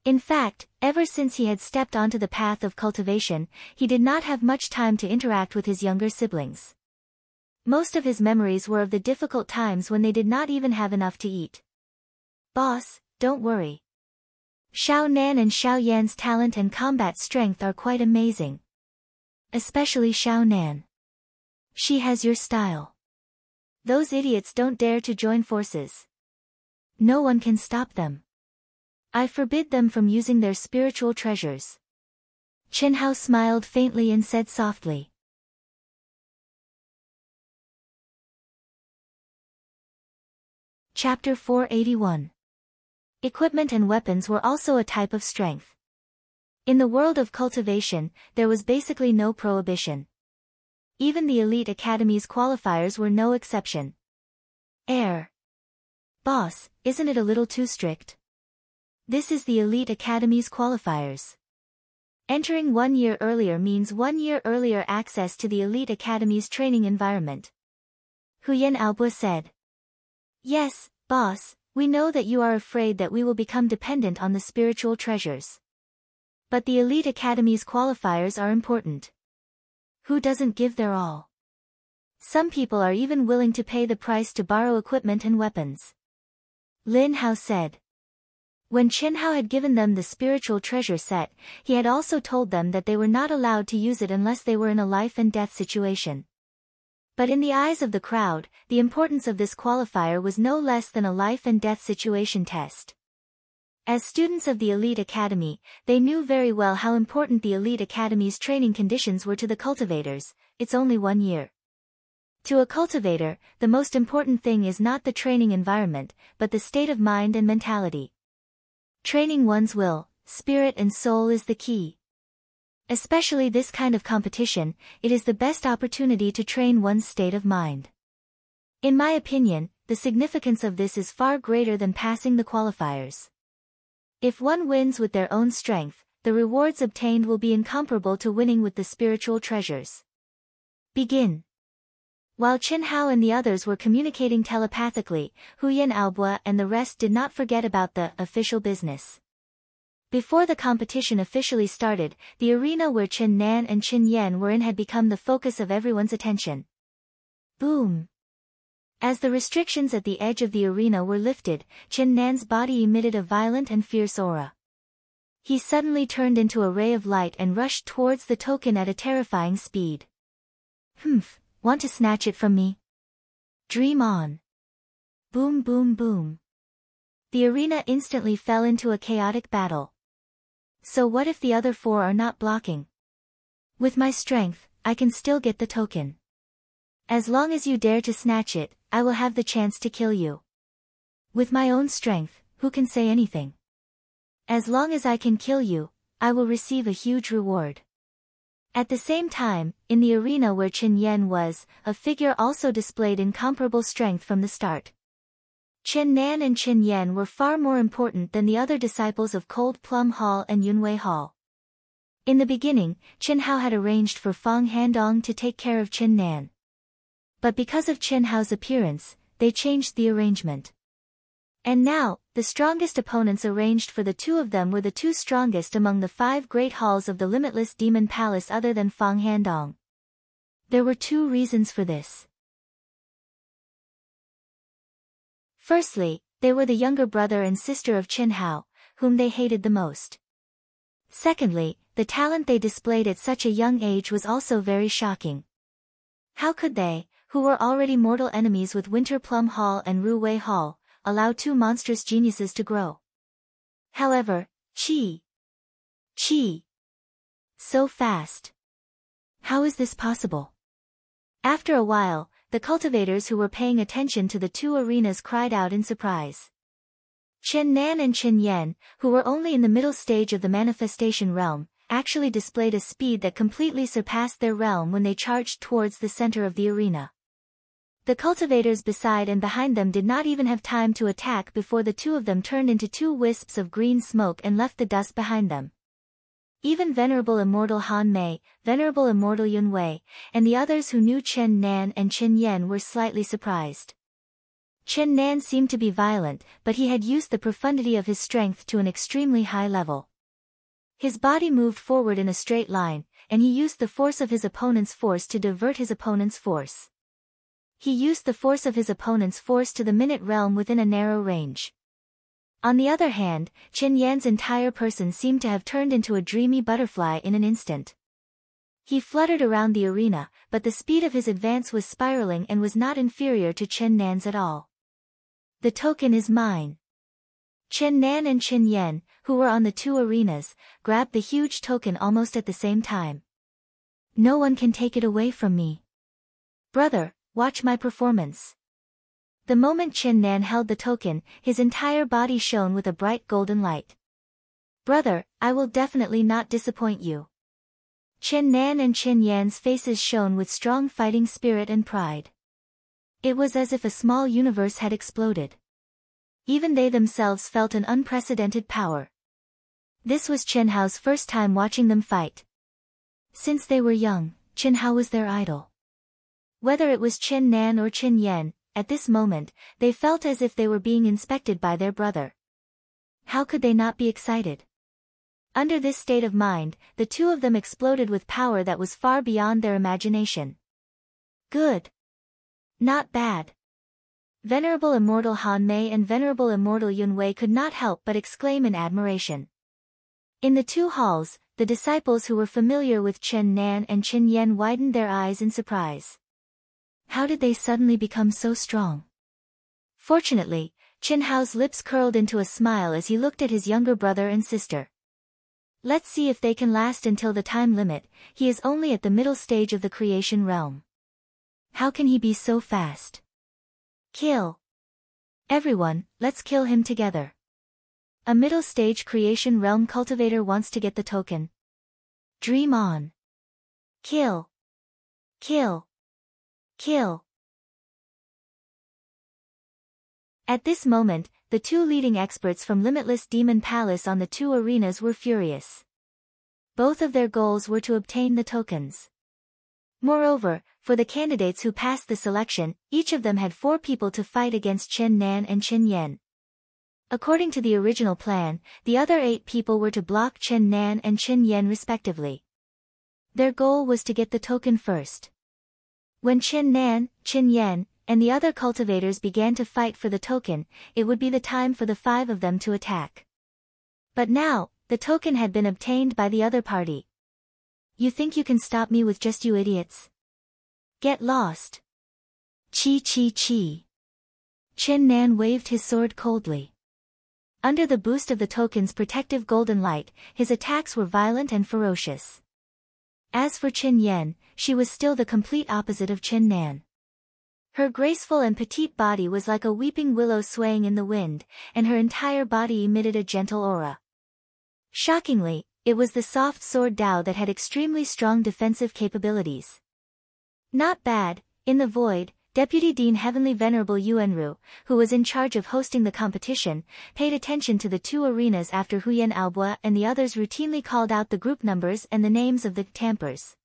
In fact, ever since he had stepped onto the path of cultivation, he did not have much time to interact with his younger siblings. Most of his memories were of the difficult times when they did not even have enough to eat. Boss, don't worry. Xiao Nan and Xiao Yan's talent and combat strength are quite amazing. Especially Xiao Nan. She has your style. Those idiots don't dare to join forces. No one can stop them. I forbid them from using their spiritual treasures. Qin Hao smiled faintly and said softly. Chapter 481. Equipment and weapons were also a type of strength. In the world of cultivation, there was basically no prohibition. Even the Elite Academy's qualifiers were no exception. Air. Boss, isn't it a little too strict? This is the Elite Academy's qualifiers. Entering 1 year earlier means 1 year earlier access to the Elite Academy's training environment. Huyen Aobo said. Yes, boss, we know that you are afraid that we will become dependent on the spiritual treasures. But the Elite Academy's qualifiers are important. Who doesn't give their all? Some people are even willing to pay the price to borrow equipment and weapons. Lin Hao said. When Chen Hao had given them the spiritual treasure set, he had also told them that they were not allowed to use it unless they were in a life and death situation. But in the eyes of the crowd, the importance of this qualifier was no less than a life and death situation test. As students of the Elite Academy, they knew very well how important the Elite Academy's training conditions were to the cultivators. It's only 1 year. To a cultivator, the most important thing is not the training environment, but the state of mind and mentality. Training one's will, spirit and soul is the key. Especially this kind of competition, it is the best opportunity to train one's state of mind. In my opinion, the significance of this is far greater than passing the qualifiers. If one wins with their own strength, the rewards obtained will be incomparable to winning with the spiritual treasures. Begin. While Chen Hao and the others were communicating telepathically, Huyen Aobo and the rest did not forget about the official business. Before the competition officially started, the arena where Chen Nan and Chen Yan were in had become the focus of everyone's attention. Boom! As the restrictions at the edge of the arena were lifted, Chen Nan's body emitted a violent and fierce aura. He suddenly turned into a ray of light and rushed towards the token at a terrifying speed. Humph! Want to snatch it from me? Dream on. Boom boom boom. The arena instantly fell into a chaotic battle. So what if the other 4 are not blocking? With my strength, I can still get the token. As long as you dare to snatch it, I will have the chance to kill you. With my own strength, who can say anything? As long as I can kill you, I will receive a huge reward. At the same time, in the arena where Chen Yan was, a figure also displayed incomparable strength from the start. Chen Nan and Chen Yan were far more important than the other disciples of Cold Plum Hall and Yunwei Hall. In the beginning, Chen Hao had arranged for Fang Handong to take care of Chen Nan. But because of Chen Hao's appearance, they changed the arrangement. And now, the strongest opponents arranged for the 2 of them were the 2 strongest among the 5 great halls of the Limitless Demon Palace other than Fang Handong. There were 2 reasons for this. Firstly, they were the younger brother and sister of Chen Hao, whom they hated the most. Secondly, the talent they displayed at such a young age was also very shocking. How could they, who were already mortal enemies with Winter Plum Hall and Ru Wei Hall, allow 2 monstrous geniuses to grow? However, Chi! So fast! How is this possible? After a while, the cultivators who were paying attention to the 2 arenas cried out in surprise. Chen Nan and Chen Yan, who were only in the middle stage of the manifestation realm, actually displayed a speed that completely surpassed their realm when they charged towards the center of the arena. The cultivators beside and behind them did not even have time to attack before the 2 of them turned into 2 wisps of green smoke and left the dust behind them. Even Venerable Immortal Han Mei, Venerable Immortal Yun Wei, and the others who knew Chen Nan and Chen Yan were slightly surprised. Chen Nan seemed to be violent, but he had used the profundity of his strength to an extremely high level. His body moved forward in a straight line, and he used the force of his opponent's force to divert his opponent's force. He used the force of his opponent's force to the minute realm within a narrow range. On the other hand, Chen Yan's entire person seemed to have turned into a dreamy butterfly in an instant. He fluttered around the arena, but the speed of his advance was spiraling and was not inferior to Chen Nan's at all. The token is mine. Chen Nan and Chen Yan, who were on the 2 arenas, grabbed the huge token almost at the same time. No one can take it away from me. Brother, watch my performance. The moment Chen Nan held the token, his entire body shone with a bright golden light. Brother, I will definitely not disappoint you. Chen Nan and Chen Yan's faces shone with strong fighting spirit and pride. It was as if a small universe had exploded. Even they themselves felt an unprecedented power. This was Chen Hao's first time watching them fight. Since they were young, Chen Hao was their idol. Whether it was Chen Nan or Chen Yan, at this moment, they felt as if they were being inspected by their brother. How could they not be excited? Under this state of mind, the two of them exploded with power that was far beyond their imagination. Good. Not bad. Venerable Immortal Han Mei and Venerable Immortal Yun Wei could not help but exclaim in admiration. In the two halls, the disciples who were familiar with Chen Nan and Chen Yan widened their eyes in surprise. How did they suddenly become so strong? Fortunately, Chen Hao's lips curled into a smile as he looked at his younger brother and sister. Let's see if they can last until the time limit. He is only at the middle stage of the creation realm. How can he be so fast? Kill. Everyone, let's kill him together. A middle stage creation realm cultivator wants to get the token. Dream on. Kill. Kill. Kill. At this moment, the two leading experts from Limitless Demon Palace on the two arenas were furious. Both of their goals were to obtain the tokens. Moreover, for the candidates who passed the selection, each of them had 4 people to fight against Chen Nan and Chen Yan. According to the original plan, the other 8 people were to block Chen Nan and Chen Yan respectively. Their goal was to get the token first. When Chen Nan, Chen Yan, and the other cultivators began to fight for the token, it would be the time for the 5 of them to attack. But now, the token had been obtained by the other party. You think you can stop me with just you idiots? Get lost. Chi chi chi. Chen Nan waved his sword coldly. Under the boost of the token's protective golden light, his attacks were violent and ferocious. As for Chen Yan, she was still the complete opposite of Chen Nan. Her graceful and petite body was like a weeping willow swaying in the wind, and her entire body emitted a gentle aura. Shockingly, it was the soft sword Dao that had extremely strong defensive capabilities. Not bad. In the void, Deputy Dean Heavenly Venerable Yuanru, who was in charge of hosting the competition, paid attention to the two arenas after Huyen Aobua and the others routinely called out the group numbers and the names of the tampers.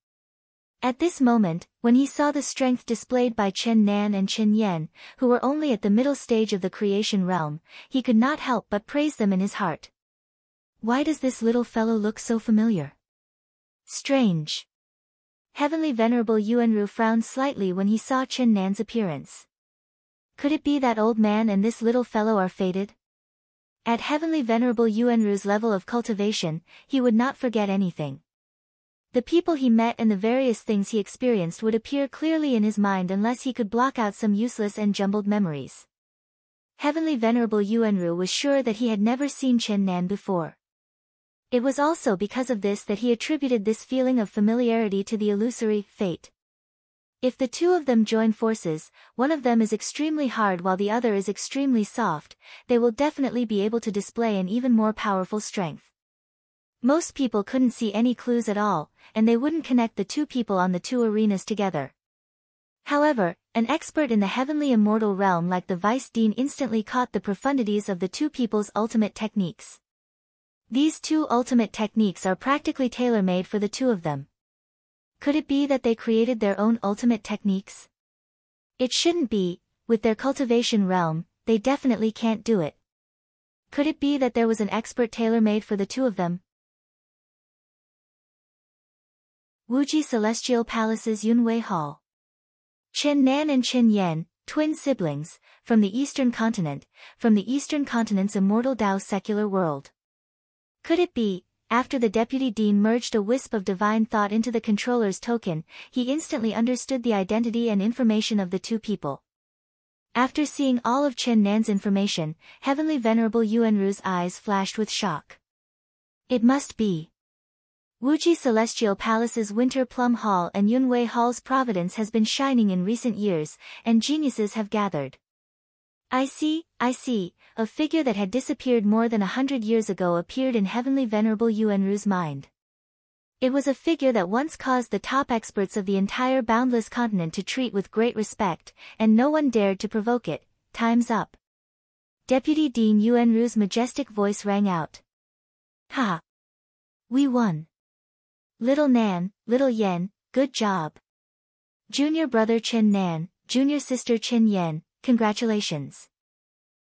At this moment, when he saw the strength displayed by Chen Nan and Chen Yan, who were only at the middle stage of the creation realm, he could not help but praise them in his heart. Why does this little fellow look so familiar? Strange. Heavenly Venerable Yuanru frowned slightly when he saw Chen Nan's appearance. Could it be that old man and this little fellow are fated? At Heavenly Venerable Yuanru's level of cultivation, he would not forget anything. The people he met and the various things he experienced would appear clearly in his mind unless he could block out some useless and jumbled memories. Heavenly Venerable Yuanru was sure that he had never seen Chen Nan before. It was also because of this that he attributed this feeling of familiarity to the illusory fate. If the two of them join forces, one of them is extremely hard while the other is extremely soft, they will definitely be able to display an even more powerful strength. Most people couldn't see any clues at all, and they wouldn't connect the two people on the two arenas together. However, an expert in the heavenly immortal realm like the Vice Dean instantly caught the profundities of the two people's ultimate techniques. These two ultimate techniques are practically tailor-made for the two of them. Could it be that they created their own ultimate techniques? It shouldn't be. With their cultivation realm, they definitely can't do it. Could it be that there was an expert tailor-made for the two of them? Wuji Celestial Palace's Yunwei Hall. Chen Nan and Chen Yan, twin siblings, from the Eastern Continent, from the Eastern Continent's immortal Dao secular world. Could it be? After the Deputy Dean merged a wisp of divine thought into the controller's token, he instantly understood the identity and information of the two people. After seeing all of Chen Nan's information, Heavenly Venerable Yuanru's eyes flashed with shock. It must be. Wuji Celestial Palace's Winter Plum Hall and Yunwei Hall's providence has been shining in recent years, and geniuses have gathered. I see, a figure that had disappeared more than 100 years ago appeared in Heavenly Venerable Yuanru's mind. It was a figure that once caused the top experts of the entire boundless continent to treat with great respect, and no one dared to provoke it. Time's up. Deputy Dean Yuanru's majestic voice rang out. Ha! We won. Little Nan, little Yen, good job. Junior brother Chen Nan, junior sister Chen Yen, congratulations.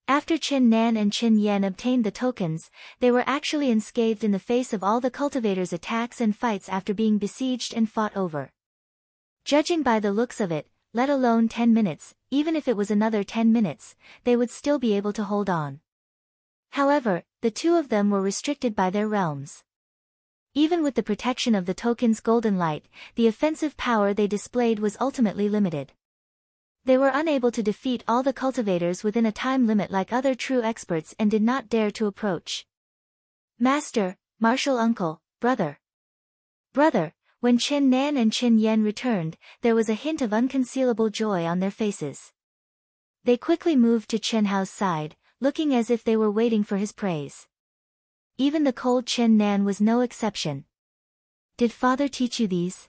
After Chen Nan and Chen Yen obtained the tokens, they were actually unscathed in the face of all the cultivators' attacks and fights after being besieged and fought over. Judging by the looks of it, let alone 10 minutes, even if it was another 10 minutes, they would still be able to hold on. However, the two of them were restricted by their realms. Even with the protection of the token's golden light, the offensive power they displayed was ultimately limited. They were unable to defeat all the cultivators within a time limit like other true experts and did not dare to approach. Master, martial uncle, brother. When Chen Nan and Chen Yen returned, there was a hint of unconcealable joy on their faces. They quickly moved to Chen Hao's side, looking as if they were waiting for his praise. Even the cold Chen Nan was no exception. Did father teach you these?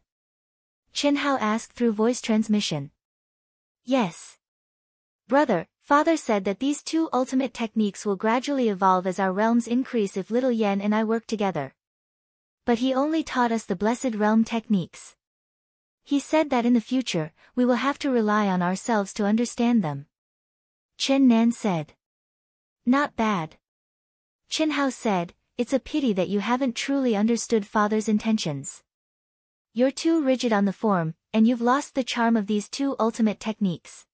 Chen Hao asked through voice transmission. Yes. Brother, father said that these two ultimate techniques will gradually evolve as our realms increase if little Yen and I work together. But he only taught us the Blessed Realm techniques. He said that in the future, we will have to rely on ourselves to understand them. Chen Nan said. Not bad. Chen Hao said, it's a pity that you haven't truly understood father's intentions. You're too rigid on the form, and you've lost the charm of these two ultimate techniques.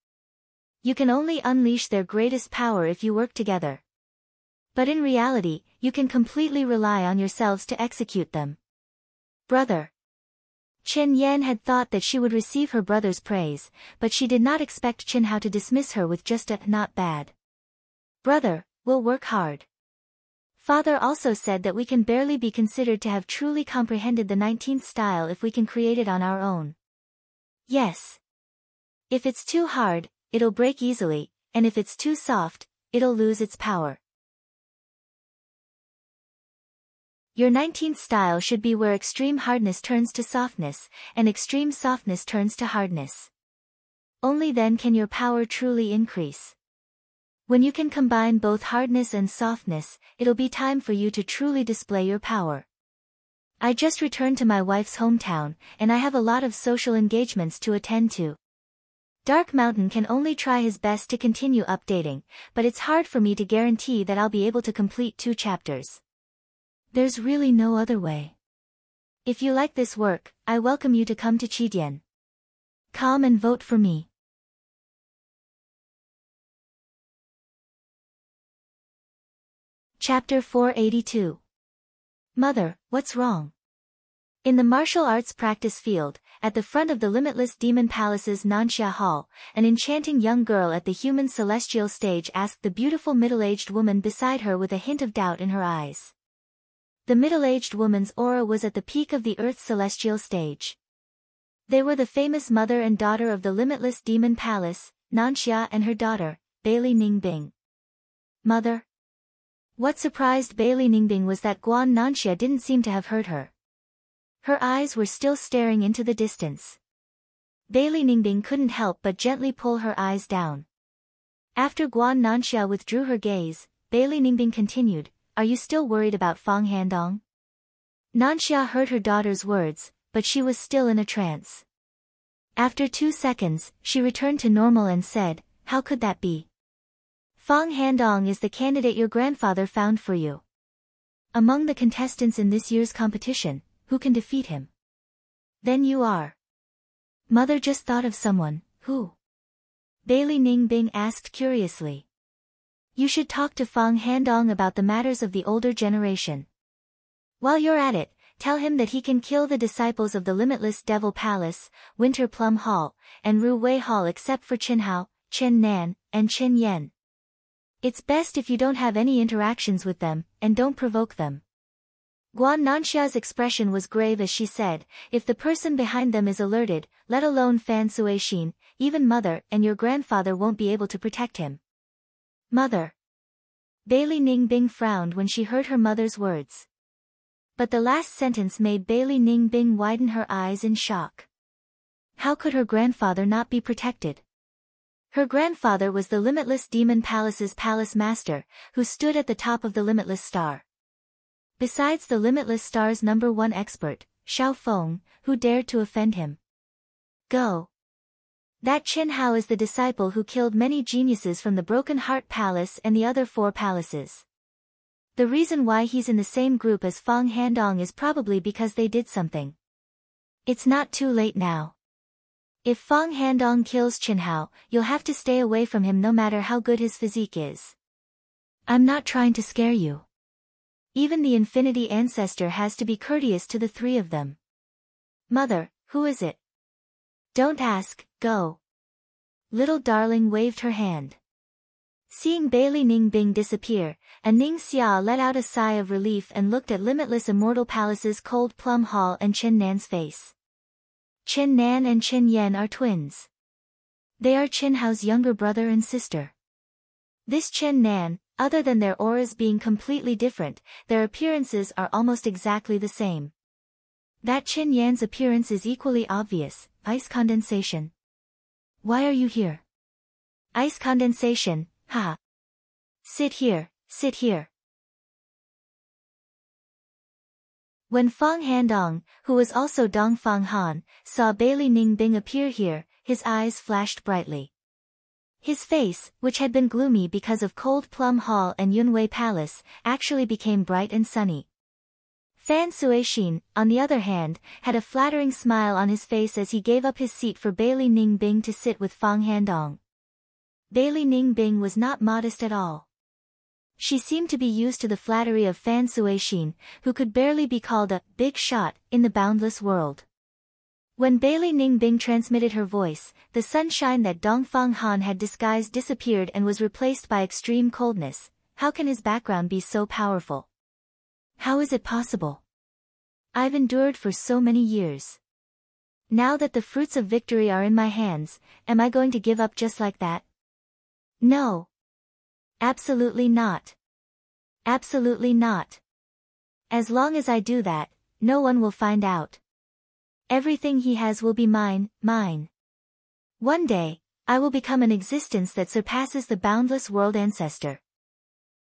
You can only unleash their greatest power if you work together. But in reality, you can completely rely on yourselves to execute them. Brother. Chen Yen had thought that she would receive her brother's praise, but she did not expect Chen Hao to dismiss her with just a not bad. Brother, we'll work hard. Father also said that we can barely be considered to have truly comprehended the 19th style if we can create it on our own. Yes. If it's too hard, it'll break easily, and if it's too soft, it'll lose its power. Your 19th style should be where extreme hardness turns to softness, and extreme softness turns to hardness. Only then can your power truly increase. When you can combine both hardness and softness, it'll be time for you to truly display your power. I just returned to my wife's hometown, and I have a lot of social engagements to attend to. Dark Mountain can only try his best to continue updating, but it's hard for me to guarantee that I'll be able to complete 2 chapters. There's really no other way. If you like this work, I welcome you to come to Chidian. Come and vote for me. Chapter 482. Mother, what's wrong? In the martial arts practice field, at the front of the Limitless Demon Palace's Nanxia Hall, an enchanting young girl at the human celestial stage asked the beautiful middle-aged woman beside her with a hint of doubt in her eyes. The middle-aged woman's aura was at the peak of the Earth's celestial stage. They were the famous mother and daughter of the Limitless Demon Palace, Nanxia and her daughter, Bailey Ningbing. Mother? What surprised Bailey Ningbing was that Guan Nanxia didn't seem to have heard her. Her eyes were still staring into the distance. Bailey Ningbing couldn't help but gently pull her eyes down. After Guan Nanxia withdrew her gaze, Bailey Ningbing continued, Are you still worried about Fang Handong? Nanxia heard her daughter's words, but she was still in a trance. After 2 seconds, she returned to normal and said, How could that be? Fang Handong is the candidate your grandfather found for you. Among the contestants in this year's competition, who can defeat him? Then you are. Mother just thought of someone, who? Bailey Ningbing asked curiously. You should talk to Fang Handong about the matters of the older generation. While you're at it, tell him that he can kill the disciples of the Limitless Devil Palace, Winter Plum Hall, and Ru Wei Hall except for Chen Hao, Chen Nan, and Chen Yen. It's best if you don't have any interactions with them, and don't provoke them. Guan Nanxia's expression was grave as she said, If the person behind them is alerted, let alone Fan Suixin, even mother and your grandfather won't be able to protect him. Mother. Bailey Ningbing frowned when she heard her mother's words. But the last sentence made Bailey Ningbing widen her eyes in shock. How could her grandfather not be protected? Her grandfather was the Limitless Demon Palace's palace master, who stood at the top of the Limitless Star. Besides the Limitless Star's #1 expert, Xiao Feng, who dared to offend him. Go. That Qin Hao is the disciple who killed many geniuses from the Broken Heart Palace and the other 4 palaces. The reason why he's in the same group as Fang Handong is probably because they did something. It's not too late now. If Fang Handong kills Qin Hao, you'll have to stay away from him no matter how good his physique is. I'm not trying to scare you. Even the Infinity Ancestor has to be courteous to the 3 of them. Mother, who is it? Don't ask, go. Little darling waved her hand. Seeing Bailey Ningbing disappear, Ning Xia let out a sigh of relief and looked at Limitless Immortal Palace's Cold Plum Hall and Chen Nan's face. Chen Nan and Chen Yen are twins. They are Qin Hao's younger brother and sister. This Chen Nan, other than their auras being completely different, their appearances are almost exactly the same. That Chen Yan's appearance is equally obvious, ice condensation. Why are you here? Ice condensation, haha. Sit here, sit here. When Fang Handong, who was also Dong Fang Han, saw Bailey Ningbing appear here, his eyes flashed brightly. His face, which had been gloomy because of Cold Plum Hall and Yunwei Palace, actually became bright and sunny. Fan Suixin, on the other hand, had a flattering smile on his face as he gave up his seat for Bailey Ningbing to sit with Fang Handong. Bailey Ningbing was not modest at all. She seemed to be used to the flattery of Fan Suixin, who could barely be called a big shot in the boundless world. When Bailey Ningbing transmitted her voice, the sunshine that Dongfang Han had disguised disappeared and was replaced by extreme coldness. How can his background be so powerful? How is it possible? I've endured for so many years. Now that the fruits of victory are in my hands, am I going to give up just like that? No. Absolutely not. Absolutely not. As long as I do that, no one will find out. Everything he has will be mine, mine. One day, I will become an existence that surpasses the boundless world ancestor.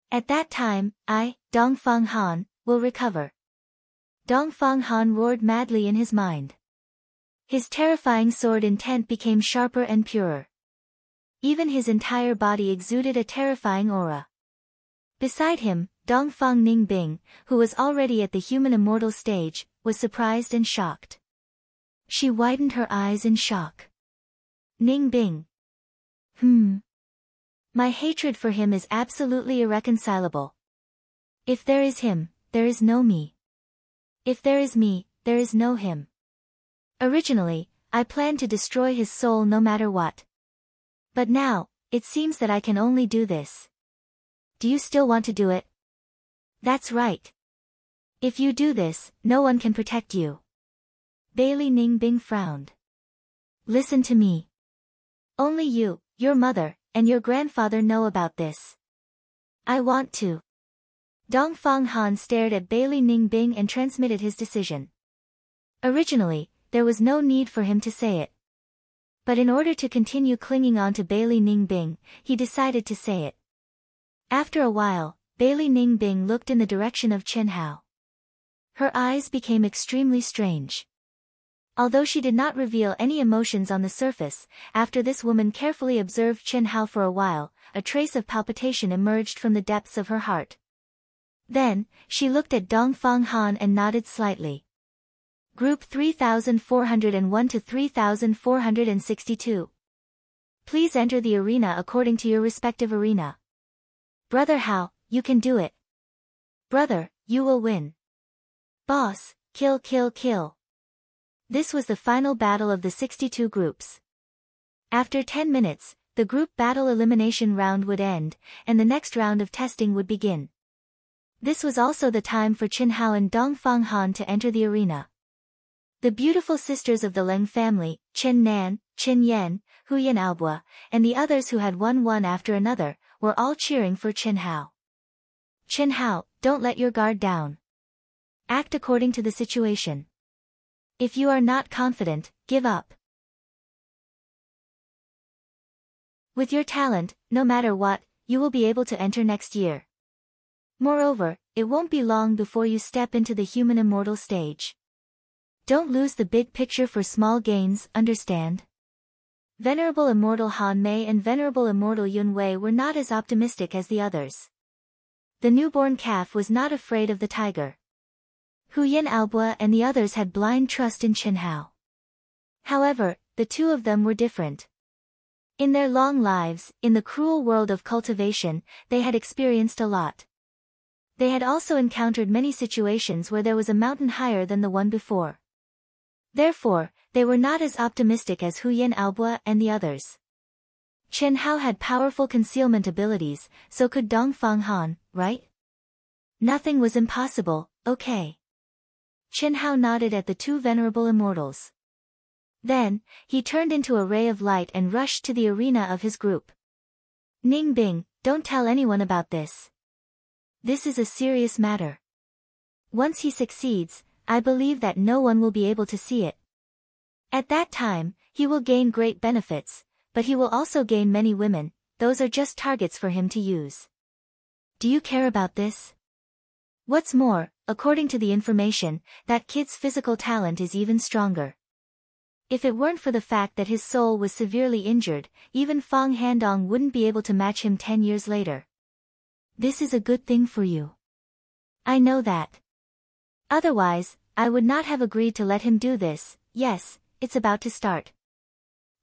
At that time, I, Dongfang Han, will recover. Dongfang Han roared madly in his mind. His terrifying sword intent became sharper and purer. Even his entire body exuded a terrifying aura. Beside him, Dongfang Ningbing, who was already at the human immortal stage, was surprised and shocked. She widened her eyes in shock. Ningbing. My hatred for him is absolutely irreconcilable. If there is him, there is no me. If there is me, there is no him. Originally, I planned to destroy his soul no matter what. But now, it seems that I can only do this. Do you still want to do it? That's right. If you do this, no one can protect you. Bailey Ningbing frowned. Listen to me. Only you, your mother, and your grandfather know about this. I want to. Dongfang Han stared at Bailey Ningbing and transmitted his decision. Originally, there was no need for him to say it. But in order to continue clinging on to Bailey Ningbing, he decided to say it. After a while, Bailey Ningbing looked in the direction of Qin Hao. Her eyes became extremely strange. Although she did not reveal any emotions on the surface, after this woman carefully observed Qin Hao for a while, a trace of palpitation emerged from the depths of her heart. Then, she looked at Dongfang Han and nodded slightly. Group 3401 to 3462. Please enter the arena according to your respective arena. Brother Hao, you can do it. Brother, you will win. Boss, kill kill kill. This was the final battle of the 62 groups. After 10 minutes, the group battle elimination round would end, and the next round of testing would begin. This was also the time for Qin Hao and Dongfang Han to enter the arena. The beautiful sisters of the Leng family, Chen Nan, Chen Yen, Huyan Aobua, and the others who had won one after another, were all cheering for Qin Hao. Qin Hao, don't let your guard down. Act according to the situation. If you are not confident, give up. With your talent, no matter what, you will be able to enter next year. Moreover, it won't be long before you step into the human immortal stage. Don't lose the big picture for small gains, understand? Venerable Immortal Han Mei and Venerable Immortal Yun Wei were not as optimistic as the others. The newborn calf was not afraid of the tiger. Hu Yin Aobua and the others had blind trust in Chen Hao. However, the two of them were different. In their long lives, in the cruel world of cultivation, they had experienced a lot. They had also encountered many situations where there was a mountain higher than the one before. Therefore, they were not as optimistic as Hu Yin Aobua and the others. Chen Hao had powerful concealment abilities, so could Dongfang Han, right? Nothing was impossible, okay. Chen Hao nodded at the two venerable immortals. Then, he turned into a ray of light and rushed to the arena of his group. Ning Bing, don't tell anyone about this. This is a serious matter. Once he succeeds, I believe that no one will be able to see it. At that time, he will gain great benefits, but he will also gain many women, those are just targets for him to use. Do you care about this? What's more, according to the information, that kid's physical talent is even stronger. If it weren't for the fact that his soul was severely injured, even Fang Handong wouldn't be able to match him 10 years later. This is a good thing for you. I know that. Otherwise, I would not have agreed to let him do this. Yes, it's about to start.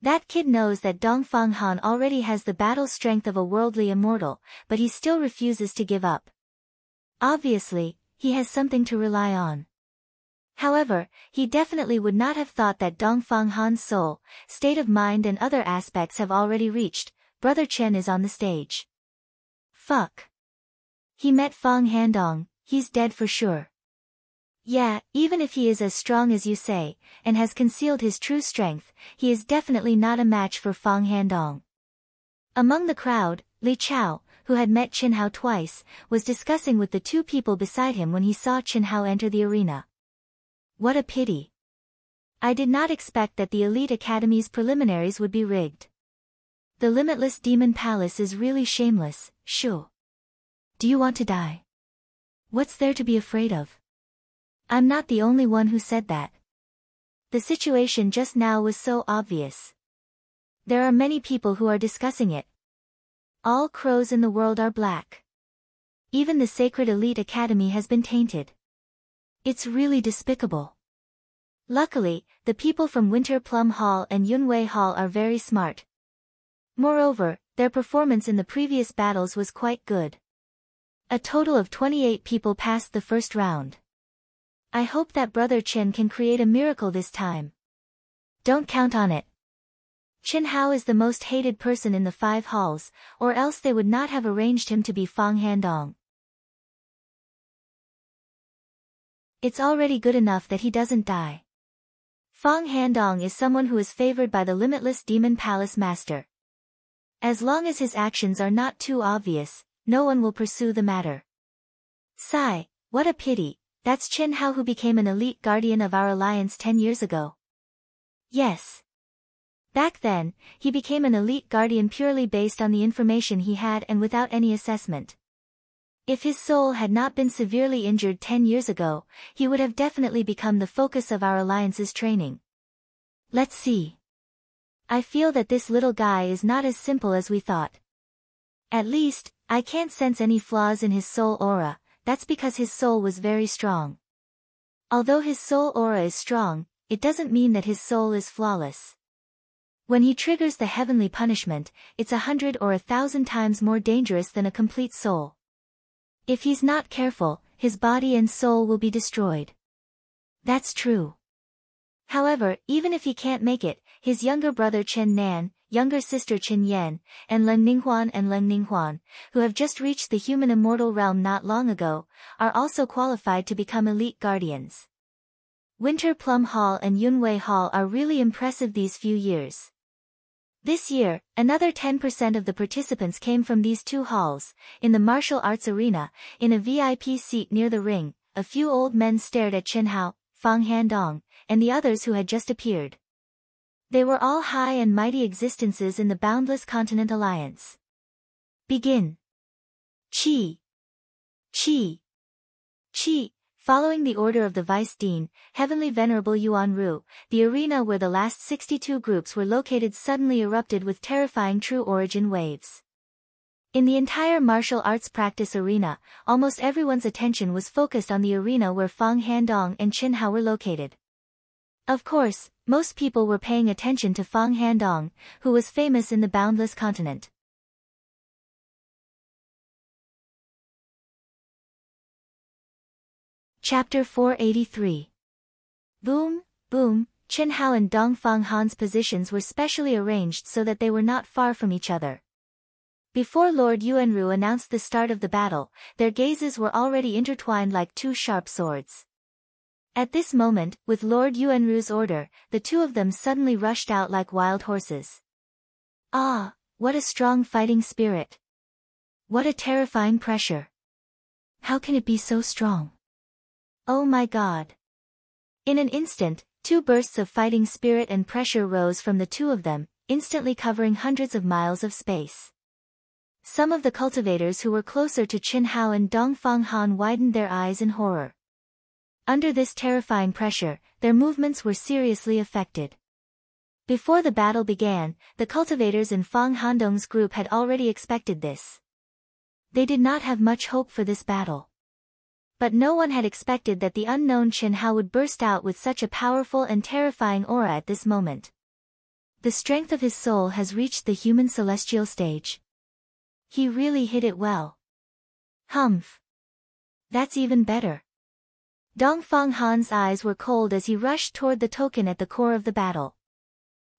That kid knows that Dongfang Han already has the battle strength of a worldly immortal, but he still refuses to give up. Obviously, he has something to rely on. However, he definitely would not have thought that Dongfang Han's soul, state of mind and other aspects have already reached. Brother Chen is on the stage. Fuck. He met Fang Handong, he's dead for sure. Yeah, even if he is as strong as you say, and has concealed his true strength, he is definitely not a match for Fang Handong. Among the crowd, Li Chao, who had met Chen Hao twice, was discussing with the two people beside him when he saw Chen Hao enter the arena. What a pity. I did not expect that the Elite Academy's preliminaries would be rigged. The Limitless Demon Palace is really shameless, Shu. Do you want to die? What's there to be afraid of? I'm not the only one who said that. The situation just now was so obvious. There are many people who are discussing it. All crows in the world are black. Even the sacred Elite Academy has been tainted. It's really despicable. Luckily, the people from Winter Plum Hall and Yunwei Hall are very smart. Moreover, their performance in the previous battles was quite good. A total of 28 people passed the first round. I hope that Brother Chen can create a miracle this time. Don't count on it. Chen Hao is the most hated person in the 5 halls, or else they would not have arranged him to be Fang Handong. It's already good enough that he doesn't die. Fang Handong is someone who is favored by the Limitless Demon Palace Master. As long as his actions are not too obvious, no one will pursue the matter. Sigh, what a pity, that's Chen Hao who became an elite guardian of our alliance 10 years ago. Yes. Back then, he became an elite guardian purely based on the information he had and without any assessment. If his soul had not been severely injured 10 years ago, he would have definitely become the focus of our alliance's training. Let's see. I feel that this little guy is not as simple as we thought. At least, I can't sense any flaws in his soul aura, that's because his soul was very strong. Although his soul aura is strong, it doesn't mean that his soul is flawless. When he triggers the heavenly punishment, it's 100 or 1,000 times more dangerous than a complete soul. If he's not careful, his body and soul will be destroyed. That's true. However, even if he can't make it, his younger brother Chen Nan, younger sister Chen Yan, and Leng Ninghuan, who have just reached the human immortal realm not long ago, are also qualified to become elite guardians. Winter Plum Hall and Yunwei Hall are really impressive these few years. This year, another 10% of the participants came from these 2 halls. In the martial arts arena, in a VIP seat near the ring, a few old men stared at Chen Hao, Fang Handong, and the others who had just appeared. They were all high and mighty existences in the boundless continent alliance. Begin. Chi. Chi. Chi. Following the order of the Vice Dean, Heavenly Venerable Yuan Ru, the arena where the last 62 groups were located suddenly erupted with terrifying true origin waves. In the entire martial arts practice arena, almost everyone's attention was focused on the arena where Fang Handong and Qin Hao were located. Of course, most people were paying attention to Fang Handong, who was famous in the boundless continent. Chapter 483. Boom, boom, Qin Hao and Dongfang Han's positions were specially arranged so that they were not far from each other. Before Lord Yuanru announced the start of the battle, their gazes were already intertwined like two sharp swords. At this moment, with Lord Yuanru's order, the two of them suddenly rushed out like wild horses. Ah, what a strong fighting spirit! What a terrifying pressure! How can it be so strong? Oh my God! In an instant, two bursts of fighting spirit and pressure rose from the two of them, instantly covering hundreds of miles of space. Some of the cultivators who were closer to Qin Hao and Dongfang Han widened their eyes in horror. Under this terrifying pressure, their movements were seriously affected. Before the battle began, the cultivators in Fang Handong's group had already expected this. They did not have much hope for this battle. But no one had expected that the unknown Qin Hao would burst out with such a powerful and terrifying aura at this moment. The strength of his soul has reached the human celestial stage. He really hit it well. Humph. That's even better. Dongfang Han's eyes were cold as he rushed toward the token at the core of the battle.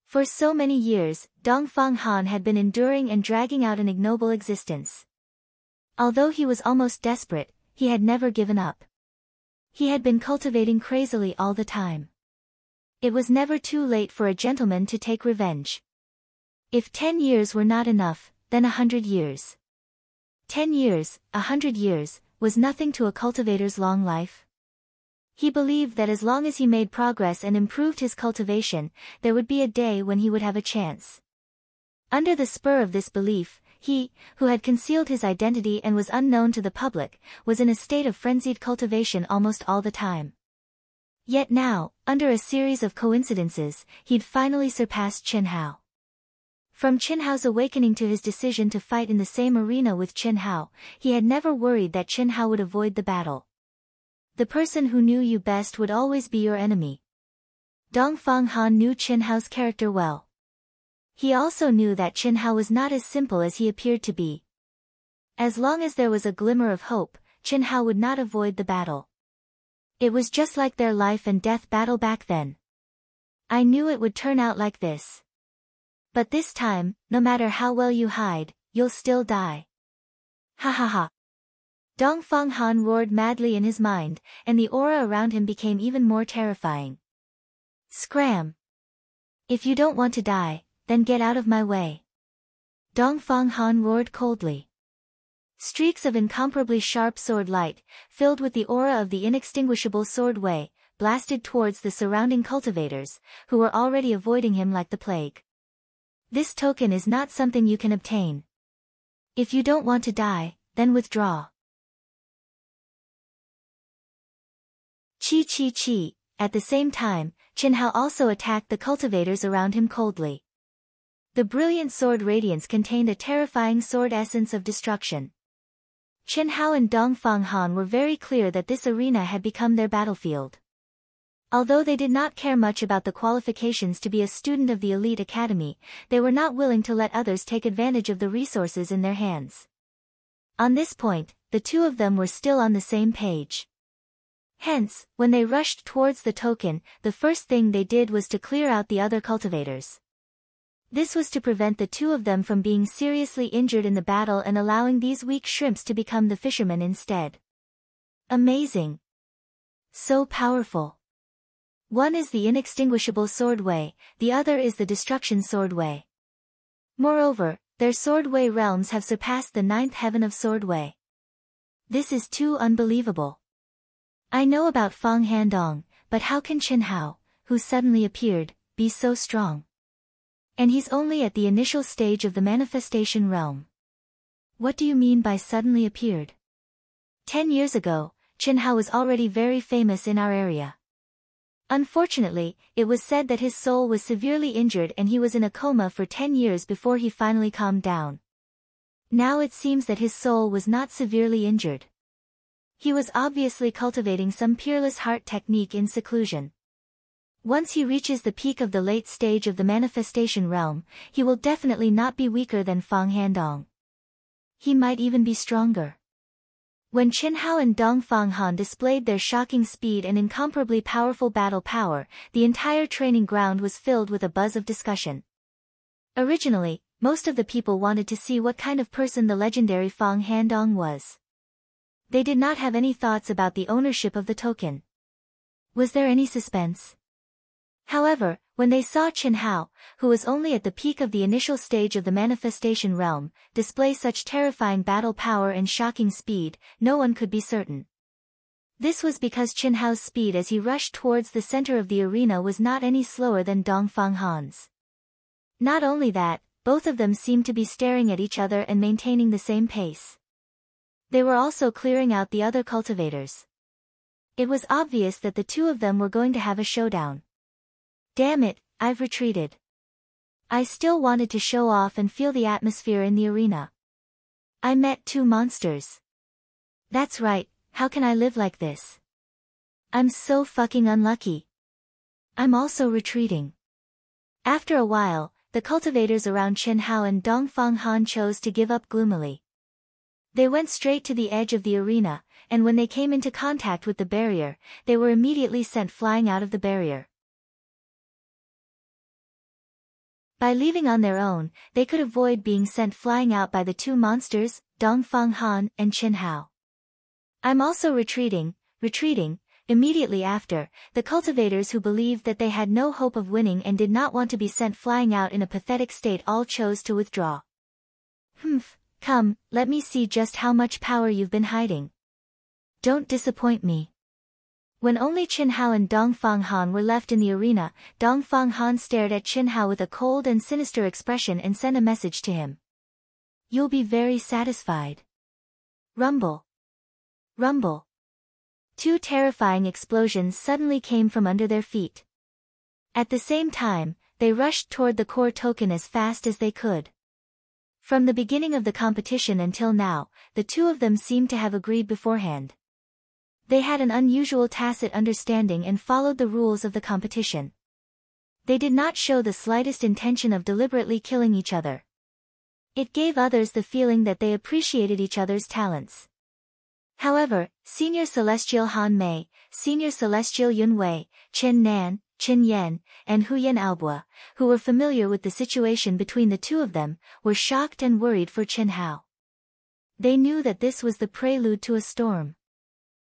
For so many years, Dongfang Han had been enduring and dragging out an ignoble existence. Although he was almost desperate, he had never given up. He had been cultivating crazily all the time. It was never too late for a gentleman to take revenge. If 10 years were not enough, then 100 years. 10 years, 100 years, was nothing to a cultivator's long life. He believed that as long as he made progress and improved his cultivation, there would be a day when he would have a chance. Under the spur of this belief, he, who had concealed his identity and was unknown to the public, was in a state of frenzied cultivation almost all the time. Yet now, under a series of coincidences, he'd finally surpassed Qin Hao. From Qin Hao's awakening to his decision to fight in the same arena with Qin Hao, he had never worried that Qin Hao would avoid the battle. The person who knew you best would always be your enemy. Dongfang Han knew Qin Hao's character well. He also knew that Qin Hao was not as simple as he appeared to be. As long as there was a glimmer of hope, Qin Hao would not avoid the battle. It was just like their life and death battle back then. I knew it would turn out like this. But this time, no matter how well you hide, you'll still die. Ha ha ha. Dongfang Han roared madly in his mind, and the aura around him became even more terrifying. Scram! If you don't want to die, then get out of my way. Dongfang Han roared coldly. Streaks of incomparably sharp sword light, filled with the aura of the inextinguishable sword way, blasted towards the surrounding cultivators, who were already avoiding him like the plague. This token is not something you can obtain. If you don't want to die, then withdraw. Chi chi chi. At the same time, Qin Hao also attacked the cultivators around him coldly. The brilliant sword radiance contained a terrifying sword essence of destruction. Qin Hao and Dongfang Han were very clear that this arena had become their battlefield. Although they did not care much about the qualifications to be a student of the elite academy, they were not willing to let others take advantage of the resources in their hands. On this point, the two of them were still on the same page. Hence, when they rushed towards the token, the first thing they did was to clear out the other cultivators. This was to prevent the two of them from being seriously injured in the battle and allowing these weak shrimps to become the fishermen instead. Amazing! So powerful! One is the inextinguishable sword way, the other is the destruction sword way. Moreover, their sword way realms have surpassed the 9th heaven of sword way. This is too unbelievable. I know about Fang Handong, but how can Qin Hao, who suddenly appeared, be so strong? And he's only at the initial stage of the manifestation realm. What do you mean by suddenly appeared? 10 years ago, Chen Hao was already very famous in our area. Unfortunately, it was said that his soul was severely injured and he was in a coma for 10 years before he finally calmed down. Now it seems that his soul was not severely injured. He was obviously cultivating some peerless heart technique in seclusion. Once he reaches the peak of the late stage of the manifestation realm, he will definitely not be weaker than Fang Handong. He might even be stronger. When Chen Hao and Dong Fang Han displayed their shocking speed and incomparably powerful battle power, the entire training ground was filled with a buzz of discussion. Originally, most of the people wanted to see what kind of person the legendary Fang Handong was. They did not have any thoughts about the ownership of the token. Was there any suspense? However, when they saw Chen Hao, who was only at the peak of the initial stage of the manifestation realm, display such terrifying battle power and shocking speed, no one could be certain. This was because Chen Hao's speed as he rushed towards the center of the arena was not any slower than Dong Fang Han's. Not only that, both of them seemed to be staring at each other and maintaining the same pace. They were also clearing out the other cultivators. It was obvious that the two of them were going to have a showdown. Damn it, I've retreated. I still wanted to show off and feel the atmosphere in the arena. I met two monsters. That's right, how can I live like this? I'm so fucking unlucky. I'm also retreating. After a while, the cultivators around Chen Hao and Dong Fang Han chose to give up gloomily. They went straight to the edge of the arena, and when they came into contact with the barrier, they were immediately sent flying out of the barrier. By leaving on their own, they could avoid being sent flying out by the two monsters, Dong Fang Han and Chen Hao. I'm also retreating. Immediately after, the cultivators who believed that they had no hope of winning and did not want to be sent flying out in a pathetic state all chose to withdraw. Come, let me see just how much power you've been hiding. Don't disappoint me. When only Chen Hao and Dong Fang Han were left in the arena, Dong Fang Han stared at Chen Hao with a cold and sinister expression and sent a message to him. You'll be very satisfied. Rumble. Rumble. Two terrifying explosions suddenly came from under their feet. At the same time, they rushed toward the core token as fast as they could. From the beginning of the competition until now, the two of them seemed to have agreed beforehand. They had an unusual tacit understanding and followed the rules of the competition. They did not show the slightest intention of deliberately killing each other. It gave others the feeling that they appreciated each other's talents. However, Senior Celestial Han Mei, Senior Celestial Yun Wei, Chen Nan, Chen Yan, and Huyan Aobua, who were familiar with the situation between the two of them, were shocked and worried for Chen Hao. They knew that this was the prelude to a storm.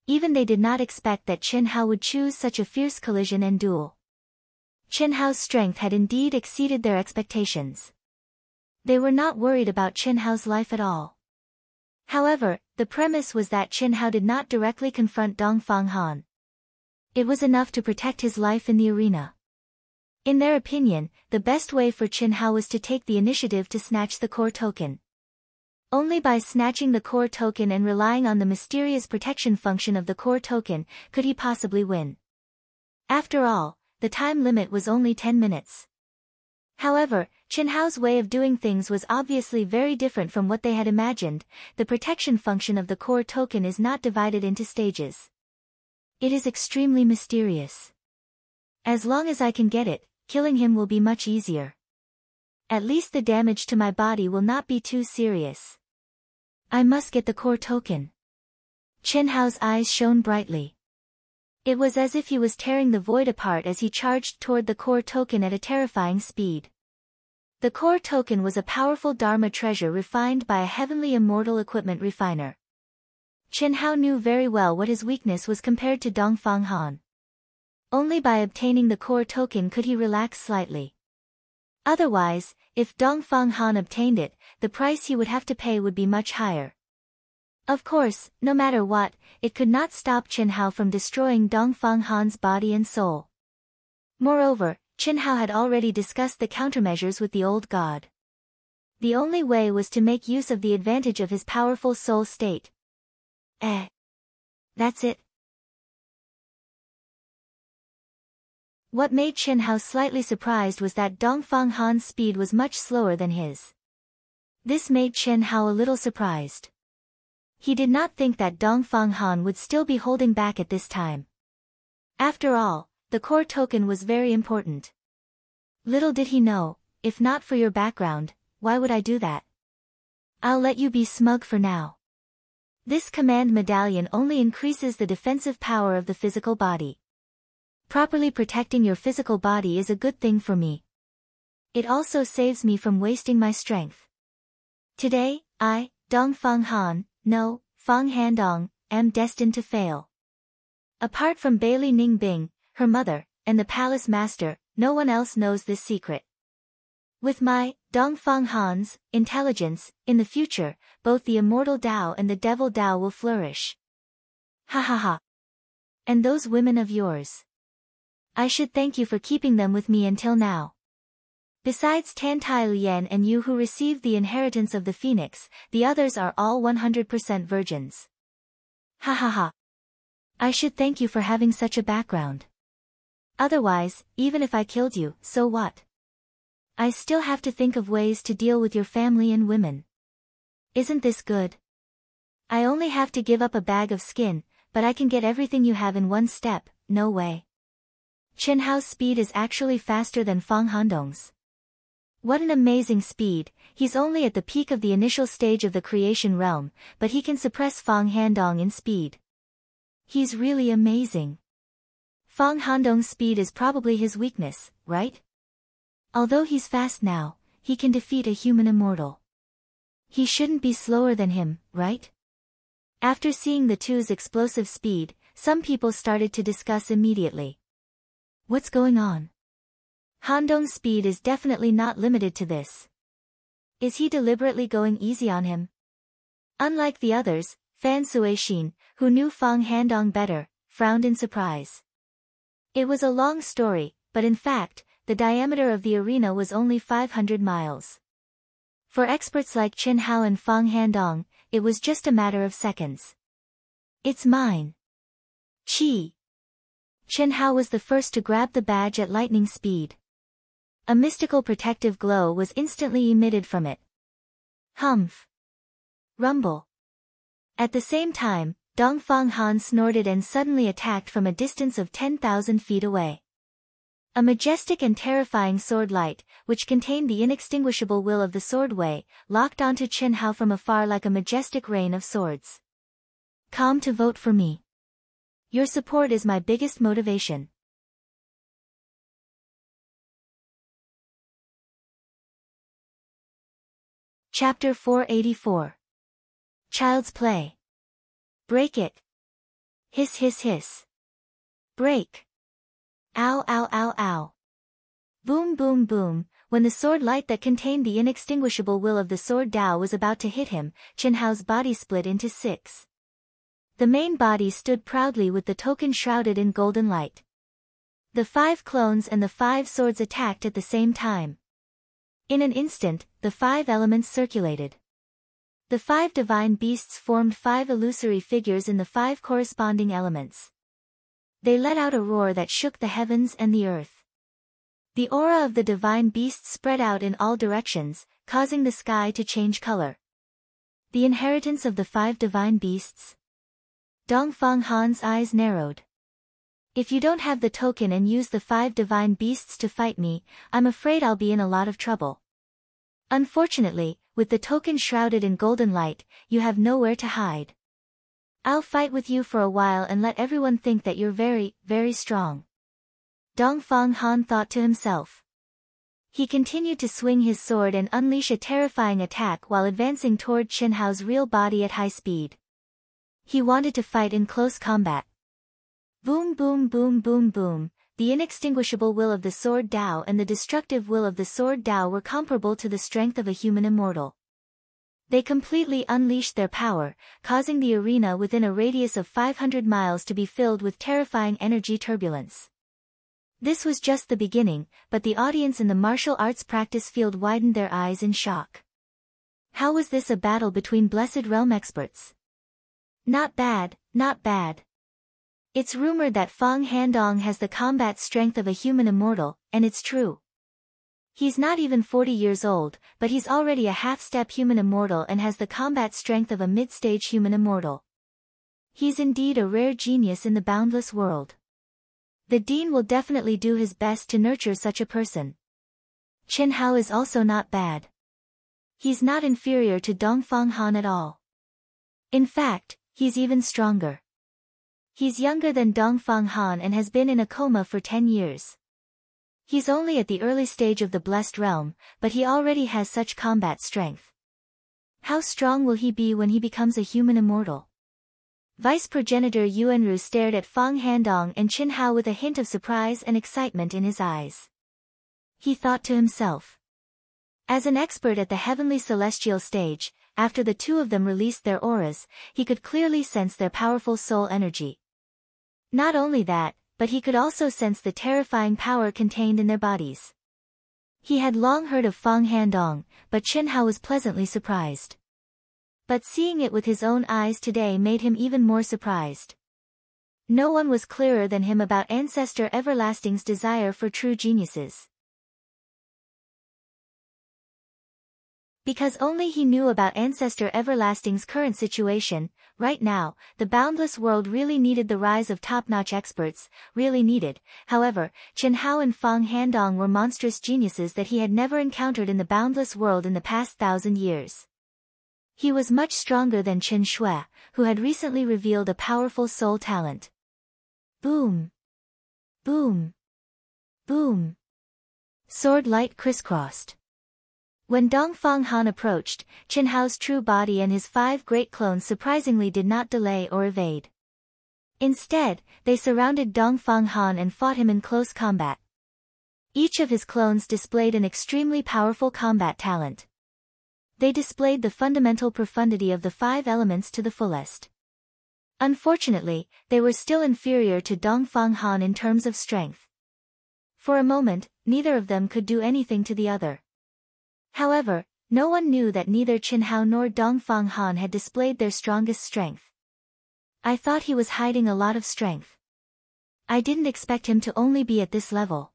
Even they did not expect that Chen Hao would choose such a fierce collision and duel. Chen Hao's strength had indeed exceeded their expectations. They were not worried about Chen Hao's life at all. However, the premise was that Chen Hao did not directly confront Dong Fang Han. It was enough to protect his life in the arena. In their opinion, the best way for Chen Hao was to take the initiative to snatch the core token. Only by snatching the core token and relying on the mysterious protection function of the core token, could he possibly win. After all, the time limit was only 10 minutes. However, Chen Hao's way of doing things was obviously very different from what they had imagined. The protection function of the core token is not divided into stages. It is extremely mysterious. As long as I can get it, killing him will be much easier. At least the damage to my body will not be too serious. I must get the core token. Chen Hao's eyes shone brightly. It was as if he was tearing the void apart as he charged toward the core token at a terrifying speed. The core token was a powerful Dharma treasure refined by a heavenly immortal equipment refiner. Chen Hao knew very well what his weakness was compared to Dong Fang Han. Only by obtaining the core token could he relax slightly. Otherwise, if Dong Fang Han obtained it, the price he would have to pay would be much higher. Of course, no matter what, it could not stop Chen Hao from destroying Dong Fang Han's body and soul. Moreover, Qin Hao had already discussed the countermeasures with the old god. The only way was to make use of the advantage of his powerful soul state. That's it. What made Qin Hao slightly surprised was that Dongfang Han's speed was much slower than his. This made Qin Hao a little surprised. He did not think that Dongfang Han would still be holding back at this time. After all, the core token was very important. Little did he know, if not for your background, why would I do that? I'll let you be smug for now. This command medallion only increases the defensive power of the physical body. Properly protecting your physical body is a good thing for me. It also saves me from wasting my strength. Today, I, Dongfang Han, no, Fang Handong, am destined to fail. Apart from Bailey Ningbing, her mother, and the palace master, no one else knows this secret. With my, Dongfang Han's, intelligence, in the future, both the immortal Tao and the devil Tao will flourish. Ha ha ha. And those women of yours. I should thank you for keeping them with me until now. Besides Tan Tai Lian and you who received the inheritance of the phoenix, the others are all 100% virgins. Ha ha ha. I should thank you for having such a background. Otherwise, even if I killed you, so what? I still have to think of ways to deal with your family and women. Isn't this good? I only have to give up a bag of skin, but I can get everything you have in one step, no way. Qin Hao's speed is actually faster than Fang Handong's. What an amazing speed, he's only at the peak of the initial stage of the creation realm, but he can suppress Fang Handong in speed. He's really amazing. Fang Handong's speed is probably his weakness, right? Although he's fast now, he can defeat a human immortal. He shouldn't be slower than him, right? After seeing the two's explosive speed, some people started to discuss immediately. What's going on? Handong's speed is definitely not limited to this. Is he deliberately going easy on him? Unlike the others, Fan Suixin, who knew Fang Handong better, frowned in surprise. It was a long story, but in fact, the diameter of the arena was only 500 miles. For experts like Qin Hao and Fang Handong, it was just a matter of seconds. It's mine. Qi. Qin Hao was the first to grab the badge at lightning speed. A mystical protective glow was instantly emitted from it. Humph. Rumble. At the same time, Dongfang Han snorted and suddenly attacked from a distance of 10,000 feet away. A majestic and terrifying sword light, which contained the inextinguishable will of the sword Wei, locked onto Qin Hao from afar like a majestic rain of swords. Come to vote for me. Your support is my biggest motivation. Chapter 484. Child's Play. Break it. Hiss hiss hiss. Break. Ow ow ow ow. Boom boom boom. When the sword light that contained the inextinguishable will of the sword Tao was about to hit him, Qin Hao's body split into 6. The main body stood proudly with the token shrouded in golden light. The 5 clones and the 5 swords attacked at the same time. In an instant, the 5 elements circulated. The 5 divine beasts formed 5 illusory figures in the 5 corresponding elements. They let out a roar that shook the heavens and the earth. The aura of the divine beasts spread out in all directions, causing the sky to change color. The inheritance of the 5 divine beasts? Dongfang Han's eyes narrowed. If you don't have the token and use the 5 divine beasts to fight me, I'm afraid I'll be in a lot of trouble. Unfortunately, with the token shrouded in golden light, you have nowhere to hide. I'll fight with you for a while and let everyone think that you're very, very strong. Dongfang Han thought to himself. He continued to swing his sword and unleash a terrifying attack while advancing toward Qin Hao's real body at high speed. He wanted to fight in close combat. Boom boom boom boom boom, the inextinguishable will of the sword Tao and the destructive will of the sword Tao were comparable to the strength of a human immortal. They completely unleashed their power, causing the arena within a radius of 500 miles to be filled with terrifying energy turbulence. This was just the beginning, but the audience in the martial arts practice field widened their eyes in shock. How was this a battle between Blessed Realm experts? Not bad, not bad. It's rumored that Fang Handong has the combat strength of a human immortal, and it's true. He's not even 40 years old, but he's already a half-step human immortal and has the combat strength of a mid-stage human immortal. He's indeed a rare genius in the boundless world. The dean will definitely do his best to nurture such a person. Chen Hao is also not bad. He's not inferior to Dongfang Han at all. In fact, he's even stronger. He's younger than Dongfang Han and has been in a coma for 10 years. He's only at the early stage of the Blessed Realm, but he already has such combat strength. How strong will he be when he becomes a human immortal? Vice Progenitor Yuanru stared at Fang Handong and Chen Hao with a hint of surprise and excitement in his eyes. He thought to himself. As an expert at the heavenly celestial stage, after the two of them released their auras, he could clearly sense their powerful soul energy. Not only that, but he could also sense the terrifying power contained in their bodies. He had long heard of Fang Handong, but Chen Hao was pleasantly surprised. But seeing it with his own eyes today made him even more surprised. No one was clearer than him about Ancestor Everlasting's desire for true geniuses. Because only he knew about Ancestor Everlasting's current situation, right now, the boundless world really needed the rise of top-notch experts, really needed. However, Chen Hao and Fang Handong were monstrous geniuses that he had never encountered in the boundless world in the past 1,000 years. He was much stronger than Chen Shui, who had recently revealed a powerful soul talent. Boom! Boom! Boom! Sword light crisscrossed. When Dongfang Han approached, Chen Hao's true body and his 5 great clones surprisingly did not delay or evade. Instead, they surrounded Dongfang Han and fought him in close combat. Each of his clones displayed an extremely powerful combat talent. They displayed the fundamental profundity of the 5 elements to the fullest. Unfortunately, they were still inferior to Dongfang Han in terms of strength. For a moment, neither of them could do anything to the other. However, no one knew that neither Chen Hao nor Dongfang Han had displayed their strongest strength. I thought he was hiding a lot of strength. I didn't expect him to only be at this level.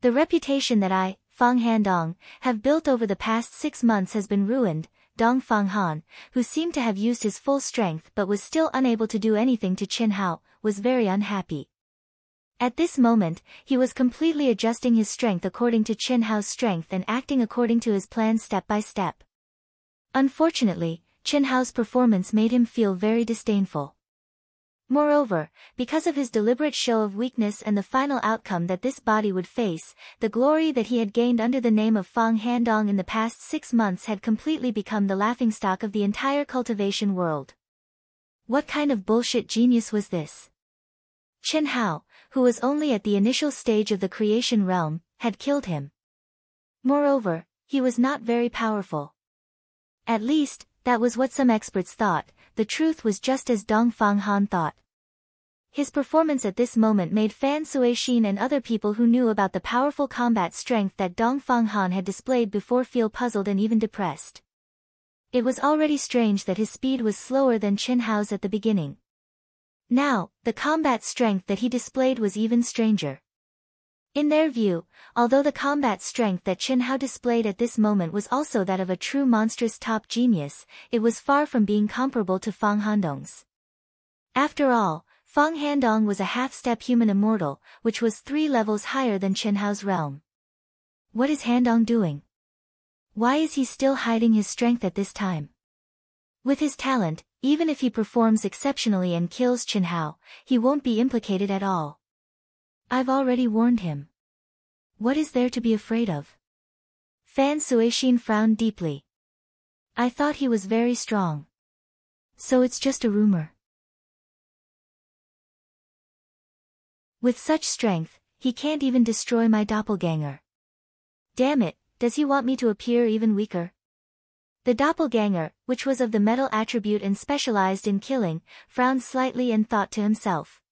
The reputation that I, Fang Handong, have built over the past 6 months has been ruined. Dongfang Han, who seemed to have used his full strength but was still unable to do anything to Chen Hao, was very unhappy. At this moment, he was completely adjusting his strength according to Chen Hao's strength and acting according to his plan step by step. Unfortunately, Chen Hao's performance made him feel very disdainful. Moreover, because of his deliberate show of weakness and the final outcome that this body would face, the glory that he had gained under the name of Fang Handong in the past 6 months had completely become the laughingstock of the entire cultivation world. What kind of bullshit genius was this? Chen Hao, who was only at the initial stage of the creation realm, had killed him. Moreover, he was not very powerful. At least, that was what some experts thought. The truth was just as Dongfang Han thought. His performance at this moment made Fan Suixin and other people who knew about the powerful combat strength that Dongfang Han had displayed before feel puzzled and even depressed. It was already strange that his speed was slower than Chen Hao's at the beginning. Now, the combat strength that he displayed was even stranger. In their view, although the combat strength that Chen Hao displayed at this moment was also that of a true monstrous top genius, it was far from being comparable to Fang Handong's. After all, Fang Handong was a half-step human immortal, which was 3 levels higher than Chen Hao's realm. What is Handong doing? Why is he still hiding his strength at this time? With his talent, even if he performs exceptionally and kills Chen Hao, he won't be implicated at all. I've already warned him. What is there to be afraid of? Fan Suixin frowned deeply. I thought he was very strong. So it's just a rumor. With such strength, he can't even destroy my doppelganger. Damn it, does he want me to appear even weaker? The doppelganger, which was of the metal attribute and specialized in killing, frowned slightly and thought to himself.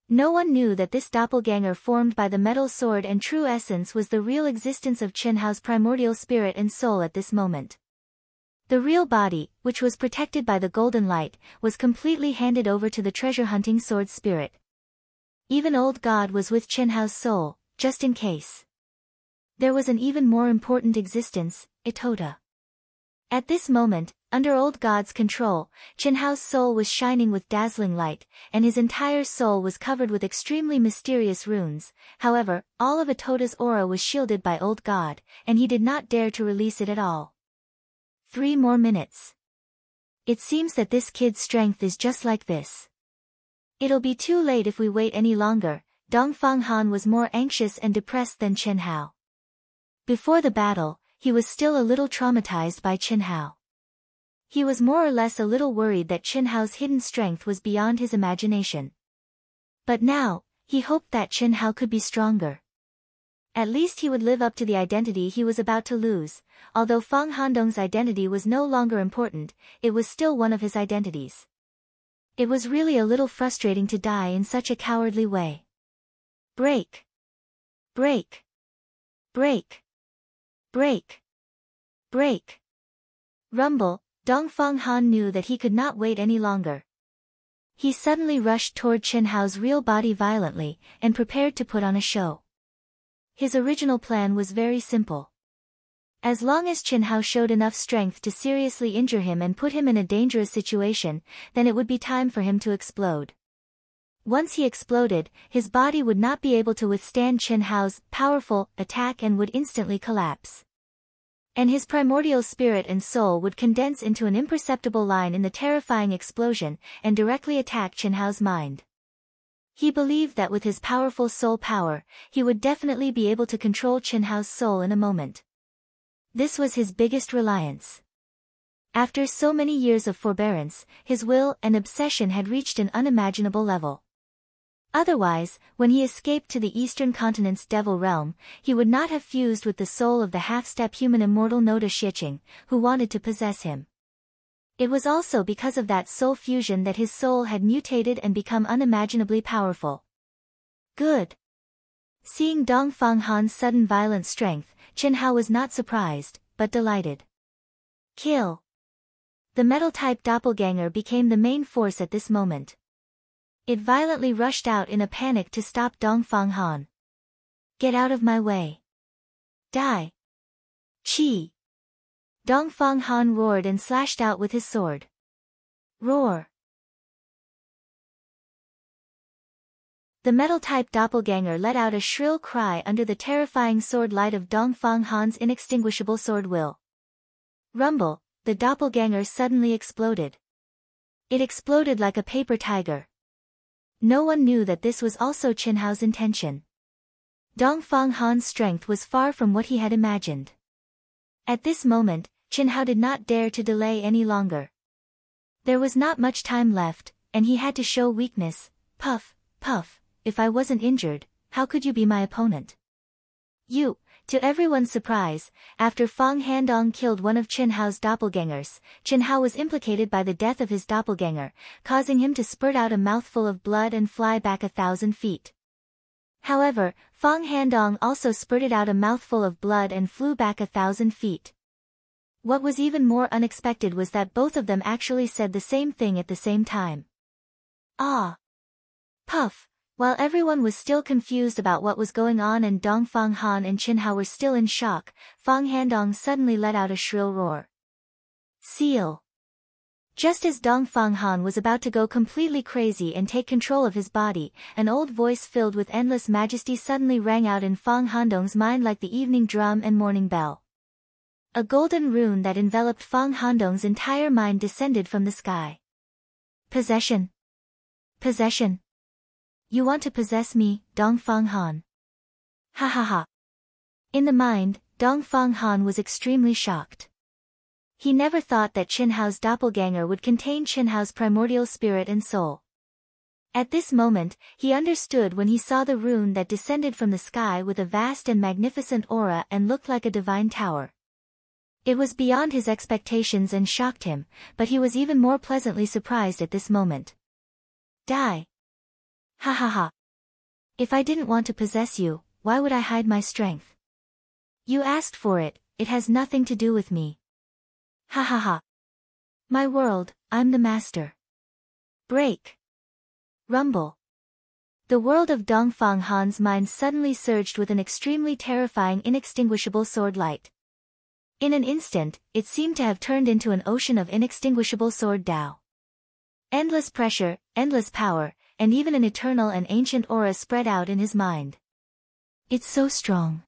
No one knew that this doppelganger formed by the metal sword and true essence was the real existence of Chen Hao's primordial spirit and soul at this moment. The real body, which was protected by the golden light, was completely handed over to the treasure-hunting sword spirit. Even old God was with Chen Hao's soul, just in case. There was an even more important existence, Itota. At this moment, under old God's control, Chen Hao's soul was shining with dazzling light, and his entire soul was covered with extremely mysterious runes. However, all of Itota's aura was shielded by old God, and he did not dare to release it at all. 3 more minutes. It seems that this kid's strength is just like this. It'll be too late if we wait any longer. Dongfang Han was more anxious and depressed than Chen Hao. Before the battle, he was still a little traumatized by Chen Hao. He was more or less a little worried that Chen Hao's hidden strength was beyond his imagination. But now, he hoped that Chen Hao could be stronger. At least he would live up to the identity he was about to lose. Although Fang Handong's identity was no longer important, it was still one of his identities. It was really a little frustrating to die in such a cowardly way. Break. Break. Break. Break. Break. Rumble. Dongfang Han knew that he could not wait any longer. He suddenly rushed toward Chen Hao's real body violently, and prepared to put on a show. His original plan was very simple. As long as Chen Hao showed enough strength to seriously injure him and put him in a dangerous situation, then it would be time for him to explode. Once he exploded, his body would not be able to withstand Chen Hao's powerful attack and would instantly collapse. And his primordial spirit and soul would condense into an imperceptible line in the terrifying explosion, and directly attack Chen Hao's mind. He believed that with his powerful soul power, he would definitely be able to control Chen Hao's soul in a moment. This was his biggest reliance. After so many years of forbearance, his will and obsession had reached an unimaginable level. Otherwise, when he escaped to the eastern continent's devil realm, he would not have fused with the soul of the half-step human immortal Noda Shiqing, who wanted to possess him. It was also because of that soul fusion that his soul had mutated and become unimaginably powerful. Good. Seeing Dongfang Han's sudden violent strength, Chen Hao was not surprised, but delighted. Kill. The metal-type doppelganger became the main force at this moment. It violently rushed out in a panic to stop Dongfang Han. Get out of my way. Die. Chi. Dongfang Han roared and slashed out with his sword. Roar. The metal-type doppelganger let out a shrill cry under the terrifying sword light of Dongfang Han's inextinguishable sword will. Rumble, the doppelganger suddenly exploded. It exploded like a paper tiger. No one knew that this was also Chen Hao's intention. Dongfang Han's strength was far from what he had imagined. At this moment, Chen Hao did not dare to delay any longer. There was not much time left, and he had to show weakness. Puff, puff, if I wasn't injured, how could you be my opponent? You. To everyone's surprise, after Fang Handong killed one of Chen Hao's doppelgangers, Chen Hao was implicated by the death of his doppelganger, causing him to spurt out a mouthful of blood and fly back 1,000 feet. However, Fang Handong also spurted out a mouthful of blood and flew back 1,000 feet. What was even more unexpected was that both of them actually said the same thing at the same time. Ah! Puff! While everyone was still confused about what was going on and Dongfang Han and Chen Hao were still in shock, Fang Handong suddenly let out a shrill roar. Seal! Just as Dongfang Han was about to go completely crazy and take control of his body, an old voice filled with endless majesty suddenly rang out in Fang Handong's mind like the evening drum and morning bell. A golden rune that enveloped Fang Handong's entire mind descended from the sky. Possession! Possession! You want to possess me, Dongfang Han? Ha ha ha. In the mind, Dongfang Han was extremely shocked. He never thought that Chen Hao's doppelganger would contain Chen Hao's primordial spirit and soul. At this moment, he understood when he saw the rune that descended from the sky with a vast and magnificent aura and looked like a divine tower. It was beyond his expectations and shocked him, but he was even more pleasantly surprised at this moment. Die! Ha ha ha. If I didn't want to possess you, why would I hide my strength? You asked for it, it has nothing to do with me. Ha ha ha. My world, I'm the master. Break. Rumble. The world of Dongfang Han's mind suddenly surged with an extremely terrifying inextinguishable sword light. In an instant, it seemed to have turned into an ocean of inextinguishable sword Tao. Endless pressure, endless power, and even an eternal and ancient aura spread out in his mind. It's so strong.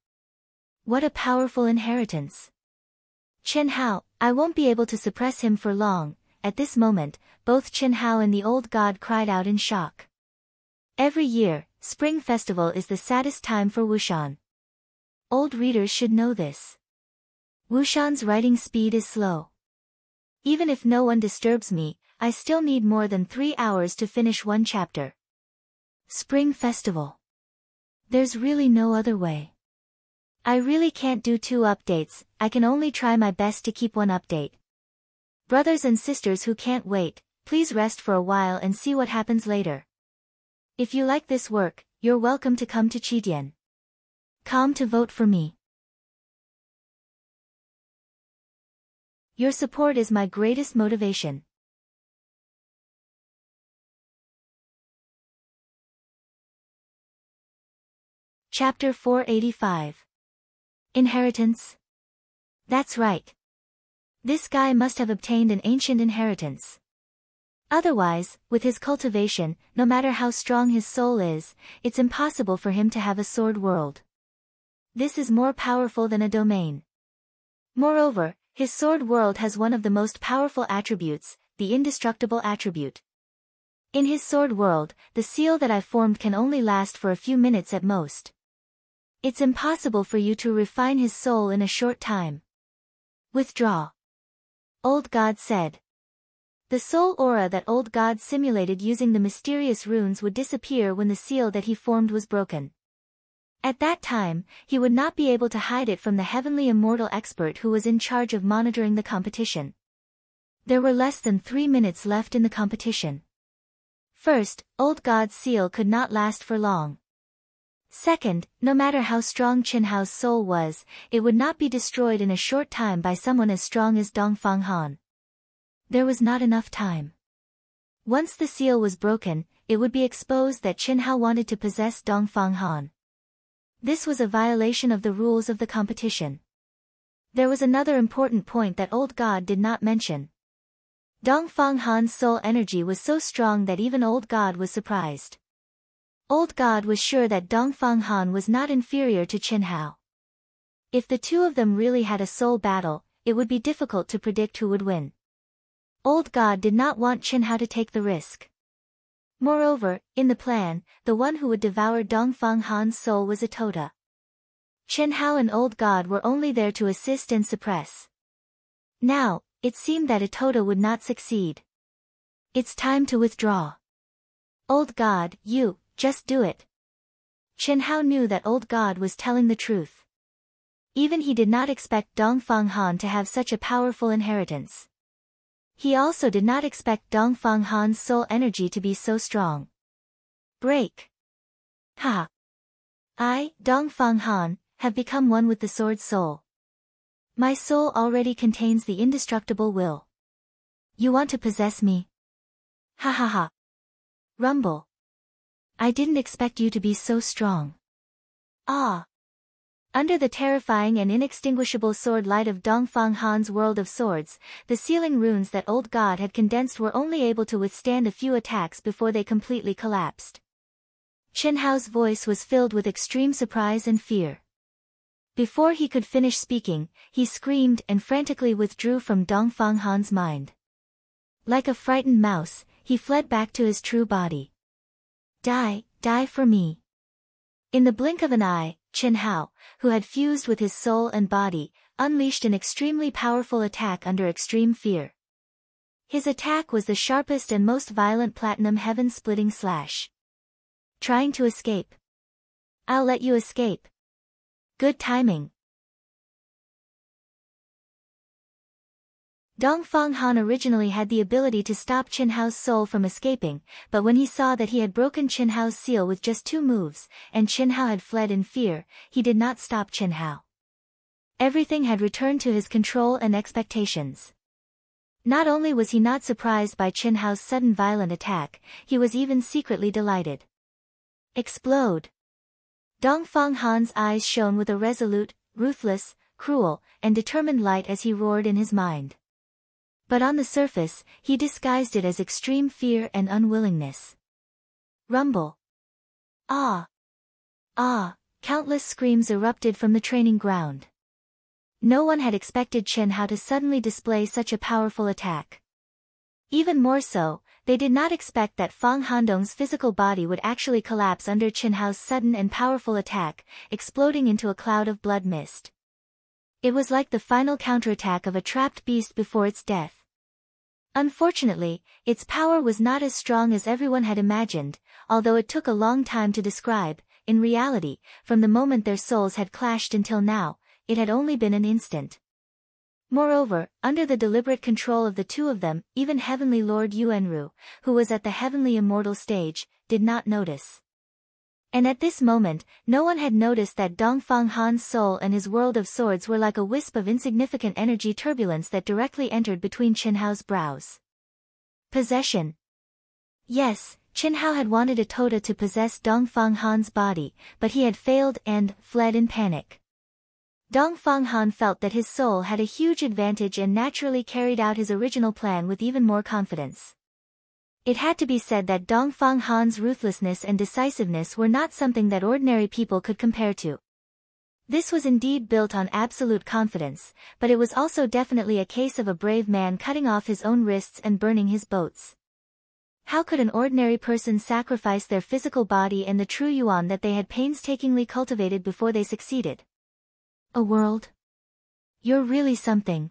What a powerful inheritance. Chen Hao, I won't be able to suppress him for long. At this moment, both Chen Hao and the old god cried out in shock. Every year, Spring Festival is the saddest time for Wushan. Old readers should know this. Wushan's writing speed is slow. Even if no one disturbs me, I still need more than 3 hours to finish one chapter. Spring Festival. There's really no other way. I really can't do 2 updates, I can only try my best to keep 1 update. Brothers and sisters who can't wait, please rest for a while and see what happens later. If you like this work, you're welcome to come to Chidian. Come to vote for me. Your support is my greatest motivation. Chapter 485. Inheritance? That's right. This guy must have obtained an ancient inheritance. Otherwise, with his cultivation, no matter how strong his soul is, it's impossible for him to have a sword world. This is more powerful than a domain. Moreover, his sword world has one of the most powerful attributes, the indestructible attribute. In his sword world, the seal that I formed can only last for a few minutes at most. It's impossible for you to refine his soul in a short time. Withdraw. Old God said. The soul aura that Old God simulated using the mysterious runes would disappear when the seal that he formed was broken. At that time, he would not be able to hide it from the heavenly immortal expert who was in charge of monitoring the competition. There were less than 3 minutes left in the competition. First, Old God's seal could not last for long. Second, no matter how strong Chen Hao's soul was, it would not be destroyed in a short time by someone as strong as Dongfang Han. There was not enough time. Once the seal was broken, it would be exposed that Chen Hao wanted to possess Dongfang Han. This was a violation of the rules of the competition. There was another important point that Old God did not mention. Dongfang Han's soul energy was so strong that even Old God was surprised. Old God was sure that Dongfang Han was not inferior to Chen Hao. If the two of them really had a soul battle, it would be difficult to predict who would win. Old God did not want Chen Hao to take the risk. Moreover, in the plan, the one who would devour Dongfang Han's soul was Atota. Chen Hao and Old God were only there to assist and suppress. Now, it seemed that Atota would not succeed. It's time to withdraw. Old God, you, just do it. Chen Hao knew that Old God was telling the truth. Even he did not expect Dongfang Han to have such a powerful inheritance. He also did not expect Dongfang Han's soul energy to be so strong. Break. Ha! I, Dongfang Han, have become one with the sword soul. My soul already contains the indestructible will. You want to possess me? Ha ha ha. Rumble. I didn't expect you to be so strong. Ah! Under the terrifying and inextinguishable sword light of Dongfang Han's world of swords, the sealing runes that Old God had condensed were only able to withstand a few attacks before they completely collapsed. Chen Hao's voice was filled with extreme surprise and fear. Before he could finish speaking, he screamed and frantically withdrew from Dongfang Han's mind. Like a frightened mouse, he fled back to his true body. Die, die for me. In the blink of an eye, Chen Hao, who had fused with his soul and body, unleashed an extremely powerful attack under extreme fear. His attack was the sharpest and most violent platinum heaven-splitting slash. Trying to escape. I'll let you escape. Good timing. Dongfang Han originally had the ability to stop Qin Hao's soul from escaping, but when he saw that he had broken Qin Hao's seal with just 2 moves, and Qin Hao had fled in fear, he did not stop Qin Hao. Everything had returned to his control and expectations. Not only was he not surprised by Qin Hao's sudden violent attack, he was even secretly delighted. Explode! Dongfang Han's eyes shone with a resolute, ruthless, cruel, and determined light as he roared in his mind. But on the surface, he disguised it as extreme fear and unwillingness. Rumble! Ah! Ah! Countless screams erupted from the training ground. No one had expected Qin Hao to suddenly display such a powerful attack. Even more so, they did not expect that Fang Handong's physical body would actually collapse under Qin Hao's sudden and powerful attack, exploding into a cloud of blood mist. It was like the final counterattack of a trapped beast before its death. Unfortunately, its power was not as strong as everyone had imagined, although it took a long time to describe. In reality, from the moment their souls had clashed until now, it had only been an instant. Moreover, under the deliberate control of the two of them, even Heavenly Lord Yuanru, who was at the heavenly immortal stage, did not notice. And at this moment, no one had noticed that Dongfang Han's soul and his world of swords were like a wisp of insignificant energy turbulence that directly entered between Qin Hao's brows. Possession. Yes, Qin Hao had wanted a Tota to possess Dongfang Han's body, but he had failed and fled in panic. Dongfang Han felt that his soul had a huge advantage and naturally carried out his original plan with even more confidence. It had to be said that Dongfang Han's ruthlessness and decisiveness were not something that ordinary people could compare to. This was indeed built on absolute confidence, but it was also definitely a case of a brave man cutting off his own wrists and burning his boats. How could an ordinary person sacrifice their physical body and the true yuan that they had painstakingly cultivated before they succeeded? A world? You're really something.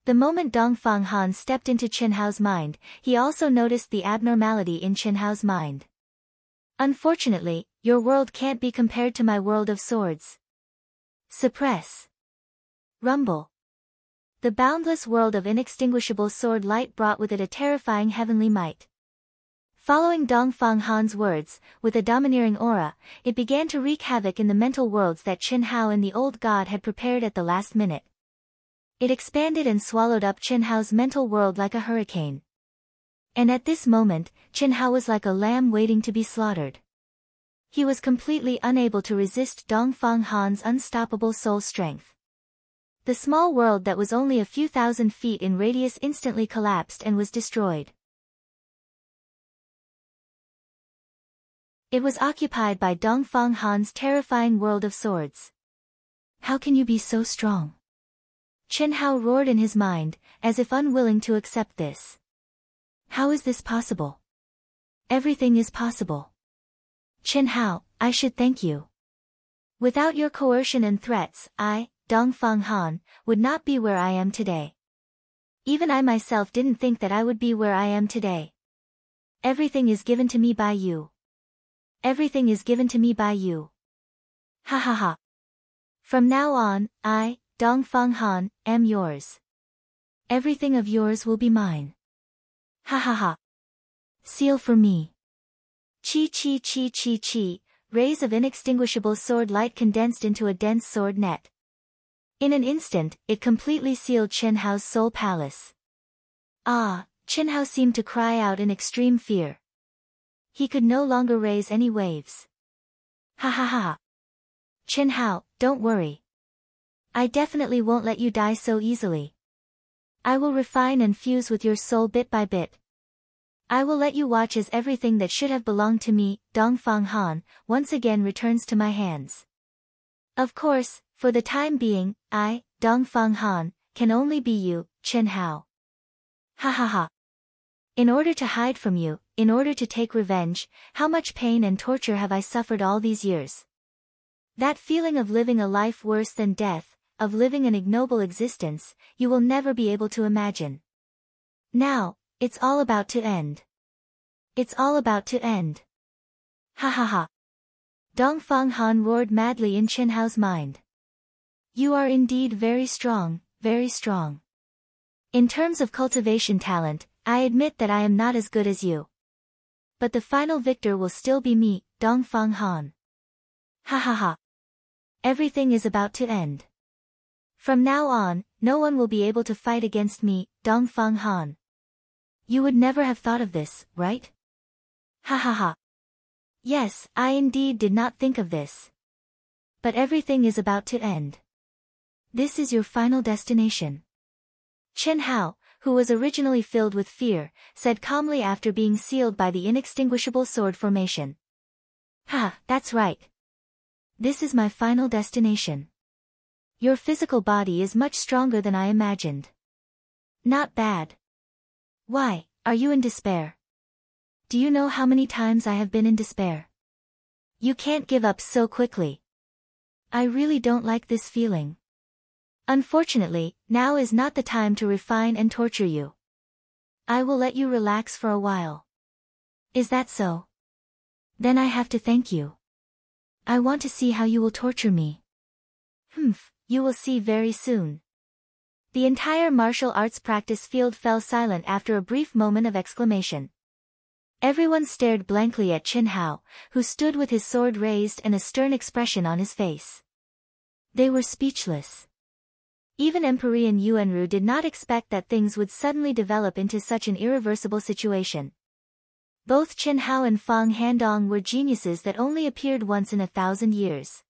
The moment Dongfang Han stepped into Qin Hao's mind, he also noticed the abnormality in Qin Hao's mind. Unfortunately, your world can't be compared to my world of swords. Suppress. Rumble. The boundless world of inextinguishable sword light brought with it a terrifying heavenly might. Following Dongfang Han's words, with a domineering aura, it began to wreak havoc in the mental worlds that Qin Hao and the old god had prepared at the last minute. It expanded and swallowed up Qin Hao's mental world like a hurricane. And at this moment, Qin Hao was like a lamb waiting to be slaughtered. He was completely unable to resist Dongfang Han's unstoppable soul strength. The small world that was only a few thousand feet in radius instantly collapsed and was destroyed. It was occupied by Dongfang Han's terrifying world of swords. How can you be so strong? Qin Hao roared in his mind, as if unwilling to accept this. How is this possible? Everything is possible. Qin Hao, I should thank you. Without your coercion and threats, I, Dongfang Han, would not be where I am today. Even I myself didn't think that I would be where I am today. Everything is given to me by you. Everything is given to me by you. Ha ha ha. From now on, I, Dongfang Han, am yours. Everything of yours will be mine. Ha ha ha. Seal for me. Chi chi chi chi chi, rays of inextinguishable sword light condensed into a dense sword net. In an instant, it completely sealed Qin Hao's soul palace. Ah, Qin Hao seemed to cry out in extreme fear. He could no longer raise any waves. Ha ha ha. Qin Hao, don't worry. I definitely won't let you die so easily. I will refine and fuse with your soul bit by bit. I will let you watch as everything that should have belonged to me, Dongfang Han, once again returns to my hands. Of course, for the time being, I, Dongfang Han, can only be you, Qin Hao. Ha ha ha. In order to hide from you, in order to take revenge, how much pain and torture have I suffered all these years? That feeling of living a life worse than death, of living an ignoble existence, you will never be able to imagine. Now, it's all about to end. It's all about to end. Ha ha ha. Dongfang Han roared madly in Qin Hao's mind. You are indeed very strong, very strong. In terms of cultivation talent, I admit that I am not as good as you. But the final victor will still be me, Dongfang Han. Ha ha ha. Everything is about to end. From now on, no one will be able to fight against me, Dongfang Han. You would never have thought of this, right? Ha ha ha. Yes, I indeed did not think of this. But everything is about to end. This is your final destination. Chen Hao, who was originally filled with fear, said calmly after being sealed by the inextinguishable sword formation. Ha, that's right. This is my final destination. Your physical body is much stronger than I imagined. Not bad. Why, are you in despair? Do you know how many times I have been in despair? You can't give up so quickly. I really don't like this feeling. Unfortunately, now is not the time to refine and torture you. I will let you relax for a while. Is that so? Then I have to thank you. I want to see how you will torture me. You will see very soon. The entire martial arts practice field fell silent after a brief moment of exclamation. Everyone stared blankly at Chen Hao, who stood with his sword raised and a stern expression on his face. They were speechless. Even Emperor Yuanru did not expect that things would suddenly develop into such an irreversible situation. Both Chen Hao and Fang Handong were geniuses that only appeared once in 1,000 years.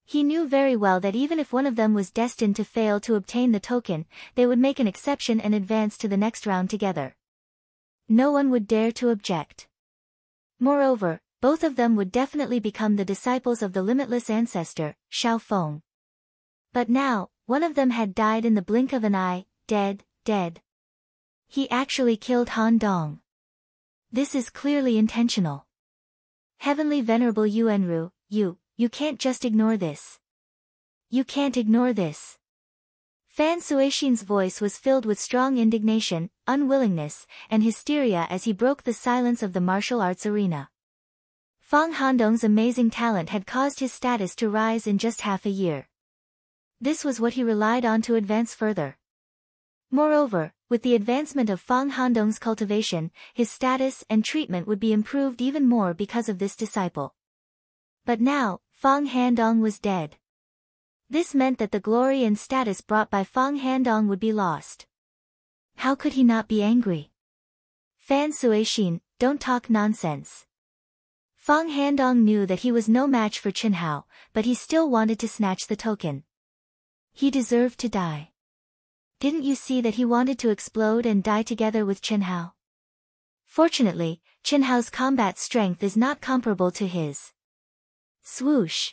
He knew very well that even if one of them was destined to fail to obtain the token, they would make an exception and advance to the next round together. No one would dare to object. Moreover, both of them would definitely become the disciples of the limitless ancestor, Xiao Feng. But now, one of them had died in the blink of an eye, dead. He actually killed Han Dong. This is clearly intentional. Heavenly Venerable Yuanru, you can't just ignore this. You can't ignore this. Fan Suixin's voice was filled with strong indignation, unwillingness, and hysteria as he broke the silence of the martial arts arena. Fang Handong's amazing talent had caused his status to rise in just half a year. This was what he relied on to advance further. Moreover, with the advancement of Fang Handong's cultivation, his status and treatment would be improved even more because of this disciple. But now, Fang Handong was dead. This meant that the glory and status brought by Fang Handong would be lost. How could he not be angry? Fan Suixin, don't talk nonsense. Fang Handong knew that he was no match for Chen Hao, but he still wanted to snatch the token. He deserved to die. Didn't you see that he wanted to explode and die together with Chen Hao? Fortunately, Chen Hao's combat strength is not comparable to his. Swoosh!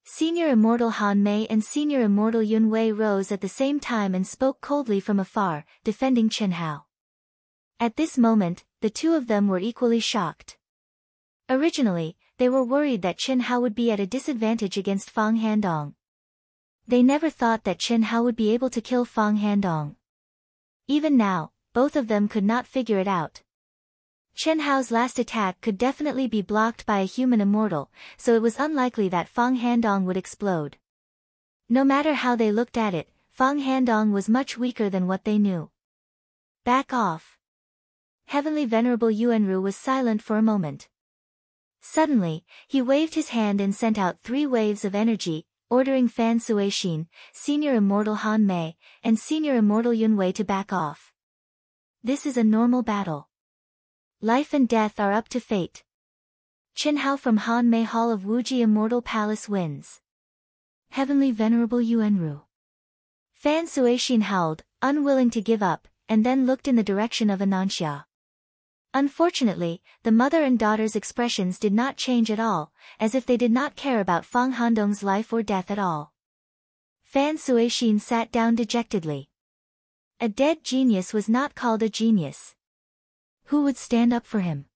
Senior Immortal Han Mei and Senior Immortal Yun Wei rose at the same time and spoke coldly from afar, defending Chen Hao. At this moment, the two of them were equally shocked. Originally, they were worried that Chen Hao would be at a disadvantage against Fang Handong. They never thought that Chen Hao would be able to kill Fang Handong. Even now, both of them could not figure it out. Chen Hao's last attack could definitely be blocked by a human immortal, so it was unlikely that Fang Handong would explode. No matter how they looked at it, Fang Handong was much weaker than what they knew. Back off. Heavenly Venerable Yuanru was silent for a moment. Suddenly, he waved his hand and sent out 3 waves of energy, ordering Fan Suixin, Senior Immortal Han Mei, and Senior Immortal Yun Wei to back off. This is a normal battle. Life and death are up to fate. Chen Hao from Han Mei Hall of Wuji Immortal Palace wins. Heavenly Venerable Yuanru. Fan Suixin howled, unwilling to give up, and then looked in the direction of Ananxia. Unfortunately, the mother and daughter's expressions did not change at all, as if they did not care about Fang Handong's life or death at all. Fan Suixin sat down dejectedly. A dead genius was not called a genius. Who would stand up for him?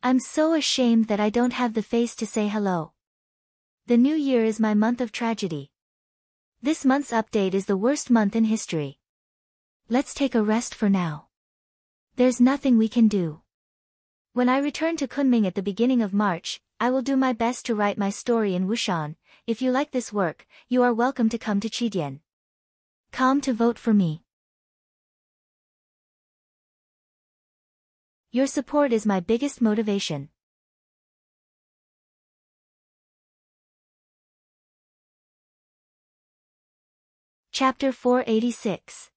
I'm so ashamed that I don't have the face to say hello. The new year is my month of tragedy. This month's update is the worst month in history. Let's take a rest for now. There's nothing we can do. When I return to Kunming at the beginning of March, I will do my best to write my story in Wushan. If you like this work, you are welcome to come to Chidian.com to vote for me. Your support is my biggest motivation. Chapter 486.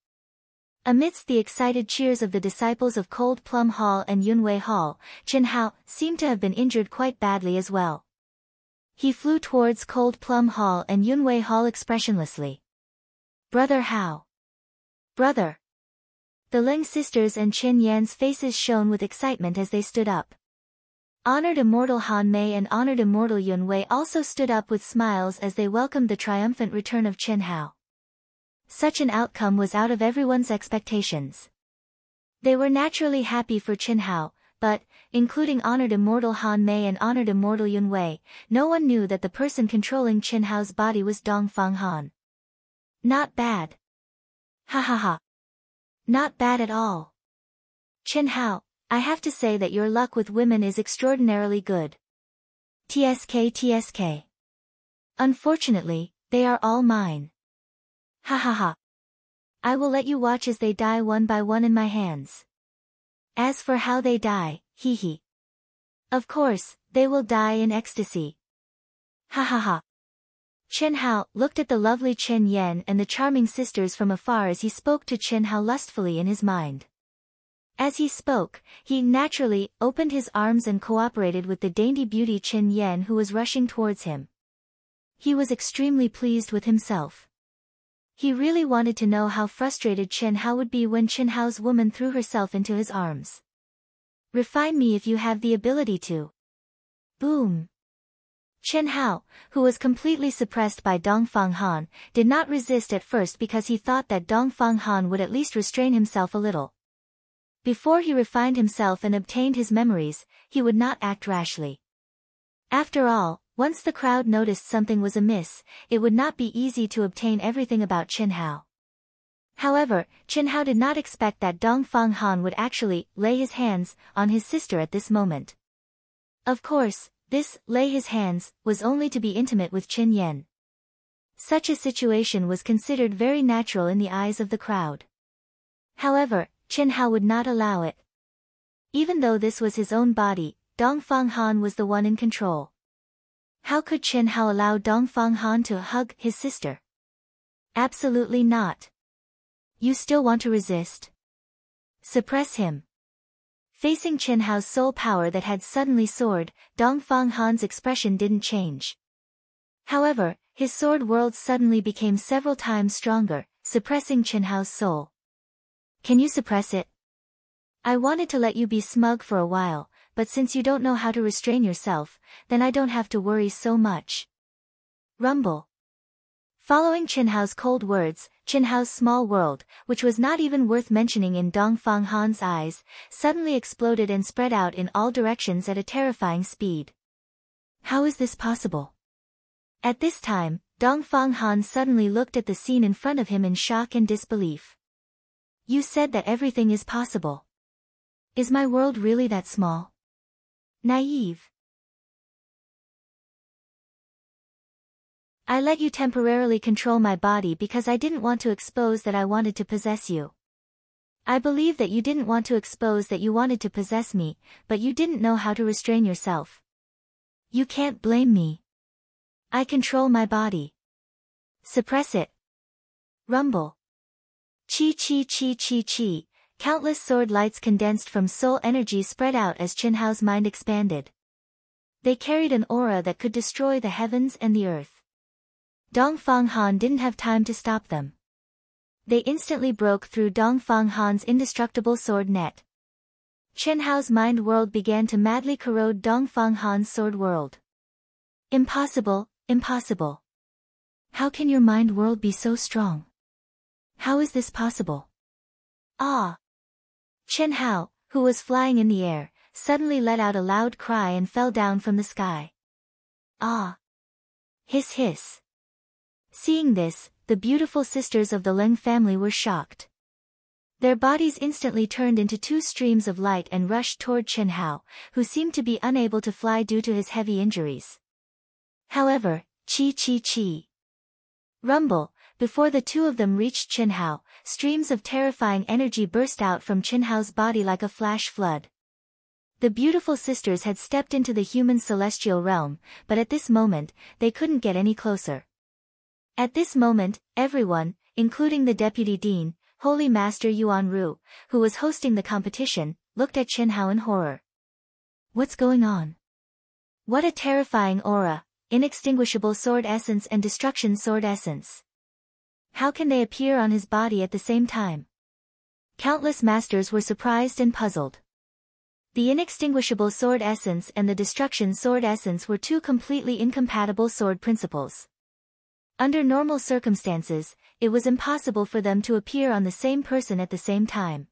Amidst the excited cheers of the disciples of Cold Plum Hall and Yunwei Hall, Chen Hao seemed to have been injured quite badly as well. He flew towards Cold Plum Hall and Yunwei Hall expressionlessly. Brother Hao. Brother. The Ling sisters and Qin Yan's faces shone with excitement as they stood up. Honored Immortal Han Mei and Honored Immortal Yun Wei also stood up with smiles as they welcomed the triumphant return of Chen Hao. Such an outcome was out of everyone's expectations. They were naturally happy for Chen Hao, but, including Honored Immortal Han Mei and Honored Immortal Yun Wei, no one knew that the person controlling Chen Hao's body was Dongfang Han. Not bad. Ha ha ha. Not bad at all. Chen Hao, I have to say that your luck with women is extraordinarily good. TSK. Unfortunately, they are all mine. Ha ha ha. I will let you watch as they die one by one in my hands. As for how they die, hee hee. Of course, they will die in ecstasy. Ha ha ha. Chen Hao looked at the lovely Chen Yan and the charming sisters from afar as he spoke to Chen Hao lustfully in his mind. As he spoke, he naturally opened his arms and cooperated with the dainty beauty Chen Yan who was rushing towards him. He was extremely pleased with himself. He really wanted to know how frustrated Chen Hao would be when Chen Hao's woman threw herself into his arms. Refine me if you have the ability to. Boom. Chen Hao, who was completely suppressed by Dongfang Han, did not resist at first because he thought that Dongfang Han would at least restrain himself a little. Before he refined himself and obtained his memories, he would not act rashly. After all, once the crowd noticed something was amiss, it would not be easy to obtain everything about Chen Hao. However, Chen Hao did not expect that Dongfang Han would actually lay his hands on his sister at this moment. Of course, this lay his hands was only to be intimate with Qin Yan. Such a situation was considered very natural in the eyes of the crowd. However, Chen Hao would not allow it. Even though this was his own body, Dongfang Han was the one in control. How could Chen Hao allow Dongfang Han to hug his sister? Absolutely not. You still want to resist? Suppress him. Facing Chen Hao's soul power that had suddenly soared, Dongfang Han's expression didn't change. However, his sword world suddenly became several times stronger, suppressing Chen Hao's soul. Can you suppress it? I wanted to let you be smug for a while, but since you don't know how to restrain yourself, then I don't have to worry so much. Rumble. Following Chen Hao's cold words, Chen Hao's small world, which was not even worth mentioning in Dongfang Han's eyes, suddenly exploded and spread out in all directions at a terrifying speed. How is this possible? At this time, Dongfang Han suddenly looked at the scene in front of him in shock and disbelief. You said that everything is possible. Is my world really that small? Naive. I let you temporarily control my body because I didn't want to expose that I wanted to possess you. I believe that you didn't want to expose that you wanted to possess me, but you didn't know how to restrain yourself. You can't blame me. I control my body. Suppress it. Rumble. Chi chi chi chi chi, countless sword lights condensed from soul energy spread out as Chen Hao's mind expanded. They carried an aura that could destroy the heavens and the earth. Dongfang Han didn't have time to stop them. They instantly broke through Dongfang Han's indestructible sword net. Chen Hao's mind world began to madly corrode Dongfang Han's sword world. Impossible, impossible. How can your mind world be so strong? How is this possible? Ah! Chen Hao, who was flying in the air, suddenly let out a loud cry and fell down from the sky. Ah! Hiss hiss. Seeing this, the beautiful sisters of the Ling family were shocked. Their bodies instantly turned into two streams of light and rushed toward Chen Hao, who seemed to be unable to fly due to his heavy injuries. However, chi. Rumble, before the two of them reached Chen Hao, streams of terrifying energy burst out from Chen Hao's body like a flash flood. The beautiful sisters had stepped into the human celestial realm, but at this moment, they couldn't get any closer. At this moment, everyone, including the deputy dean, Holy Master Yuan Ru, who was hosting the competition, looked at Chen Hao in horror. What's going on? What a terrifying aura, inextinguishable sword essence and destruction sword essence. How can they appear on his body at the same time? Countless masters were surprised and puzzled. The inextinguishable sword essence and the destruction sword essence were two completely incompatible sword principles. Under normal circumstances, it was impossible for them to appear on the same person at the same time.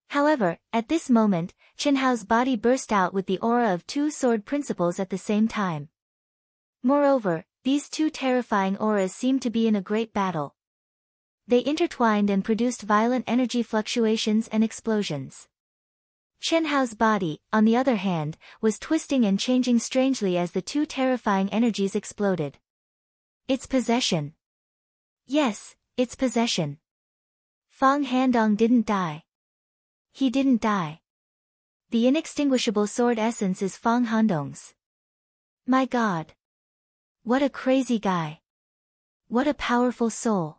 However, at this moment, Chen Hao's body burst out with the aura of two sword principles at the same time. Moreover, these two terrifying auras seemed to be in a great battle. They intertwined and produced violent energy fluctuations and explosions. Chen Hao's body, on the other hand, was twisting and changing strangely as the two terrifying energies exploded. Its possession. Yes, its possession. Fang Handong didn't die. He didn't die. The inextinguishable sword essence is Fang Handong's. My God. What a crazy guy. What a powerful soul.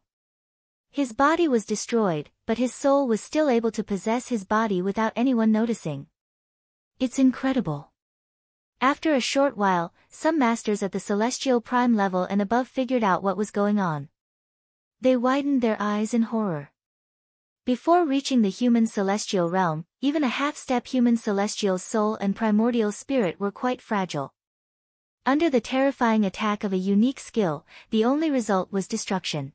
His body was destroyed, but his soul was still able to possess his body without anyone noticing. It's incredible. After a short while, some masters at the celestial prime level and above figured out what was going on. They widened their eyes in horror. Before reaching the human celestial realm, even a half-step human celestial soul and primordial spirit were quite fragile. Under the terrifying attack of a unique skill, the only result was destruction.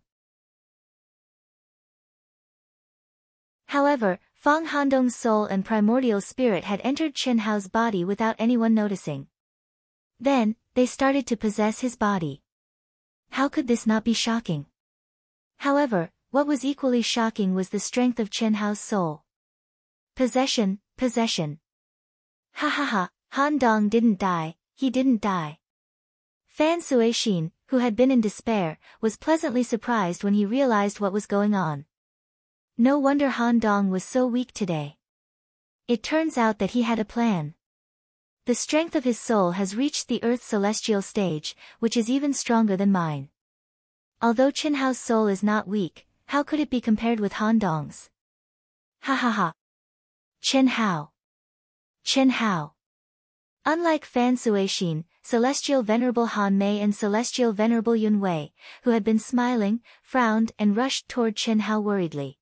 However, Fang Handong's soul and primordial spirit had entered Chen Hao's body without anyone noticing. Then, they started to possess his body. How could this not be shocking? However, what was equally shocking was the strength of Chen Hao's soul. Possession. Ha ha ha, Han Dong didn't die, he didn't die. Fan Suixin, who had been in despair, was pleasantly surprised when he realized what was going on. No wonder Han Dong was so weak today. It turns out that he had a plan. The strength of his soul has reached the Earth's celestial stage, which is even stronger than mine. Although Chen Hao's soul is not weak, how could it be compared with Han Dong's? Ha ha ha. Chen Hao. Unlike Fan Suixin, Celestial Venerable Han Mei and Celestial Venerable Yun Wei, who had been smiling, frowned and rushed toward Chen Hao worriedly.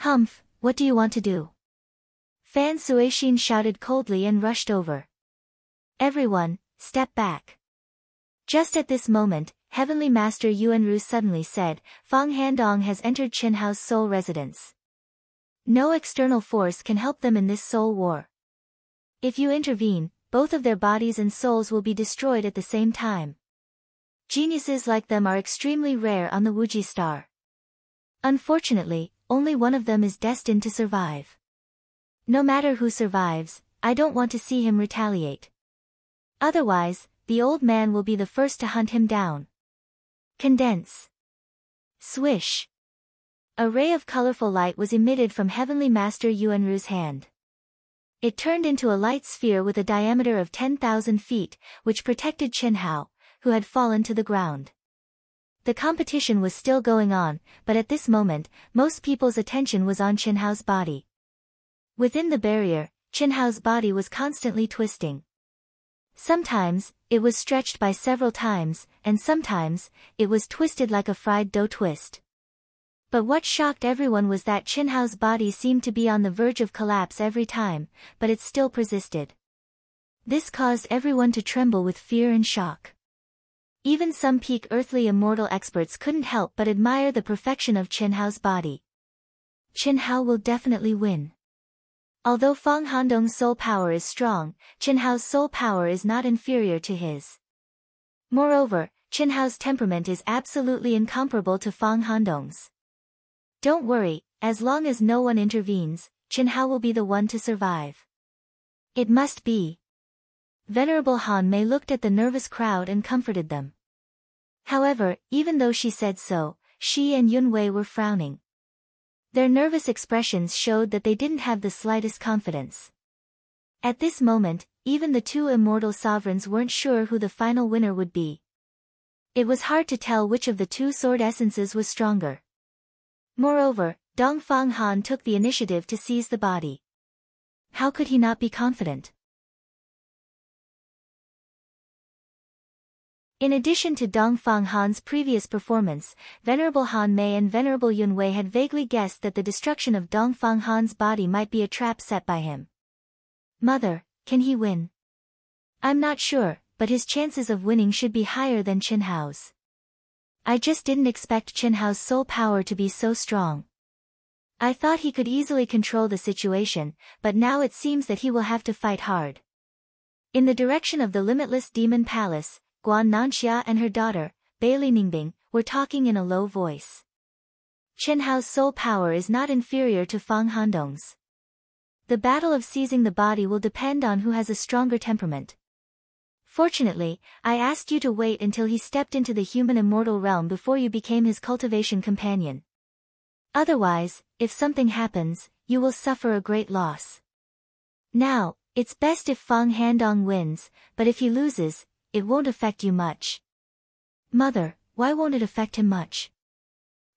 Humph, what do you want to do? Fan Suixin shouted coldly and rushed over. Everyone, step back. Just at this moment, Heavenly Master Yuan Ru suddenly said, Fang Handong has entered Chen Hao's soul residence. No external force can help them in this soul war. If you intervene, both of their bodies and souls will be destroyed at the same time. Geniuses like them are extremely rare on the Wuji star. Unfortunately, only one of them is destined to survive. No matter who survives, I don't want to see him retaliate. Otherwise, the old man will be the first to hunt him down. Condense. Swish. A ray of colorful light was emitted from Heavenly Master Yuan Ru's hand. It turned into a light sphere with a diameter of 10,000 feet, which protected Chen Hao, who had fallen to the ground. The competition was still going on, but at this moment, most people's attention was on Chen Hao's body. Within the barrier, Chen Hao's body was constantly twisting. Sometimes, it was stretched by several times, and sometimes, it was twisted like a fried dough twist. But what shocked everyone was that Chen Hao's body seemed to be on the verge of collapse every time, but it still persisted. This caused everyone to tremble with fear and shock. Even some peak earthly immortal experts couldn't help but admire the perfection of Chen Hao's body. Chen Hao will definitely win. Although Fang Handong's soul power is strong, Chen Hao's soul power is not inferior to his. Moreover, Chen Hao's temperament is absolutely incomparable to Fang Handong's. Don't worry, as long as no one intervenes, Chen Hao will be the one to survive. It must be. Venerable Han Mei looked at the nervous crowd and comforted them. However, even though she said so, she and Yun Wei were frowning. Their nervous expressions showed that they didn't have the slightest confidence. At this moment, even the two immortal sovereigns weren't sure who the final winner would be. It was hard to tell which of the two sword essences was stronger. Moreover, Dongfang Han took the initiative to seize the body. How could he not be confident? In addition to Dongfang Han's previous performance, Venerable Han Mei and Venerable Yun Wei had vaguely guessed that the destruction of Dongfang Han's body might be a trap set by him. Mother, can he win? I'm not sure, but his chances of winning should be higher than Chen Hao's. I just didn't expect Chen Hao's soul power to be so strong. I thought he could easily control the situation, but now it seems that he will have to fight hard. In the direction of the limitless demon palace, Guan Nanxia and her daughter, Bailey Ningbing, were talking in a low voice. Chen Hao's soul power is not inferior to Fang Handong's. The battle of seizing the body will depend on who has a stronger temperament. Fortunately, I asked you to wait until he stepped into the human immortal realm before you became his cultivation companion. Otherwise, if something happens, you will suffer a great loss. Now, it's best if Fang Handong wins, but if he loses, it won't affect you much. Mother, why won't it affect him much?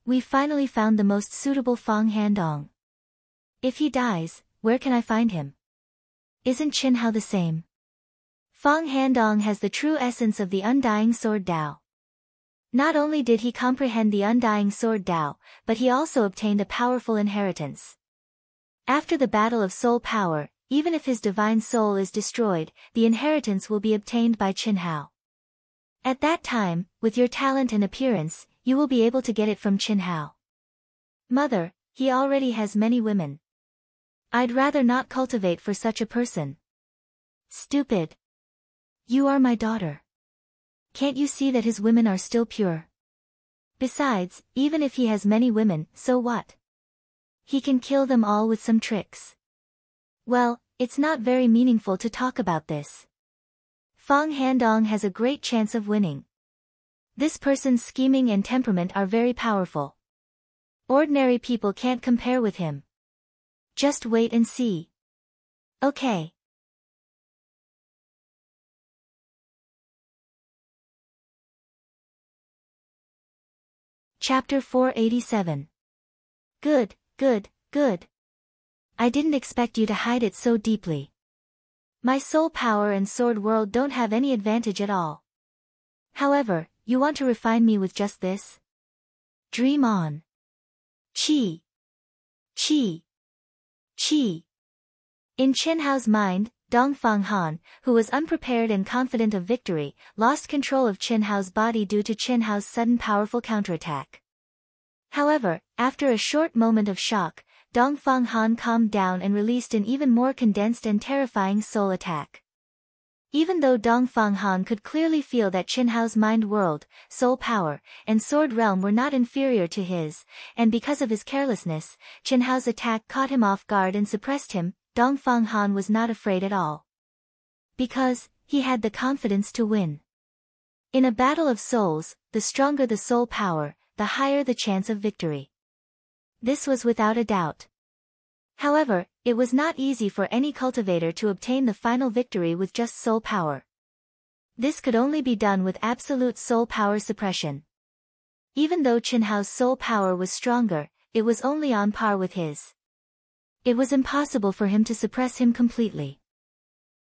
We finally found the most suitable Fang Handong. If he dies, where can I find him? Isn't Chen Hao the same? Fang Handong has the true essence of the Undying Sword Dao. Not only did he comprehend the Undying Sword Dao, but he also obtained a powerful inheritance. After the battle of soul power, even if his divine soul is destroyed, the inheritance will be obtained by Chen Hao. At that time, with your talent and appearance, you will be able to get it from Chen Hao. Mother, he already has many women. I'd rather not cultivate for such a person. Stupid. You are my daughter. Can't you see that his women are still pure? Besides, even if he has many women, so what? He can kill them all with some tricks. Well, it's not very meaningful to talk about this. Fang Handong has a great chance of winning. This person's scheming and temperament are very powerful. Ordinary people can't compare with him. Just wait and see. Okay. Chapter 487. Good, good, good. I didn't expect you to hide it so deeply. My soul power and sword world don't have any advantage at all. However, you want to refine me with just this? Dream on. Qi. Qi. Qi. In Chen Hao's mind, Dongfang Han, who was unprepared and confident of victory, lost control of Chen Hao's body due to Chen Hao's sudden powerful counterattack. However, after a short moment of shock, Dongfang Han calmed down and released an even more condensed and terrifying soul attack. Even though Dongfang Han could clearly feel that Chen Hao's mind world, soul power, and sword realm were not inferior to his, and because of his carelessness, Chen Hao's attack caught him off guard and suppressed him, Dongfang Han was not afraid at all. Because, he had the confidence to win. In a battle of souls, the stronger the soul power, the higher the chance of victory. This was without a doubt. However, it was not easy for any cultivator to obtain the final victory with just soul power. This could only be done with absolute soul power suppression. Even though Chen Hao's soul power was stronger, it was only on par with his. It was impossible for him to suppress him completely.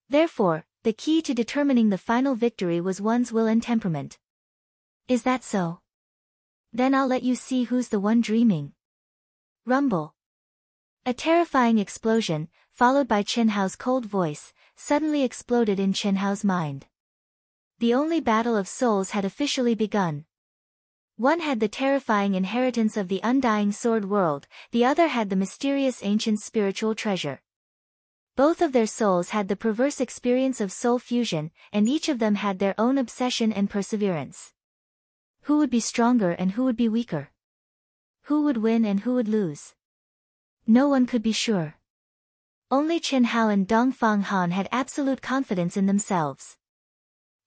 Therefore, the key to determining the final victory was one's will and temperament. Is that so? Then I'll let you see who's the one dreaming. Rumble. A terrifying explosion, followed by Chen Hao's cold voice, suddenly exploded in Chen Hao's mind. The only battle of souls had officially begun. One had the terrifying inheritance of the undying sword world, the other had the mysterious ancient spiritual treasure. Both of their souls had the perverse experience of soul fusion, and each of them had their own obsession and perseverance. Who would be stronger and who would be weaker? Who would win and who would lose? No one could be sure. Only Chen Hao and Dongfang Han had absolute confidence in themselves.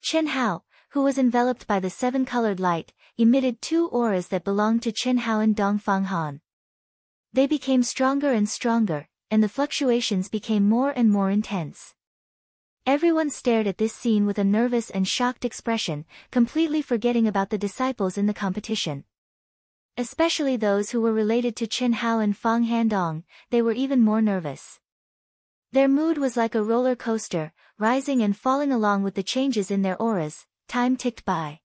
Chen Hao, who was enveloped by the seven-colored light, emitted two auras that belonged to Chen Hao and Dongfang Han. They became stronger and stronger, and the fluctuations became more and more intense. Everyone stared at this scene with a nervous and shocked expression, completely forgetting about the disciples in the competition. Especially those who were related to Chen Hao and Fang Handong, they were even more nervous. Their mood was like a roller coaster, rising and falling along with the changes in their auras. Time ticked by.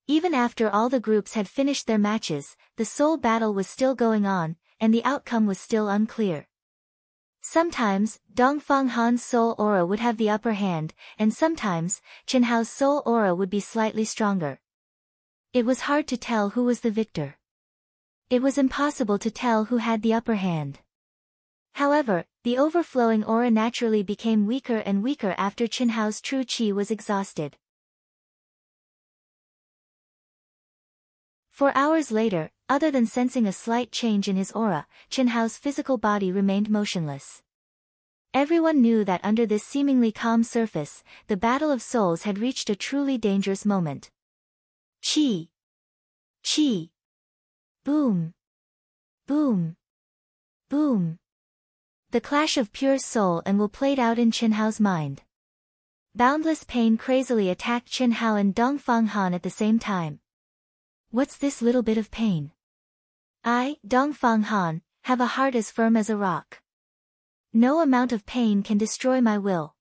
Even after all the groups had finished their matches, the soul battle was still going on, and the outcome was still unclear. Sometimes, Dongfang Han's soul aura would have the upper hand, and sometimes, Chen Hao's soul aura would be slightly stronger. It was hard to tell who was the victor. It was impossible to tell who had the upper hand. However, the overflowing aura naturally became weaker and weaker after Chen Hao's true qi was exhausted. 4 hours later, other than sensing a slight change in his aura, Chen Hao's physical body remained motionless. Everyone knew that under this seemingly calm surface, the battle of souls had reached a truly dangerous moment. Qi! Qi! Boom! Boom! Boom! The clash of pure soul and will played out in Chen Hao's mind. Boundless pain crazily attacked Chen Hao and Dongfang Han at the same time. What's this little bit of pain? I, Dongfang Han, have a heart as firm as a rock. No amount of pain can destroy my will.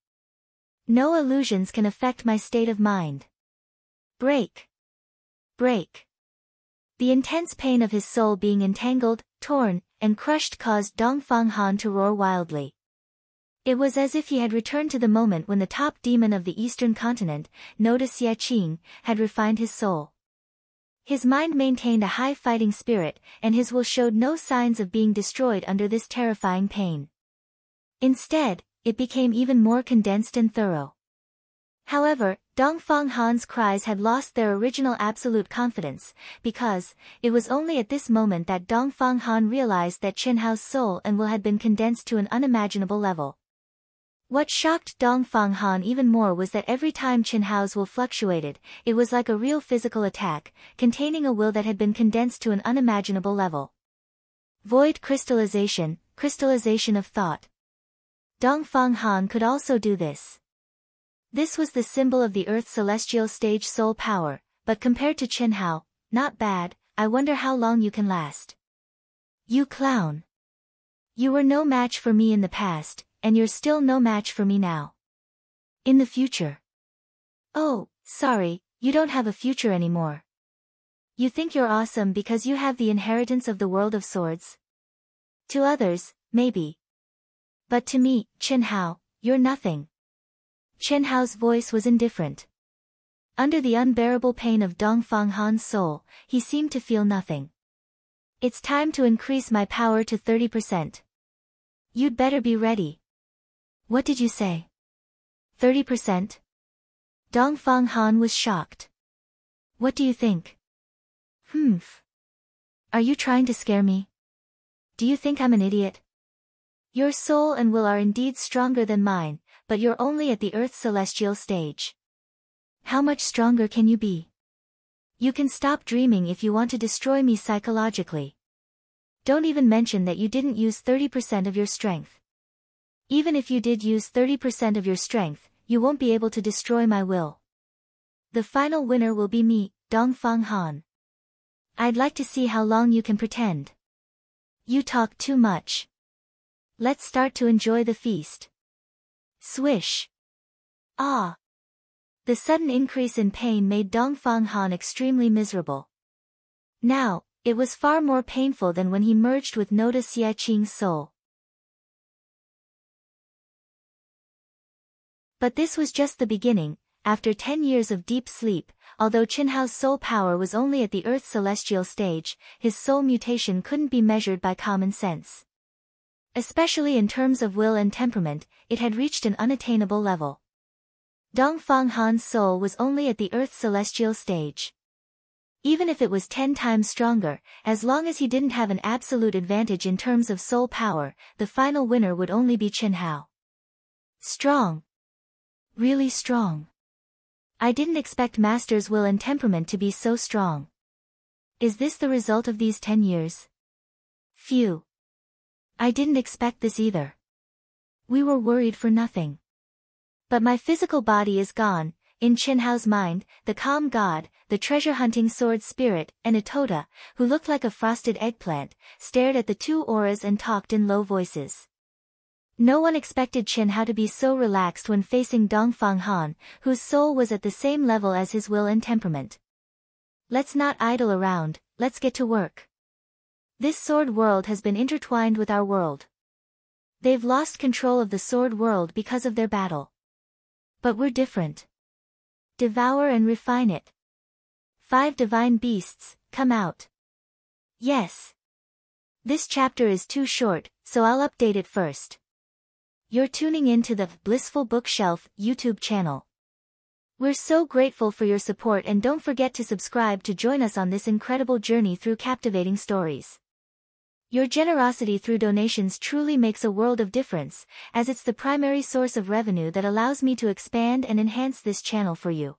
No illusions can affect my state of mind. Break! Break! The intense pain of his soul being entangled, torn, and crushed caused Dongfang Han to roar wildly. It was as if he had returned to the moment when the top demon of the eastern continent, Noda Xiaqing, had refined his soul. His mind maintained a high fighting spirit, and his will showed no signs of being destroyed under this terrifying pain. Instead, it became even more condensed and thorough. However, Dongfang Han's cries had lost their original absolute confidence, because it was only at this moment that Dongfang Han realized that Chen Hao's soul and will had been condensed to an unimaginable level. What shocked Dongfang Han even more was that every time Chen Hao's will fluctuated, it was like a real physical attack, containing a will that had been condensed to an unimaginable level. Void crystallization, crystallization of thought. Dongfang Han could also do this. This was the symbol of the Earth's celestial stage soul power, but compared to Chen Hao, not bad. I wonder how long you can last. You clown. You were no match for me in the past, and you're still no match for me now. In the future. Oh, sorry, you don't have a future anymore. You think you're awesome because you have the inheritance of the world of swords? To others, maybe. But to me, Chen Hao, you're nothing. Chen Hao's voice was indifferent. Under the unbearable pain of Dongfang Han's soul, he seemed to feel nothing. It's time to increase my power to 30%. You'd better be ready. What did you say? 30%? Dongfang Han was shocked. What do you think? Are you trying to scare me? Do you think I'm an idiot? Your soul and will are indeed stronger than mine, but you're only at the Earth's celestial stage. How much stronger can you be? You can stop dreaming if you want to destroy me psychologically. Don't even mention that you didn't use 30% of your strength. Even if you did use 30% of your strength, you won't be able to destroy my will. The final winner will be me, Dongfang Han. I'd like to see how long you can pretend. You talk too much. Let's start to enjoy the feast. Swish. Ah. The sudden increase in pain made Dongfang Han extremely miserable. Now, it was far more painful than when he merged with Noda Xiaqing's soul. But this was just the beginning. After 10 years of deep sleep, although Chen Hao's soul power was only at the Earth's celestial stage, his soul mutation couldn't be measured by common sense. Especially in terms of will and temperament, it had reached an unattainable level. Dongfang Han's soul was only at the Earth's celestial stage. Even if it was 10 times stronger, as long as he didn't have an absolute advantage in terms of soul power, the final winner would only be Chen Hao. Strong. Really strong. I didn't expect Master's will and temperament to be so strong. Is this the result of these 10 years? Phew. I didn't expect this either. We were worried for nothing. But my physical body is gone. In Chen Hao's mind, the calm god, the treasure-hunting sword spirit, and Atota, who looked like a frosted eggplant, stared at the two auras and talked in low voices. No one expected Chen Hao to be so relaxed when facing Dongfang Han, whose soul was at the same level as his will and temperament. Let's not idle around, let's get to work. This sword world has been intertwined with our world. They've lost control of the sword world because of their battle. But we're different. Devour and refine it. 5 divine beasts, come out. Yes. This chapter is too short, so I'll update it first. You're tuning in to the Blissful Bookshelf YouTube channel. We're so grateful for your support, and don't forget to subscribe to join us on this incredible journey through captivating stories. Your generosity through donations truly makes a world of difference, as it's the primary source of revenue that allows me to expand and enhance this channel for you.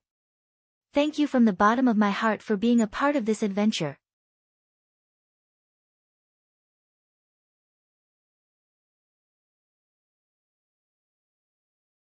Thank you from the bottom of my heart for being a part of this adventure.